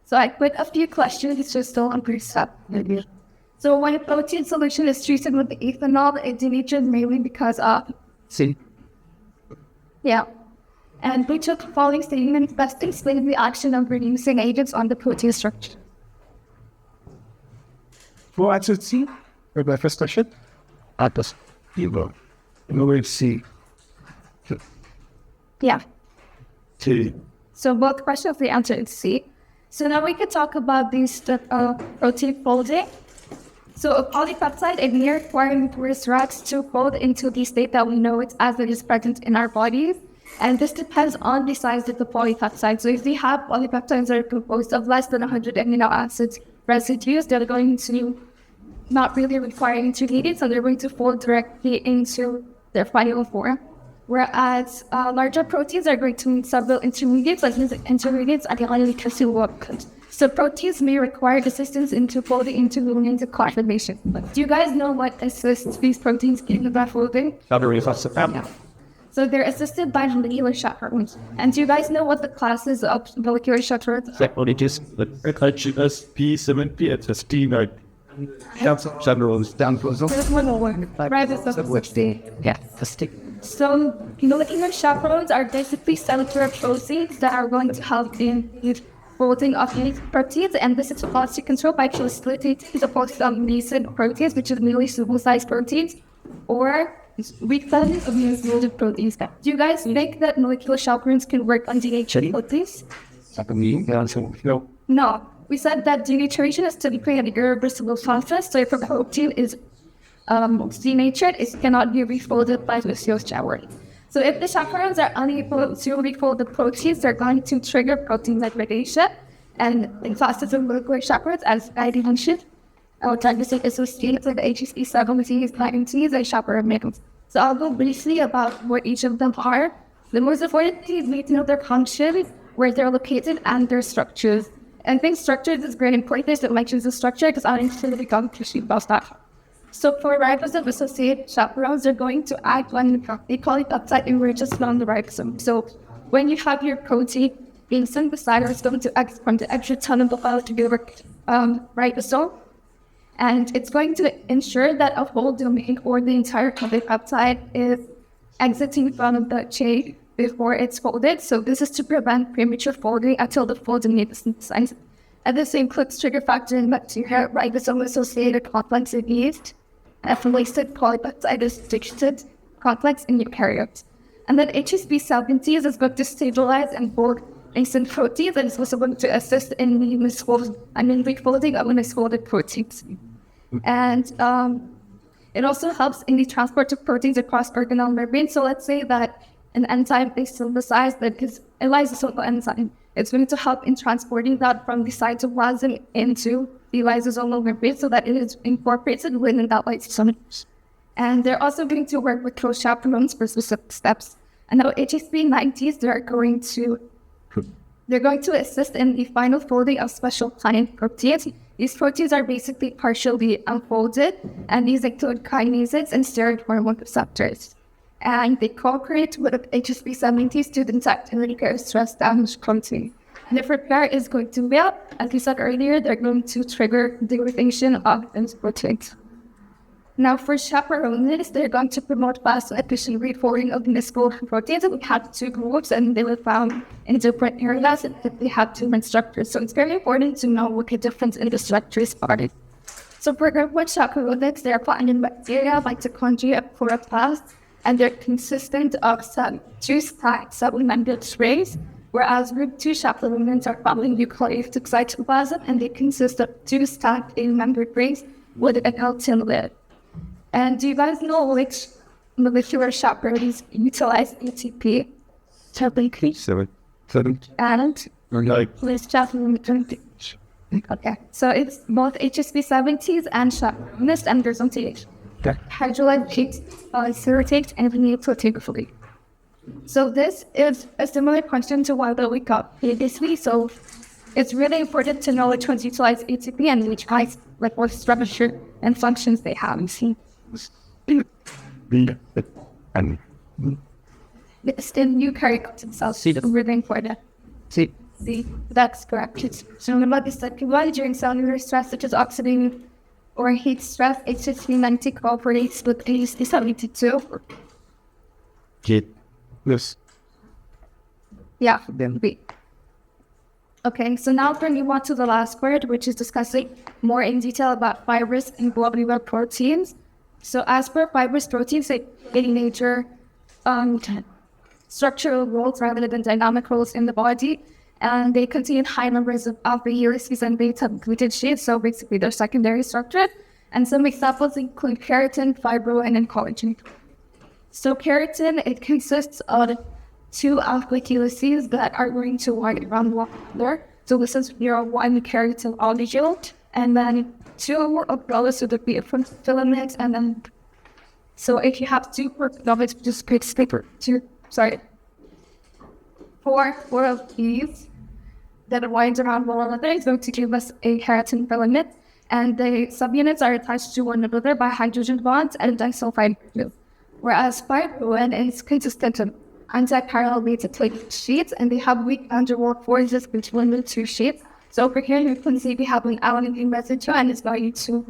So I put a few questions just on precept. So when a protein solution is treated with ethanol, it denatures mainly because of and we took the following statements best explain the action of reducing agents on the protein structure. For answer C, or my first question? Atos. Evo. Number C. Yeah. T. So both questions, the answer is C. So now we can talk about these protein folding. So a polypeptide is near requiring tourist rats to fold into the state that we know it as it is present in our bodies. And this depends on the size of the polypeptide. So if we have polypeptides that are composed of less than 100 amino acid residues, they're going to not really require intermediates, so they're going to fold directly into their final form. Whereas larger proteins are going to need several intermediates, and these intermediates are the only consumable. So proteins may require assistance into folding into the conformation. Do you guys know what assists these proteins in the folding? Yeah. So they're assisted by molecular chaperones. And do you guys know what the classes of molecular chaperones are? P7P, it's a steamer. Chaperones, So molecular chaperones are basically cellular proteins that are going to help in the folding of unique proteins, and this is quality control by facilitating the folding of nascent proteins, which is merely single-sized proteins, or weak cells of unit proteins. Do you guys think that molecular chaperones can work on DNA proteins? No. We said that denaturation is typically an irreversible process, so if a protein is denatured, it cannot be refolded by the chaperone. So if the chaperones are unable to refold the proteins, they're going to trigger protein degradation, and in classes of molecular chaperones, as I mentioned, targeting associated with HSP7Ts, 9Ts, and chaperone metals. So I'll go briefly about what each of them are. The most important thing is we need to know their function, where they're located, and their structures. And I think structures is very important that mentions the structure because I need to become pushy about that. So for ribosome associated chaperones, they're going to act when the polypeptide emerges from the ribosome. So when you have your protein being synthesized, it's going to act from the extracellular level to the ribosome. And it's going to ensure that a whole domain or the entire polypeptide is exiting from the chain before it's folded. So this is to prevent premature folding until the folding is synthesized. And the same trigger factor in bacteria, ribosome-associated complex in yeast, and affiliated polypeptide-restricted complex in eukaryotes. And then HSP7Ts is going to stabilize and fold nascent proteins, and it's also going to assist in the refolding of misfolded proteins. And it also helps in the transport of proteins across organelle membranes. So let's say that an enzyme is synthesized that is a lysosomal enzyme. It's going to help in transporting that from the cytoplasm into the lysosomal membrane so that it is incorporated within that lysosome. And they're also going to work with closed chaperones for specific steps. And now HSP90s, they're going to assist in the final folding of special plant proteins. These proteins are basically partially unfolded, and these include kinases and steroid hormone receptors. And they cooperate with HSP70s to detect and repair stress damage protein. And if repair is going to fail, as we said earlier, they're going to trigger degradation of these proteins. Now, for chaperones, they're going to promote fast and efficient reforming of miscible proteins. We had two groups, and they were found in different areas, and they had different structures. So it's very important to know what the difference in the structures are. So for group 1 chaperones, they're found in bacteria, mitochondria, chloroplasts, and they're consistent of two stacked supplemented trays. Whereas group 2 chaperones are found in eukaryotic cytoplasm, and they consist of two stacked membrane trays with an L10 lid. And do you guys know which molecular chaperones utilize ATP to increase? Seven. And which chaperone? Okay, so it's both HSP70s and chaperones, and there's something hydrolyzed serotase and nucleotide. So this is a similar question to one that we got previously. So it's really important to know which ones utilize ATP and which ones, like what structure and functions they have. It's in eukaryotic cells. It's really important. See, that's correct. So about the second one, during cellular stress, such as oxidative or heat stress, HSP90 cooperates with HSP72. Yes. Yeah, B. Okay, so now we're going to move on to the last part, which is discussing more in detail about fibrous and globular proteins. So as per fibrous proteins, they play major structural roles rather than dynamic roles in the body, and they contain high numbers of alpha helices and beta gluted sheets, so basically they're secondary structure. And some examples include keratin, fibrin, and collagen. So keratin, it consists of two alpha helices that are going to wind around one another. So this is your one keratin oligule, and then two umbrellas, so there'd be a filament, and then so if you have two filaments, just create paper. Four of these that winds around one another is going to give us a keratin filament, and the subunits are attached to one another by hydrogen bonds and disulfide groups. Whereas fibrin is consistent of anti-parallel beta plate sheets, and they have weak underwall forces between the two sheets. So over here, you can see we have an alanine residue, and it's going to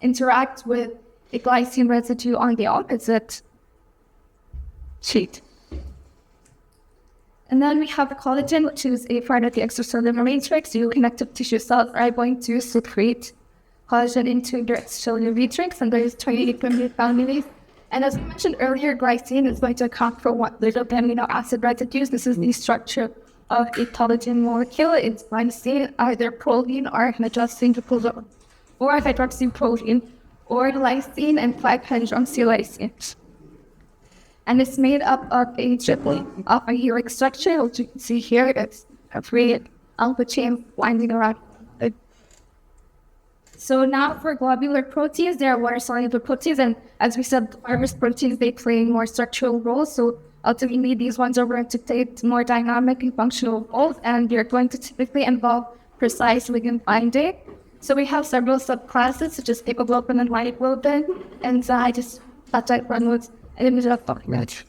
interact with a glycine residue on the opposite sheet. And then we have the collagen, which is a part of the extracellular matrix. Your connective tissue cells are going to secrete collagen into their extracellular matrix, and there's 28 families. And as I mentioned earlier, glycine is going to account for one little amino acid residues. This is the structure of a collagen molecule. It's glycine, either proline or hydroxyproline, or hydroxyproline, or lysine and 5-hydroxylysine. And it's made up of a triple alpha helic structure, which you can see here. It's a three alpha chain winding around. So now for globular proteins, they are water-soluble proteins, and as we said, fibrous proteins, they play more structural roles. So ultimately, these ones are going to take more dynamic and functional roles, and they're going to typically involve precise ligand binding. So we have several subclasses, such as hemoglobin and myoglobin, and Zaid, peptide granules, and immunoglobulin.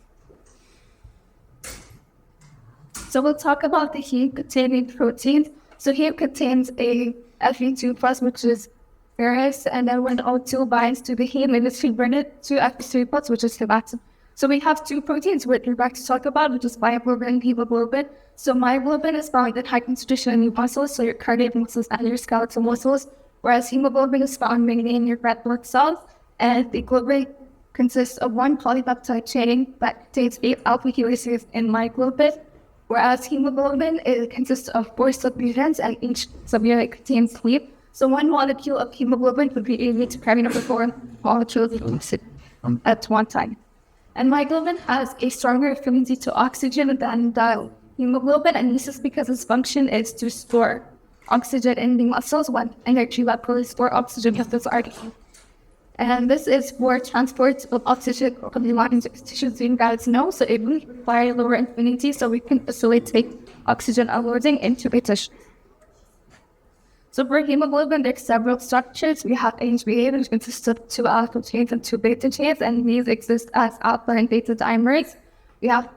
So we'll talk about the heme-containing proteins. So heme contains a Fe2+, which is Faris, and then when O2 binds to the heme, it is converted to Fe3+, which is hematin. So we have two proteins which we're about to talk about, which is myoglobin and hemoglobin. So myoglobin is found in high concentration in your muscles, so your cardiac muscles and your skeletal muscles, whereas hemoglobin is found mainly in your red blood cells, and the globin consists of one polypeptide chain that contains 8 alpha helices in myoglobin, whereas hemoglobin consists of 4 subunits, and each subunit contains 3. So one molecule of hemoglobin would be able to carry number 4 molecules at one time. And myoglobin has a stronger affinity to oxygen than the hemoglobin, and this is because its function is to store oxygen in the muscles when energy levels for oxygen levels are low. And this is for transport of oxygen from the body tissues, you guys know, so it will require lower affinity so we can facilitate oxygen unloading into the tissue. So for hemoglobin, there are several structures. We have HbA, which consists of 2 alpha chains and 2 beta chains, and these exist as alpha and beta dimers. We have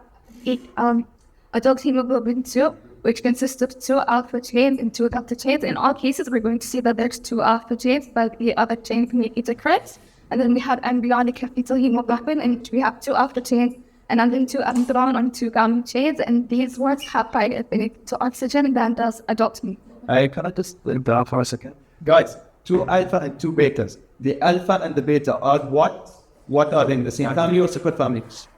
adult hemoglobin 2, which consists of 2 alpha chains and 2 delta chains. In all cases, we're going to see that there's 2 alpha chains, but the other chains may be different. And then we have embryonic fetal hemoglobin, in which we have 2 alpha chains, and then 2 epsilon on 2 gamma chains, and these ones have higher affinity to oxygen than does adult meat. Can I just interrupt for a second? Guys, 2 alpha and 2 betas. The alpha and the beta are what? What are they in the same family or separate families?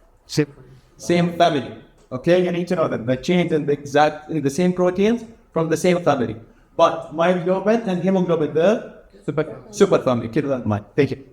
Same family. Okay, you need to know that the chains in the same proteins from the same family. But myoglobin and hemoglobin, the super family. Keep that in mind. Thank you.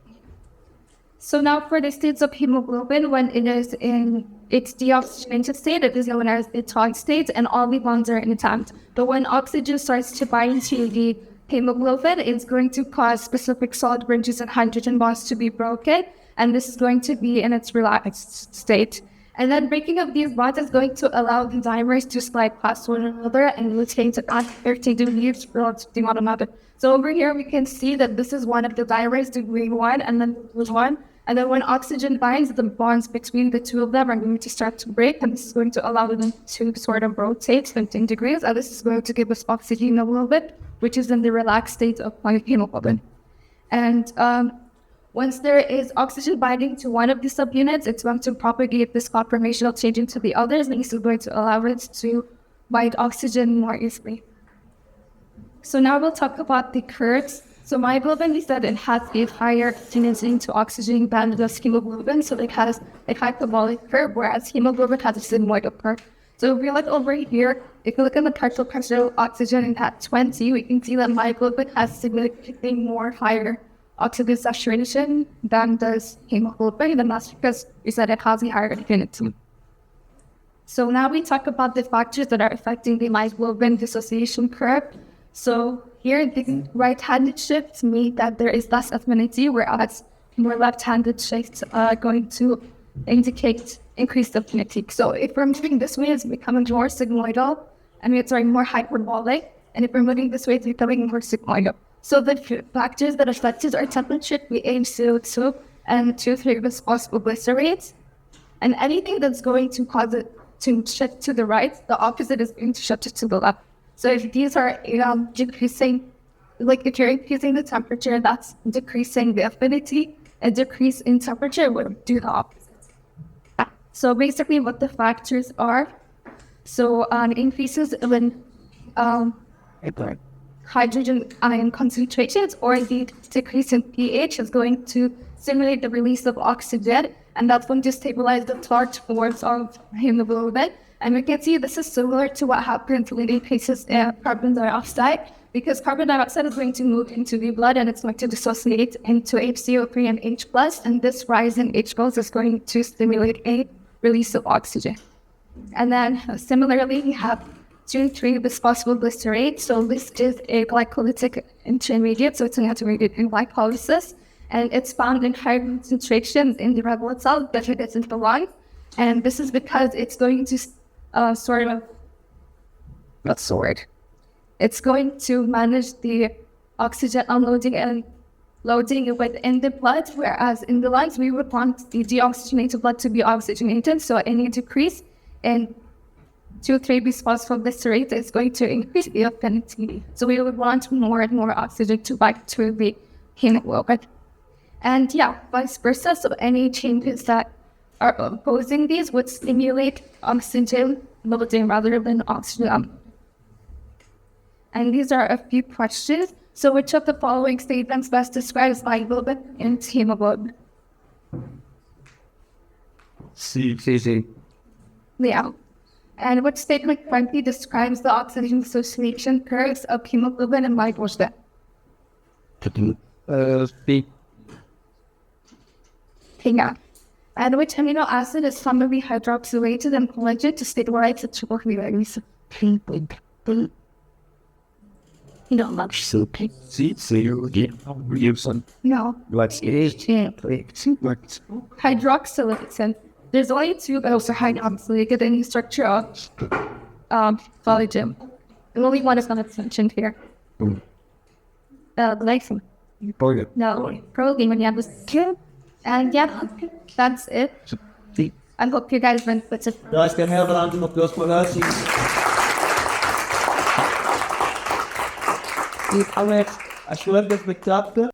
So now for the states of hemoglobin, when it is in its deoxygenated state, it is known as the tau state, and all the bonds are intact. But when oxygen starts to bind to the hemoglobin, it's going to cause specific solid bridges and hydrogen bonds to be broken, and this is going to be in its relaxed state. And then breaking of these bonds is going to allow the dimers to slide past one another and retain to do leaves relative one another. So over here we can see that this is one of the dimers doing one, and then there's one. And then when oxygen binds, the bonds between the two of them are going to start to break, and this is going to allow them to sort of rotate 15 degrees, and this is going to give us oxygen a little bit, which is in the relaxed state of hemoglobin. And once there is oxygen binding to one of the subunits, it's going to propagate this conformational change into the others, and this is going to allow it to bind oxygen more easily. So now we'll talk about the curves. So myoglobin, we said it has a higher affinity to oxygen than does hemoglobin, so it has a hyperbolic curve, whereas hemoglobin has a sigmoidal curve. So if we look over here, if you look at the partial pressure of oxygen at 20, we can see that myoglobin has significantly more higher oxygen saturation than does hemoglobin, and that's because we said it has a higher affinity. So now we talk about the factors that are affecting the myoglobin dissociation curve. So here, the right-handed shifts mean that there is less affinity, whereas more left-handed shifts are going to indicate increased affinity. So if we're moving this way, it's becoming more sigmoidal, and it's more hyperbolic. And if we're moving this way, it's becoming more sigmoidal. So the factors that affect our temperature, pH, CO2, and 2,3 phosphoglycerates. And anything that's going to cause it to shift to the right, the opposite is going to shift it to the left. So if these are decreasing, like if you're increasing the temperature, that's decreasing the affinity. A decrease in temperature would do the opposite. So basically what the factors are, so increases in hydrogen ion concentrations or the decrease in pH is going to stimulate the release of oxygen, and that's going to stabilize the large forms of hemoglobin. And we can see this is similar to what happens when it increases carbon dioxide, because carbon dioxide is going to move into the blood and it's going to dissociate into HCO3 and H+, and this rise in H+ is going to stimulate a release of oxygen. And then similarly, we have 2,3-bisphosphoglycerate. So this is a glycolytic intermediate, so it's an intermediate in glycolysis, and it's found in high concentrations in the red blood cells, but it is in the lung. And this is because it's going to it's going to manage the oxygen unloading and loading within the blood, whereas in the lungs, we would want the deoxygenated blood to be oxygenated. So any decrease in 2,3-bisphosphoglycerate is going to increase the affinity. So we would want more and more oxygen to bind to the hemoglobin. And yeah, vice versa. So any changes that are opposing these would stimulate oxygen loading rather than oxygen. And these are a few questions. So which of the following statements best describes myoglobin and hemoglobin? C. Yeah. And which statement correctly describes the oxygen dissociation curves of hemoglobin and myoglobin? B. Yeah. And which amino acid is commonly hydroxylated and collected to stabilize the triple helix? No. No. Hydroxylated. There's only two that also hydroxylated in the structure of collagen. And only one is not mentioned here. Glycine. No. Protein when you have this two. And yeah, that's it. I hope you guys benefited. Guys, can we have a round of applause for her? أشوار بالكتاب